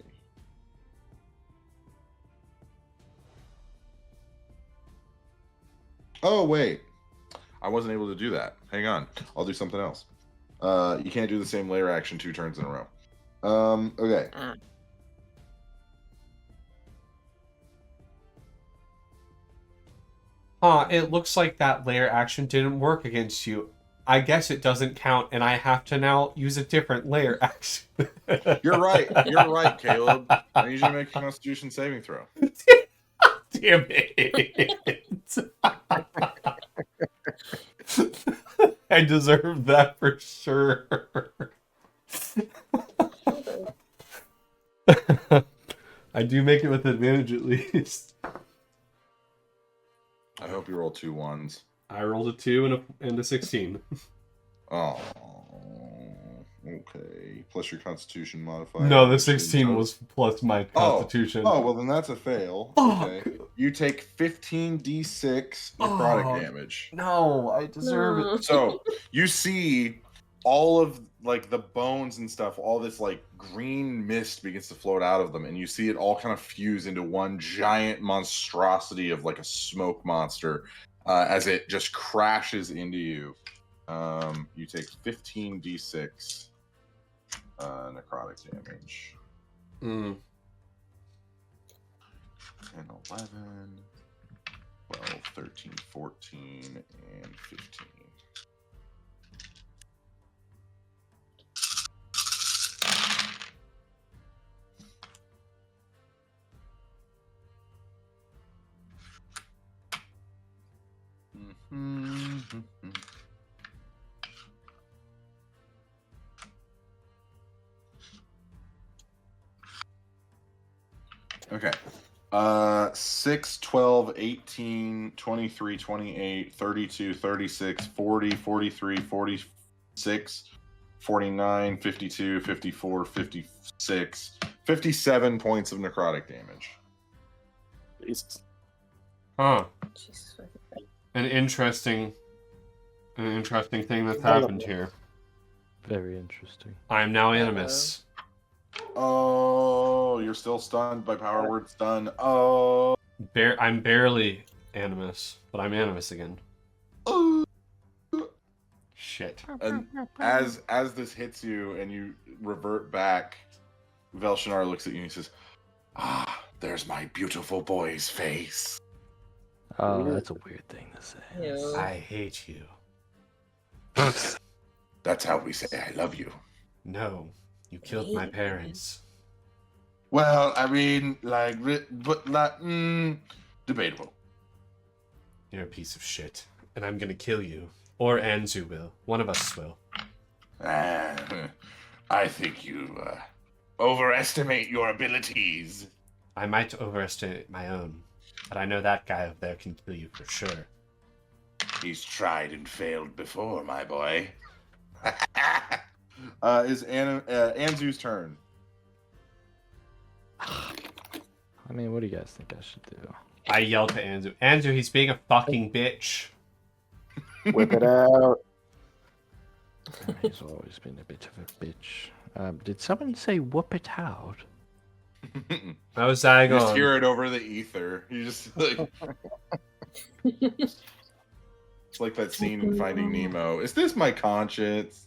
Speaker 3: Oh wait, I wasn't able to do that. Hang on, I'll do something else. You can't do the same layer action 2 turns in a row. Okay.
Speaker 5: It looks like that layer action didn't work against you. I guess it doesn't count, and I have to now use a different layer action.
Speaker 3: You're right, Caleb. I need you to make a Constitution saving throw.
Speaker 5: Damn it. I deserve that for sure. I do make it with advantage at least.
Speaker 3: I hope you roll 2 1s.
Speaker 5: I rolled a 2 and a 16.
Speaker 3: Oh, okay. Plus your Constitution modifier.
Speaker 5: No, the
Speaker 3: which is
Speaker 5: 16 was plus my Constitution.
Speaker 3: Oh, well then that's a fail. Okay. You take 15d6 necrotic damage.
Speaker 5: No, I deserve
Speaker 6: No.
Speaker 5: it.
Speaker 3: So you see all of like the bones and stuff, all this like green mist begins to float out of them, and you see it all kind of fuse into one giant monstrosity of like a smoke monster as it just crashes into you. You take 15d6 necrotic damage. 10, 11, 12, 13, 14, and 15. Okay. 6, 12, 18, 23, 28, 32, 36, 40, 43, 46, 49, 52, 54, 56, 57 points of necrotic damage.
Speaker 2: Jesus.
Speaker 5: Huh.
Speaker 6: Jesus.
Speaker 5: An interesting thing that's happened here.
Speaker 4: Very interesting.
Speaker 5: I'm now animus.
Speaker 3: Oh, you're still stunned by power word stun. Oh.
Speaker 5: I'm barely animus, but I'm animus again. Shit.
Speaker 3: And as this hits you and you revert back, Velshinar looks at you and he says, "Ah, there's my beautiful boy's face."
Speaker 4: Oh, that's a weird thing to say.
Speaker 6: Ew.
Speaker 5: I hate you.
Speaker 3: That's how we say I love you.
Speaker 5: No, you killed my parents.
Speaker 3: Well, I mean, like, but like, debatable.
Speaker 5: You're a piece of shit, and I'm gonna kill you. Or Anzu will. One of us will.
Speaker 3: I think you overestimate your abilities.
Speaker 5: I might overestimate my own, but I know that guy over there can kill you for sure.
Speaker 3: He's tried and failed before, my boy. Is Anzu's turn.
Speaker 4: I mean, what do you guys think I should do?
Speaker 5: I yelled to Anzu. Anzu, he's being a fucking bitch.
Speaker 2: Whip it out.
Speaker 4: He's always been a bit of a bitch. Did someone say whoop it out?
Speaker 5: That was
Speaker 3: You
Speaker 5: Zygon.
Speaker 3: just hear it over the ether. You just like it's like that scene in Finding Nemo. Is this my conscience?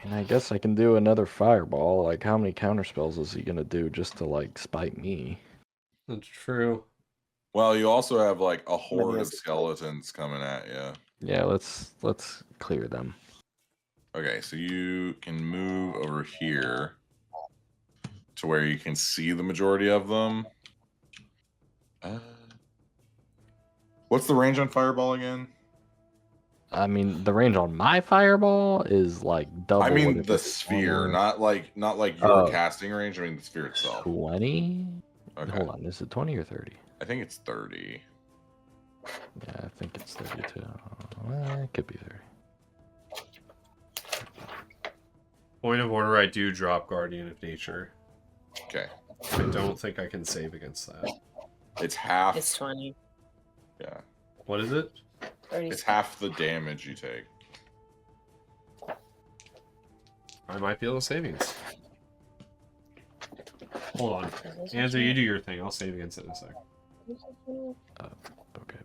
Speaker 4: And I guess I can do another fireball. Like, how many counter spells is he gonna do just to like spite me?
Speaker 5: That's true.
Speaker 3: Well, you also have like a horde
Speaker 2: Yes.
Speaker 3: of skeletons coming at you.
Speaker 4: Yeah, let's clear them.
Speaker 3: Okay, so you can move over here to where you can see the majority of them. What's the range on fireball again?
Speaker 4: I mean, the range on my fireball is like double.
Speaker 3: I
Speaker 4: what
Speaker 3: mean
Speaker 4: if
Speaker 3: the
Speaker 4: it's
Speaker 3: sphere,
Speaker 4: 20?
Speaker 3: not like your
Speaker 4: Oh.
Speaker 3: casting range. I mean the sphere itself.
Speaker 4: 20?
Speaker 3: Okay.
Speaker 4: Hold on, is it 20 or 30?
Speaker 3: I think it's 30.
Speaker 4: Yeah, I think it's 32. It could be 30.
Speaker 5: Point of order, I do drop Guardian of Nature.
Speaker 3: Okay.
Speaker 5: I don't think I can save against that.
Speaker 3: It's half.
Speaker 6: It's 20.
Speaker 3: Yeah.
Speaker 5: What is it?
Speaker 6: 30.
Speaker 3: It's half the damage you take.
Speaker 5: I might be able to save against it. Hold on. Anzu, you do your thing. I'll save against it in a sec.
Speaker 4: Okay.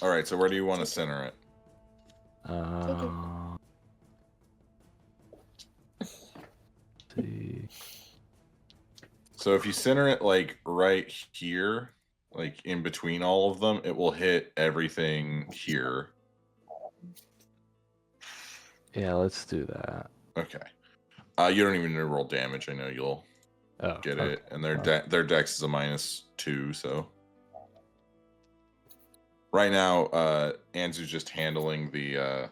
Speaker 3: All right. So where do you want to center it?
Speaker 4: See.
Speaker 3: So if you center it like right here, like in between all of them, it will hit everything here.
Speaker 4: Yeah, let's do that.
Speaker 3: Okay. You don't even need to roll damage. I know you'll
Speaker 4: Oh,
Speaker 3: get
Speaker 4: okay.
Speaker 3: it. And their dex is a -2, so. Right now, Anzu's just handling the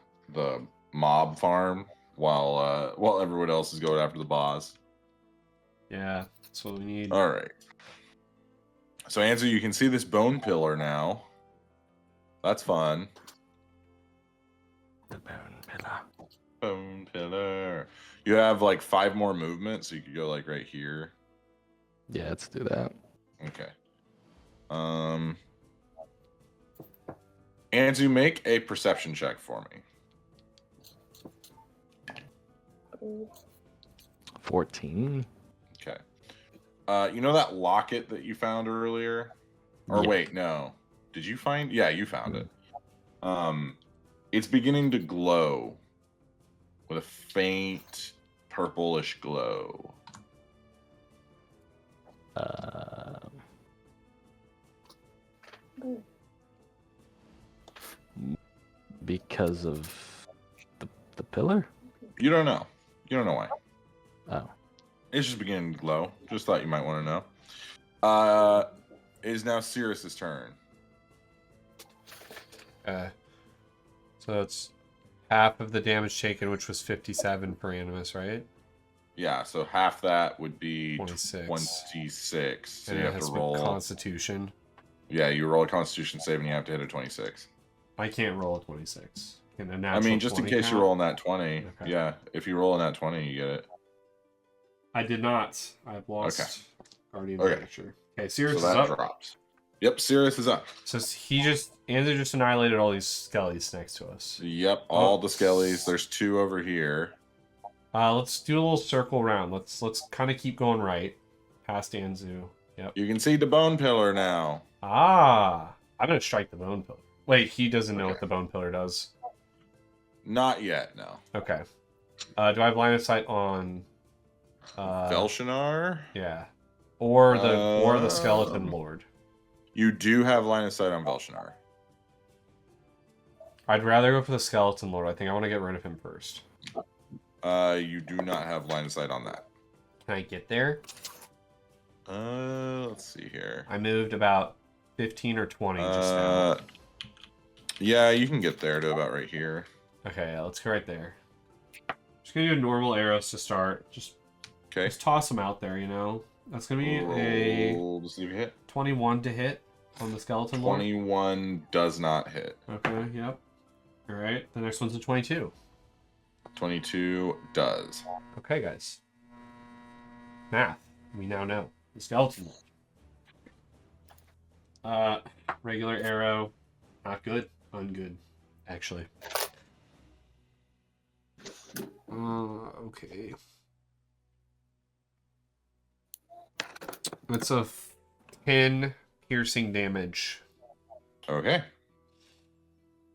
Speaker 3: mob farm while everyone else is going after the boss.
Speaker 5: Yeah, that's what we need.
Speaker 3: All right. So Anzu, you can see this bone pillar now. That's fun.
Speaker 4: The bone pillar.
Speaker 3: Bone pillar. You have like 5 more movements, so you could go like right here.
Speaker 4: Yeah, let's do that.
Speaker 3: Okay. Anzu, make a perception check for me.
Speaker 4: 14.
Speaker 3: Okay. You know that locket that you found earlier? Or
Speaker 4: Yeah.
Speaker 3: wait, no. Did you find? Yeah, you found it. It's beginning to glow with a faint purplish glow.
Speaker 4: Because of the pillar?
Speaker 3: You don't know. You don't know why.
Speaker 4: Oh.
Speaker 3: It's just beginning to glow. Just thought you might want to know. It is now Sirius's turn.
Speaker 5: So it's half of the damage taken, which was 57 per animus, right?
Speaker 3: Yeah, so half that would be
Speaker 5: 26.
Speaker 3: 26. So
Speaker 5: And
Speaker 3: you
Speaker 5: it
Speaker 3: have
Speaker 5: has
Speaker 3: to
Speaker 5: to
Speaker 3: roll.
Speaker 5: Constitution.
Speaker 3: Yeah, you roll a Constitution save and you have to hit a 26.
Speaker 5: I can't roll a 26. Can a
Speaker 3: I
Speaker 5: natural
Speaker 3: mean, just in
Speaker 5: 20
Speaker 3: case you
Speaker 5: count?
Speaker 3: roll in that 20.
Speaker 5: Okay.
Speaker 3: Yeah, if you roll in that 20, you get it.
Speaker 5: I did not. I've lost Guardian
Speaker 3: Okay.
Speaker 5: Nature. Okay, Sirius
Speaker 3: So
Speaker 5: is
Speaker 3: that
Speaker 5: up.
Speaker 3: drops. Yep, Sirius is up.
Speaker 5: So Andrew just annihilated all these skellies next to us.
Speaker 3: Yep, all the skellies. There's 2 over here.
Speaker 5: Let's do a little circle round. Let's kind of keep going right. Past Anzu. Yep.
Speaker 3: You can see the bone pillar now.
Speaker 5: Ah! I'm gonna strike the bone pillar. Wait, he doesn't know
Speaker 3: Okay.
Speaker 5: what the bone pillar does.
Speaker 3: Not yet, no.
Speaker 5: Okay. Do I have line of sight on
Speaker 3: Velshinar?
Speaker 5: Yeah. Or the skeleton
Speaker 3: Um,
Speaker 5: lord.
Speaker 3: You do have line of sight on Velshinar.
Speaker 5: I'd rather go for the skeleton lord. I think I want to get rid of him first.
Speaker 3: You do not have line of sight on that.
Speaker 5: Can I get there?
Speaker 3: Let's see here.
Speaker 5: I moved about 15 or 20 just now.
Speaker 3: Yeah, you can get there to about right here.
Speaker 5: Okay, yeah, let's go right there. Just gonna do normal arrows to start. Just toss them out there, you know? That's gonna be
Speaker 3: Roll to see if you hit.
Speaker 5: 21 to hit on the skeleton lord.
Speaker 3: 21 does not hit.
Speaker 5: Okay, yep. Alright, the next one's a 22.
Speaker 3: 22 does.
Speaker 5: Okay, guys. Math. We now know. The skeleton lord. Regular arrow. Not good. Ungood, actually. Okay. That's a 10 piercing damage.
Speaker 3: Okay.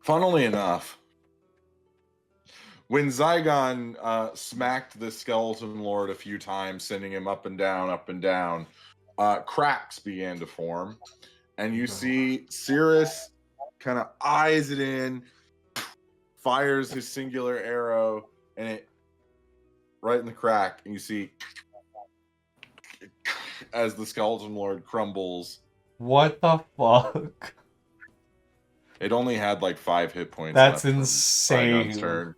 Speaker 3: Funnily enough, when Zygon smacked the skeleton lord a few times, sending him up and down, cracks began to form. And you see Cirrus kind of eyes it in, fires his singular arrow, and it right in the crack, and you see as the skeleton lord crumbles.
Speaker 5: What the fuck?
Speaker 3: It only had like 5 hit points.
Speaker 5: That's
Speaker 3: left from
Speaker 5: insane.
Speaker 3: Zygon's turn.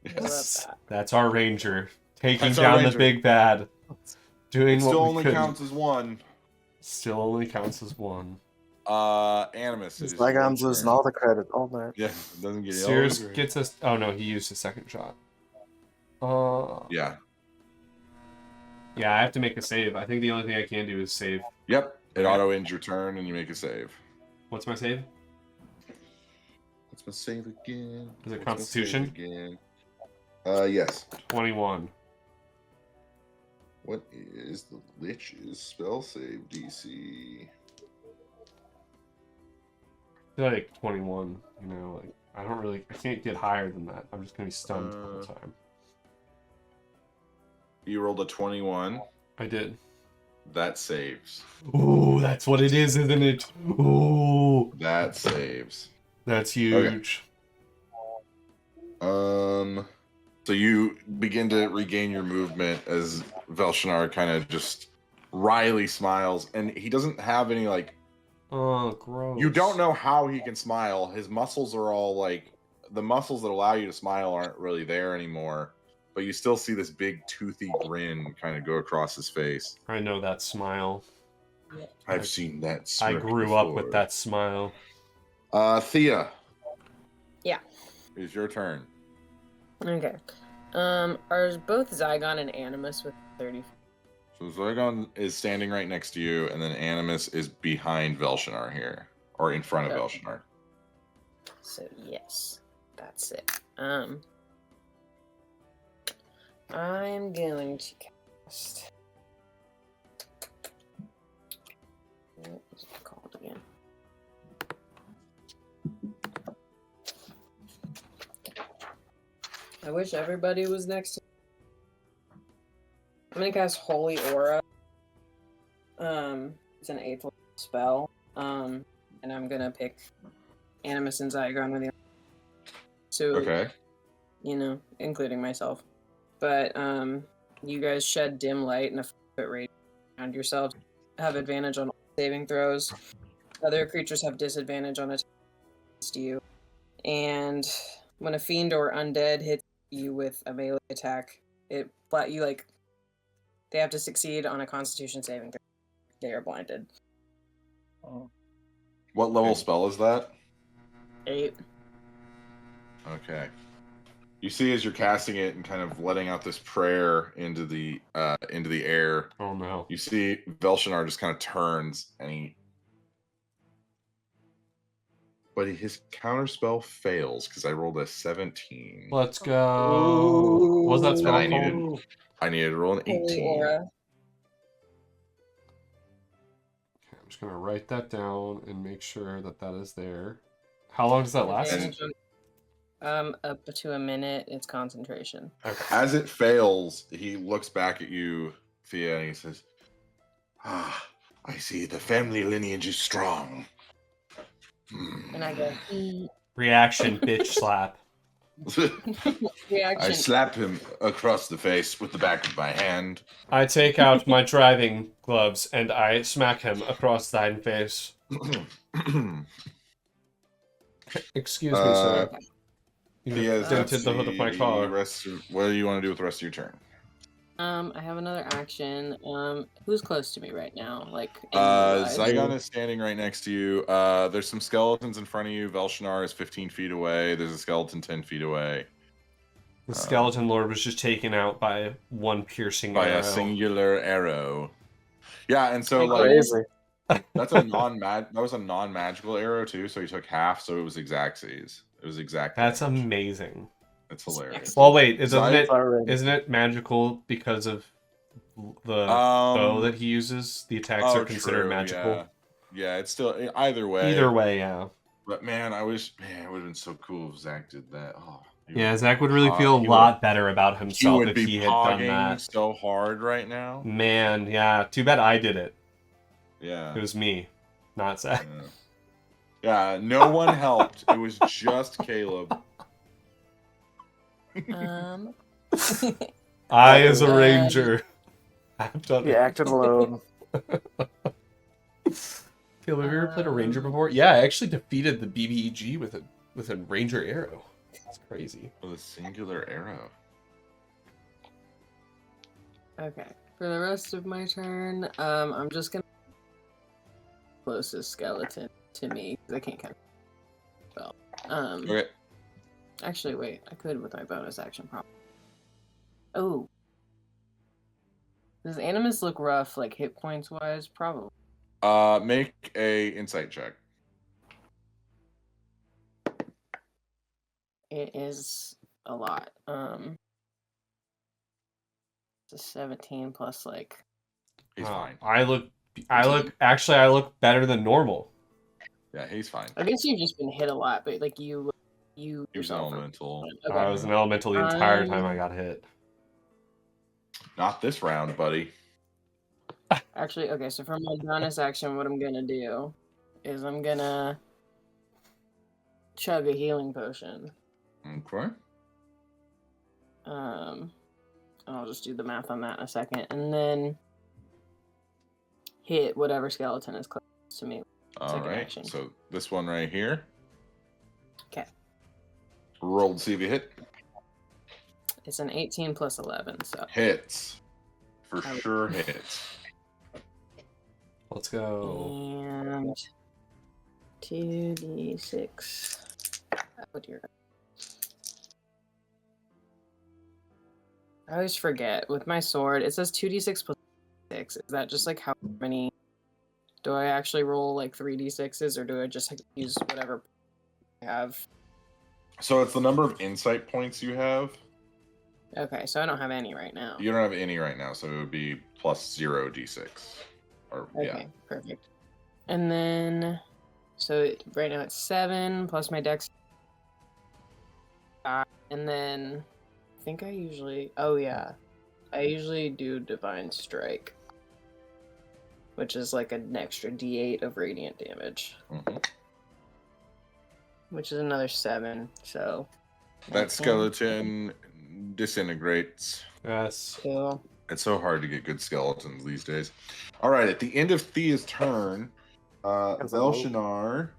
Speaker 5: Yes. That's our ranger. Taking
Speaker 3: That's our
Speaker 5: down the
Speaker 3: ranger.
Speaker 5: big bad. Doing
Speaker 3: It
Speaker 5: what
Speaker 3: still
Speaker 5: we
Speaker 3: only
Speaker 5: could.
Speaker 3: counts as 1.
Speaker 5: Still only counts as 1.
Speaker 3: Animus. it is your
Speaker 2: Zygon's losing
Speaker 3: turn.
Speaker 2: all the credit. All that.
Speaker 3: Yeah, doesn't get
Speaker 5: Sears
Speaker 3: all the
Speaker 5: gets us. Oh no, he used his second shot.
Speaker 3: Yeah.
Speaker 5: Yeah, I have to make a save. I think the only thing I can do is save.
Speaker 3: Yep. It auto ends your turn and you make a save.
Speaker 5: What's my save?
Speaker 3: What's my save again?
Speaker 5: Is it
Speaker 3: What's my
Speaker 5: Constitution?
Speaker 3: save again? Yes.
Speaker 5: 21.
Speaker 3: What is the Lich's spell save DC?
Speaker 5: I feel like 21. You know, like I can't get higher than that. I'm just gonna be stunned the whole time.
Speaker 3: You rolled a 21.
Speaker 5: I did.
Speaker 3: That saves.
Speaker 5: Ooh, that's what it is, isn't it? Ooh,
Speaker 3: That saves.
Speaker 5: that's huge.
Speaker 3: So you begin to regain your movement as Velshinar kind of just wryly smiles, and he doesn't have any like
Speaker 5: Oh, gross.
Speaker 3: You don't know how he can smile. His muscles are all like the muscles that allow you to smile aren't really there anymore. But you still see this big toothy grin kind of go across his face.
Speaker 5: I know that smile.
Speaker 3: I've seen that.
Speaker 5: I
Speaker 3: smirk
Speaker 5: grew up with
Speaker 3: before.
Speaker 5: that smile.
Speaker 3: Thea.
Speaker 6: Yeah.
Speaker 3: It's your turn.
Speaker 6: Okay. Are both Zygon and Animus with 30?
Speaker 3: So Zygon is standing right next to you, and then Animus is behind Velshinar here, or in front of
Speaker 6: Okay.
Speaker 3: Velshinar.
Speaker 6: So yes, that's it. I'm going to cast. What is it called again? I wish everybody was next to. I'm gonna cast Holy Aura. It's an 8th level spell. And I'm gonna pick Animus and Zygon with the. So,
Speaker 3: Okay.
Speaker 6: you know, including myself. But you guys shed dim light and a 4-foot radius around yourselves. Have advantage on saving throws. Other creatures have disadvantage on attacks against you. And when a fiend or undead hits you with a melee attack, they have to succeed on a Constitution saving throw. They are blinded.
Speaker 3: What level spell is that?
Speaker 6: 8.
Speaker 3: Okay. You see as you're casting it and kind of letting out this prayer into the air.
Speaker 5: Oh no.
Speaker 3: You see Velshinar just kind of turns and his counterspell fails because I rolled a 17.
Speaker 5: Let's go. What's that spell
Speaker 3: And
Speaker 5: called?
Speaker 3: I needed to roll an
Speaker 6: Holy
Speaker 3: 18.
Speaker 6: Aura.
Speaker 5: Okay, I'm just gonna write that down and make sure that that is there. How long does that last?
Speaker 6: Up to a minute. It's concentration.
Speaker 5: Okay.
Speaker 3: As it fails, he looks back at you, Thea, and he says, "Ah, I see the family lineage is strong."
Speaker 6: And I go,
Speaker 5: Reaction, bitch slap.
Speaker 6: reaction.
Speaker 3: I slap him across the face with the back of my hand.
Speaker 5: I take out my driving gloves and I smack him across thine face. Excuse me, sir. You
Speaker 3: Thea,
Speaker 5: dented the hood of my car.
Speaker 3: What do you want to do with the rest of your turn?
Speaker 6: I have another action. Who's close to me right now? Like, enemy-wise?
Speaker 3: Zygon is standing right next to you. There's some skeletons in front of you. Velshinar is 15 feet away. There's a skeleton 10 feet away.
Speaker 5: The skeleton lord was just taken out by one piercing
Speaker 3: By
Speaker 5: arrow.
Speaker 3: a singular arrow. Yeah, and so like
Speaker 2: Crazy.
Speaker 3: that's a non-magical arrow too, so he took half, so it was exactsies. It was exact.
Speaker 5: That's
Speaker 3: damage.
Speaker 5: amazing.
Speaker 3: It's hilarious.
Speaker 5: Well, wait, isn't
Speaker 2: Already.
Speaker 5: it magical because of the bow that he uses? The attacks are considered
Speaker 3: true,
Speaker 5: magical.
Speaker 3: Yeah, it's still either way.
Speaker 5: Either way, yeah.
Speaker 3: But man, it would have been so cool if Zach did that. Oh,
Speaker 5: Yeah, Zach would really feel a lot better about
Speaker 3: He
Speaker 5: himself
Speaker 3: would
Speaker 5: if
Speaker 3: be
Speaker 5: he had done
Speaker 3: pogging
Speaker 5: that.
Speaker 3: so hard right now.
Speaker 5: Man, yeah. Too bad I did it.
Speaker 3: Yeah.
Speaker 5: It was me, not Zach.
Speaker 3: Yeah, no one helped. It was just Caleb.
Speaker 5: I, as a ranger, have done
Speaker 2: He
Speaker 5: it.
Speaker 2: acted alone.
Speaker 5: Caleb, have you ever played a ranger before? Yeah, I actually defeated the BBEG with a ranger arrow. That's crazy.
Speaker 3: With a singular arrow.
Speaker 6: Okay. For the rest of my turn, I'm just gonna closest skeleton to me because I can't kind of spell.
Speaker 3: Okay.
Speaker 6: Actually, wait. I could with my bonus action, probably. Oh. Does Animus look rough, like hit points wise? Probably.
Speaker 3: Make a insight check.
Speaker 6: It is a lot. It's a 17 plus like.
Speaker 3: He's fine.
Speaker 5: I look better than normal.
Speaker 3: Yeah, he's fine.
Speaker 6: I guess you've just been hit a lot, but like you
Speaker 3: He was
Speaker 6: yourself are-
Speaker 3: elemental.
Speaker 6: Okay.
Speaker 5: I was an elemental the entire time I got hit.
Speaker 3: Not this round, buddy.
Speaker 6: Actually, okay, so for my bonus action, what I'm gonna do is I'm gonna chug a healing potion.
Speaker 3: Okay.
Speaker 6: I'll just do the math on that in a second, and then hit whatever skeleton is close to me.
Speaker 3: All
Speaker 6: Second
Speaker 3: right.
Speaker 6: action.
Speaker 3: So this one right here.
Speaker 6: Okay.
Speaker 3: Rolled, see if you hit.
Speaker 6: It's an 18 plus 11, so.
Speaker 3: Hits. For
Speaker 6: I would-
Speaker 3: sure hits.
Speaker 5: Let's go.
Speaker 6: And 2d6. Oh dear. I always forget. With my sword, it says 2d6 plus 6. Is that just like how many? Do I actually roll like 3d6s, or do I just use whatever I have?
Speaker 3: So it's the number of insight points you have.
Speaker 6: Okay, so I don't have any right now.
Speaker 3: You don't have any right now, so it would be plus 0 d6. Or
Speaker 6: Okay, perfect. And then, so right now it's 7 plus my dex. And then, I think I usually, I usually do Divine Strike, which is like an extra d8 of radiant damage, which is another 7. So
Speaker 3: that skeleton disintegrates.
Speaker 5: Yes.
Speaker 6: cool.
Speaker 3: It's so hard to get good skeletons these days. All right, at the end of Thea's turn, Velshinar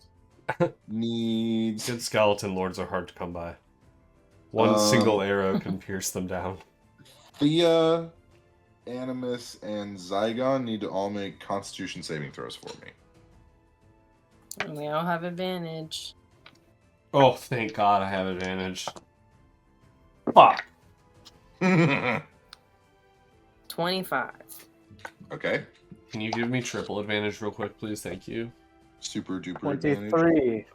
Speaker 3: needs.
Speaker 5: Good skeleton lords are hard to come by. One single arrow can pierce them down.
Speaker 3: Thea, Animus, and Zygon need to all make Constitution saving throws for me.
Speaker 6: And we all have advantage.
Speaker 5: Oh, thank God I have advantage. Fuck.
Speaker 6: 25.
Speaker 3: Okay.
Speaker 5: Can you give me triple advantage real quick, please? Thank you.
Speaker 3: Super duper advantage.
Speaker 2: 23.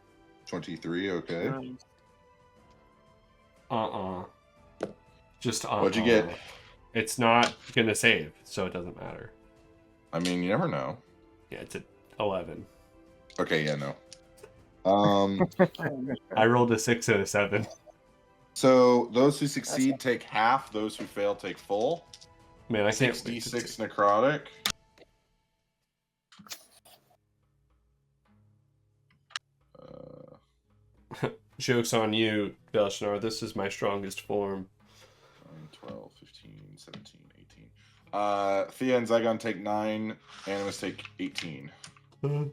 Speaker 3: 23, okay.
Speaker 5: Just
Speaker 3: What'd you get?
Speaker 5: It's not gonna save, so it doesn't matter.
Speaker 3: I mean, you never know.
Speaker 5: Yeah, it's at 11.
Speaker 3: Okay, yeah, no.
Speaker 5: I rolled a 6 and a 7.
Speaker 3: So those who succeed take half, those who fail take full.
Speaker 5: Man, I can't
Speaker 3: 6d6 necrotic.
Speaker 5: Joke's on you, Velshinar. This is my strongest form.
Speaker 3: 9, 12, 15, 17, 18. Thea and Zygon take 9. Animus take 18. All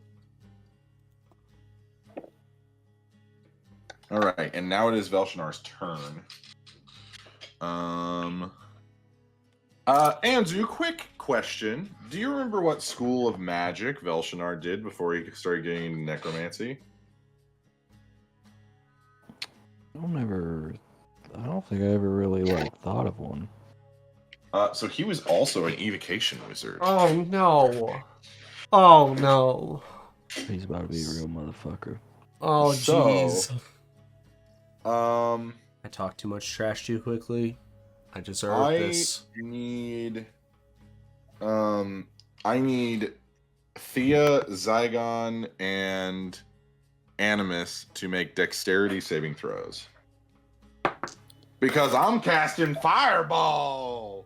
Speaker 3: right, and now it is Velshinar's turn. Andrew, quick question. Do you remember what school of magic Velshinar did before he started getting into necromancy?
Speaker 4: I don't think I ever really thought of one.
Speaker 3: So he was also an evocation wizard.
Speaker 5: Oh no. Oh no.
Speaker 4: He's about to be a real motherfucker.
Speaker 5: Oh jeez.
Speaker 7: I talked too much trash too quickly. I deserve this.
Speaker 3: I need Thea, Zygon, and Animus to make dexterity saving throws. Because I'm casting Fireball!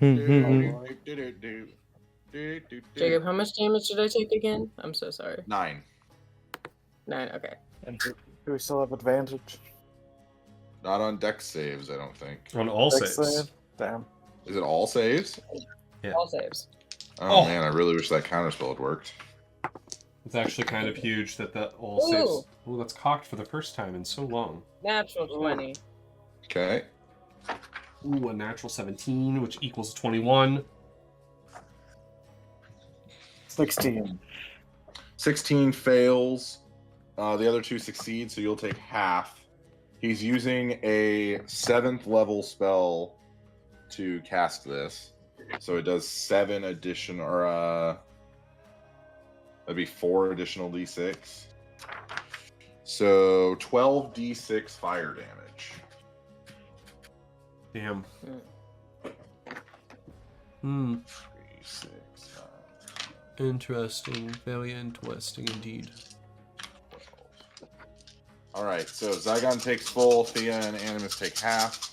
Speaker 6: Jacob, how much damage did I take again? I'm so sorry.
Speaker 3: 9.
Speaker 6: 9, okay.
Speaker 2: And do we still have advantage?
Speaker 3: Not on dex saves, I don't think.
Speaker 5: On all
Speaker 2: Dex
Speaker 5: saves.
Speaker 2: save? Damn.
Speaker 3: Is it all saves?
Speaker 5: Yeah.
Speaker 6: All saves.
Speaker 3: Oh,
Speaker 5: Oh.
Speaker 3: man, I really wish that counterspell had worked.
Speaker 5: It's actually kind of huge that the all saves. Oh, that's cocked for the first time in so long.
Speaker 6: Natural 20.
Speaker 3: Okay.
Speaker 5: Ooh, a natural 17, which equals 21.
Speaker 2: 16.
Speaker 3: 16 fails. The other 2 succeed, so you'll take half. He's using a 7th level spell to cast this. So it does 7 additional, or that'd be 4 additional d6. So 12 d6 fire damage.
Speaker 5: Damn. Hmm.
Speaker 3: 3, 6, 9,
Speaker 5: Interesting. Very interesting indeed.
Speaker 3: 12. All right, so Zygon takes full, Thea and Animus take half.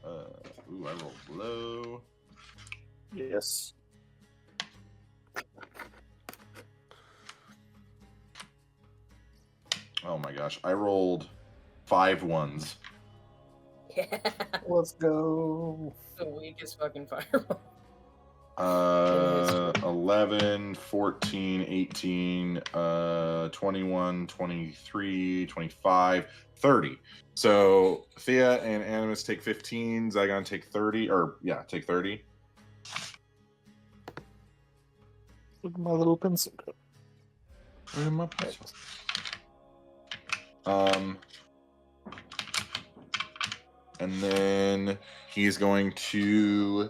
Speaker 3: Ooh, I rolled low.
Speaker 2: Yes.
Speaker 3: Oh my gosh, I rolled 5 ones.
Speaker 6: Yeah.
Speaker 2: Let's go.
Speaker 6: The weakest fucking fireball.
Speaker 3: 11, 14, 18, 21, 23, 25, 30. So Thea and Animus take 15, Zygon take 30, take 30.
Speaker 2: Look at my little pencil.
Speaker 3: Where are my pencils? And then he's going to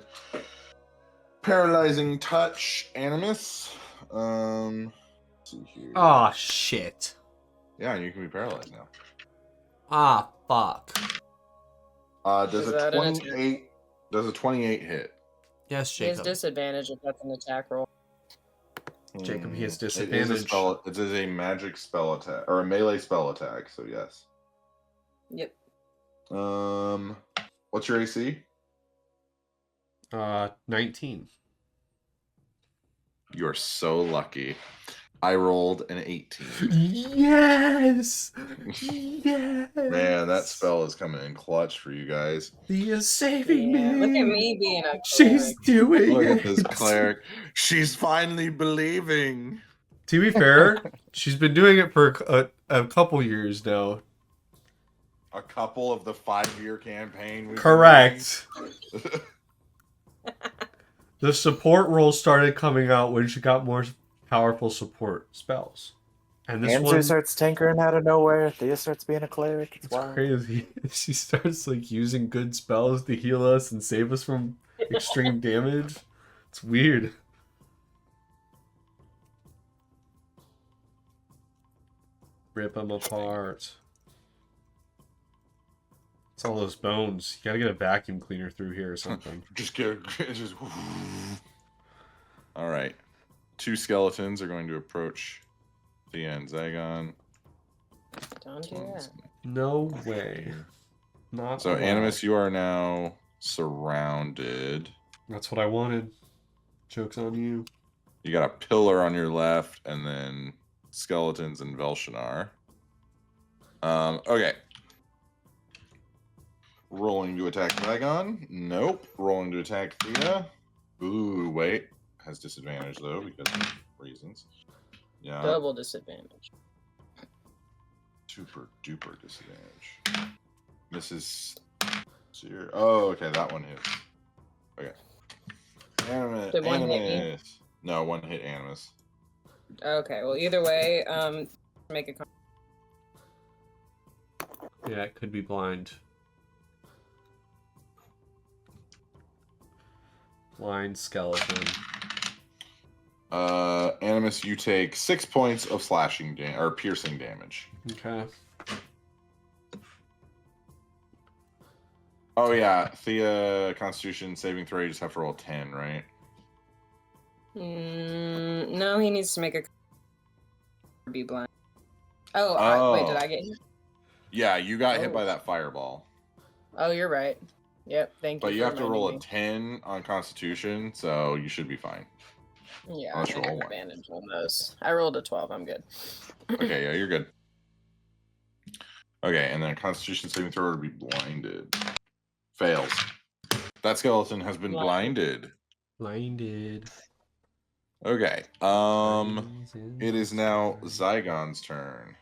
Speaker 3: paralyzing touch Animus. Let's see here.
Speaker 7: Ah, shit.
Speaker 3: Yeah, you can be paralyzed now.
Speaker 7: Ah, fuck.
Speaker 3: Does
Speaker 6: Is
Speaker 3: a
Speaker 6: that an attack?
Speaker 3: 28? Does a 28 hit?
Speaker 7: Yes,
Speaker 6: He has
Speaker 7: Jacob.
Speaker 6: disadvantage if that's an attack roll.
Speaker 5: Jacob, he has
Speaker 3: It is
Speaker 5: disadvantage.
Speaker 3: it is a magic spell attack or a melee spell attack. So yes.
Speaker 6: Yep.
Speaker 3: What's your AC?
Speaker 5: 19.
Speaker 3: You're so lucky. I rolled an 18.
Speaker 5: Yes! Yes!
Speaker 3: Man, that spell is coming in clutch for you guys.
Speaker 5: He is saving
Speaker 6: Yeah,
Speaker 5: me!
Speaker 6: look at me being a
Speaker 5: She's
Speaker 6: cleric.
Speaker 5: doing
Speaker 3: Look
Speaker 5: it!
Speaker 3: at this cleric. She's finally believing.
Speaker 5: To be fair, she's been doing it for a couple years now.
Speaker 3: A couple of the 5-year campaign. we've been
Speaker 5: Correct.
Speaker 3: doing.
Speaker 5: The support role started coming out when she got more powerful support spells. And this
Speaker 2: Andrew
Speaker 5: one
Speaker 2: starts tinkering out of nowhere. Thea starts being a cleric. It's
Speaker 5: it's
Speaker 2: wild.
Speaker 5: crazy. She starts like using good spells to heal us and save us from extreme damage. It's weird. Rip them apart. It's all those bones. You gotta get a vacuum cleaner through here or something.
Speaker 3: Just get just. All right. 2 skeletons are going to approach Thea and Zygon.
Speaker 6: Don't do that.
Speaker 5: No way. Not
Speaker 3: So
Speaker 5: allowed.
Speaker 3: Animus, you are now surrounded.
Speaker 5: That's what I wanted. Joke's on you.
Speaker 3: You got a pillar on your left, and then skeletons and Velshinar. Okay. Rolling to attack Zygon. Nope. Rolling to attack Thea. Ooh, wait. Has disadvantage though because of reasons. Yeah.
Speaker 6: Double disadvantage.
Speaker 3: Super duper disadvantage. Mrs. Oh, okay, that one hits. Okay. Animus.
Speaker 6: Did one hit me?
Speaker 3: Animus. No, one hit Animus.
Speaker 6: Okay, well, either way, make a
Speaker 5: Yeah, it could be blind. Blind skeleton.
Speaker 3: Animus, you take 6 points of slashing or piercing damage.
Speaker 5: Okay.
Speaker 3: Oh yeah, Thea Constitution saving throw. You just have to roll a 10, right?
Speaker 6: No, he needs to make a be blind. Oh, wait, did I get hit?
Speaker 3: Yeah, you got hit
Speaker 6: Oh.
Speaker 3: by that fireball.
Speaker 6: Oh, you're right. Yep, thank you.
Speaker 3: But you
Speaker 6: for
Speaker 3: have to roll a
Speaker 6: reminding
Speaker 3: 10 on Constitution, so you should be fine.
Speaker 6: me. Yeah,
Speaker 3: Unless
Speaker 6: I
Speaker 3: you roll
Speaker 6: got
Speaker 3: one.
Speaker 6: advantage on those. I rolled a 12. I'm good.
Speaker 3: Okay, yeah, you're good. Okay, and then Constitution saving throw to be blinded. Fails. That skeleton has been blinded.
Speaker 5: Blinded.
Speaker 3: Okay. It is now Zygon's turn.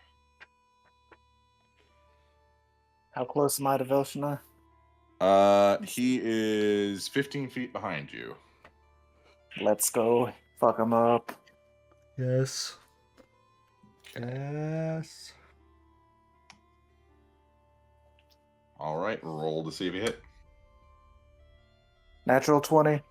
Speaker 2: How close am I to Velshinar?
Speaker 3: He is 15 feet behind you.
Speaker 2: Let's go. Fuck him up.
Speaker 5: Yes. Yes.
Speaker 3: All right, roll to see if you hit.
Speaker 2: Natural 20.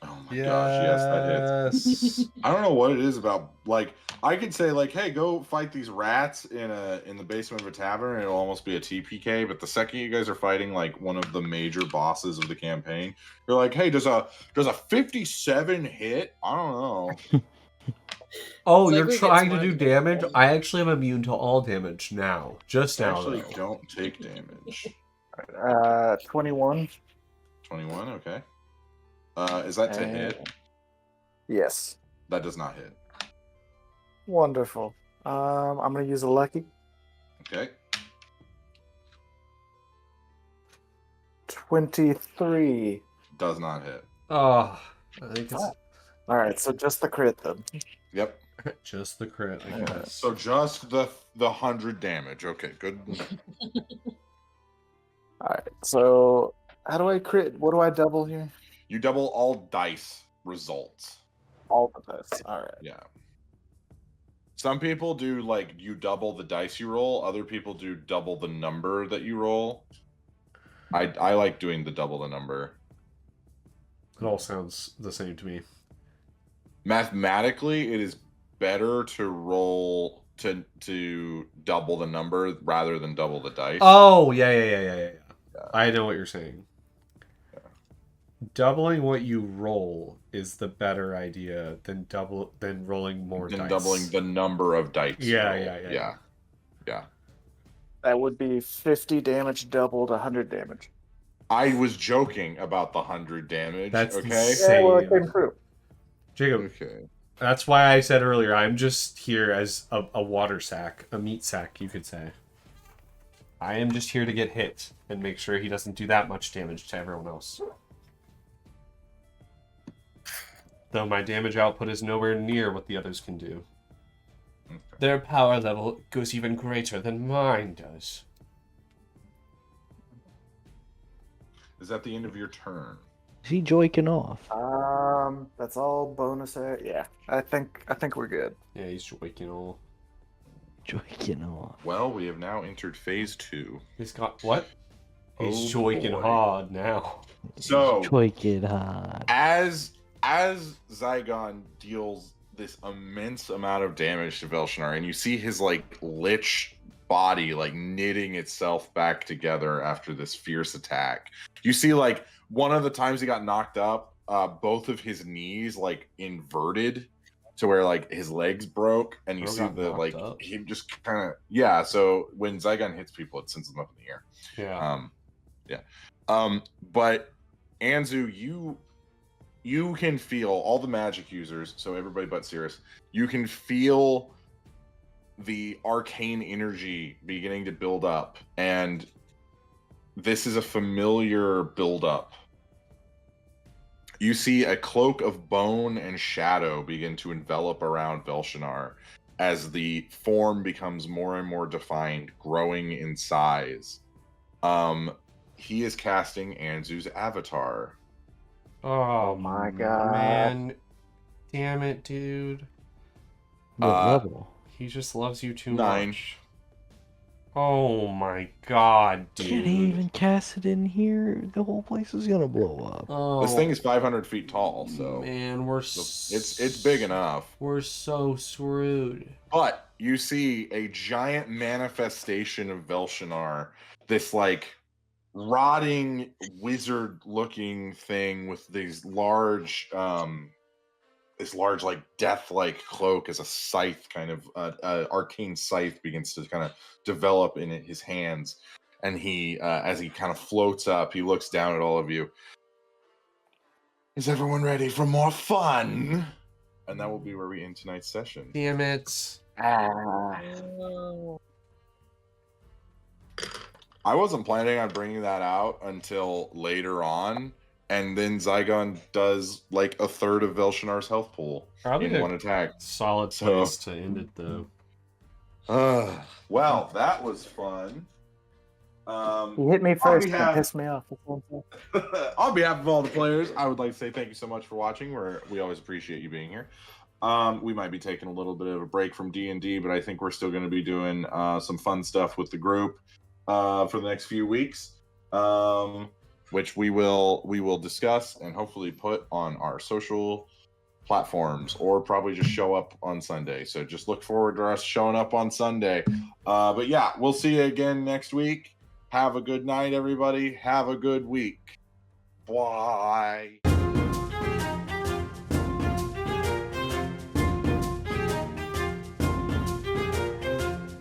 Speaker 3: Oh my gosh, yes, that hits. I don't know what it is about. Like, I could say, like, hey, go fight these rats in the basement of a tavern, and it'll almost be a TPK. But the second you guys are fighting like one of the major bosses of the campaign, you're like, hey, does a 57 hit? I don't know.
Speaker 7: Oh,
Speaker 6: It's like
Speaker 7: you're
Speaker 6: we get
Speaker 7: trying to
Speaker 6: smart
Speaker 7: do
Speaker 6: with
Speaker 7: damage?
Speaker 6: it.
Speaker 7: I actually am immune to all damage now. Just now,
Speaker 3: Actually,
Speaker 7: though.
Speaker 3: don't take damage.
Speaker 2: 21.
Speaker 3: 21, okay. Is that to hit?
Speaker 2: Yes.
Speaker 3: That does not hit.
Speaker 2: Wonderful. I'm gonna use a lucky.
Speaker 3: Okay.
Speaker 2: 23.
Speaker 3: Does not hit.
Speaker 5: Oh, I think it's
Speaker 2: All right, so just the crit then.
Speaker 3: Yep.
Speaker 5: just the crit, I guess.
Speaker 3: So just the 100 damage. Okay, good.
Speaker 2: All right, so how do I crit? What do I double here?
Speaker 3: You double all dice results.
Speaker 2: All the dice. All right.
Speaker 3: Yeah. Some people do like you double the dice you roll. Other people do double the number that you roll. I like doing the double the number.
Speaker 5: It all sounds the same to me.
Speaker 3: Mathematically, it is better to roll to double the number rather than double the dice.
Speaker 5: Oh, yeah. I know what you're saying.
Speaker 3: Yeah.
Speaker 5: Doubling what you roll is the better idea than rolling more
Speaker 3: Than
Speaker 5: dice.
Speaker 3: doubling the number of dice.
Speaker 5: Yeah.
Speaker 2: That would be 50 damage doubled, 100 damage.
Speaker 3: I was joking about the 100 damage.
Speaker 5: That's
Speaker 3: okay.
Speaker 2: Yeah, well, it
Speaker 5: insane.
Speaker 2: came true.
Speaker 5: Jacob,
Speaker 3: Okay.
Speaker 5: that's why I said earlier, I'm just here as a water sack, a meat sack, you could say. I am just here to get hit and make sure he doesn't do that much damage to everyone else. Though my damage output is nowhere near what the others can do.
Speaker 3: Okay.
Speaker 5: Their power level goes even greater than mine does.
Speaker 3: Is that the end of your turn?
Speaker 4: Is he joiking off?
Speaker 2: That's all bonus. Yeah, I think we're good.
Speaker 5: Yeah, he's joiking all.
Speaker 4: Joiking off.
Speaker 3: Well, we have now entered phase 2.
Speaker 5: He's got what? He's
Speaker 3: Oh,
Speaker 5: joiking
Speaker 3: boy.
Speaker 5: hard now.
Speaker 3: So
Speaker 4: Joiking hard.
Speaker 3: as Zygon deals this immense amount of damage to Velshinar, and you see his like lich body like knitting itself back together after this fierce attack. You see like one of the times he got knocked up, both of his knees like inverted to where like his legs broke, and you
Speaker 5: Bro
Speaker 3: see
Speaker 5: got
Speaker 3: the
Speaker 5: knocked
Speaker 3: like
Speaker 5: up?
Speaker 3: he just kind of so when Zygon hits people, it sends them up in the air.
Speaker 5: Yeah.
Speaker 3: But Anzu, you can feel all the magic users, so everybody but Cirrus, you can feel the arcane energy beginning to build up, and this is a familiar build-up. You see a cloak of bone and shadow begin to envelop around Velshinar as the form becomes more and more defined, growing in size. He is casting Anzu's avatar.
Speaker 5: Oh
Speaker 2: my God.
Speaker 5: man. Damn it, dude.
Speaker 4: What level?
Speaker 5: He just loves you too
Speaker 3: 9.
Speaker 5: much. Oh my god, dude.
Speaker 4: Can't he even cast it in here? The whole place is gonna blow up.
Speaker 5: Oh,
Speaker 3: This thing is 500 feet tall, so
Speaker 5: man,
Speaker 3: it's big enough.
Speaker 5: We're so screwed.
Speaker 3: But you see a giant manifestation of Velshinar, this like rotting wizard-looking thing with these large, like death-like cloak as a scythe, kind of arcane scythe begins to kind of develop in his hands, and he, as he kind of floats up, he looks down at all of you. Is everyone ready for more fun? And that will be where we end tonight's session.
Speaker 5: Damn it.
Speaker 3: I wasn't planning on bringing that out until later on, and then Zygon does like a third of Velshinar's health pool
Speaker 5: Probably
Speaker 3: in
Speaker 5: a
Speaker 3: one attack.
Speaker 5: solid
Speaker 3: So-
Speaker 5: place to end it, though.
Speaker 3: Well, that was fun.
Speaker 2: He hit me first and
Speaker 3: behalf-
Speaker 2: pissed me off. That's what I'm saying.
Speaker 3: On behalf of all the players, I would like to say thank you so much for watching. We always appreciate you being here. We might be taking a little bit of a break from D&D, but I think we're still going to be doing some fun stuff with the group for the next few weeks, which we will discuss and hopefully put on our social platforms, or probably just show up on Sunday. So just look forward to us showing up on Sunday. But yeah, we'll see you again next week. Have a good night, everybody. Have a good week. Bye.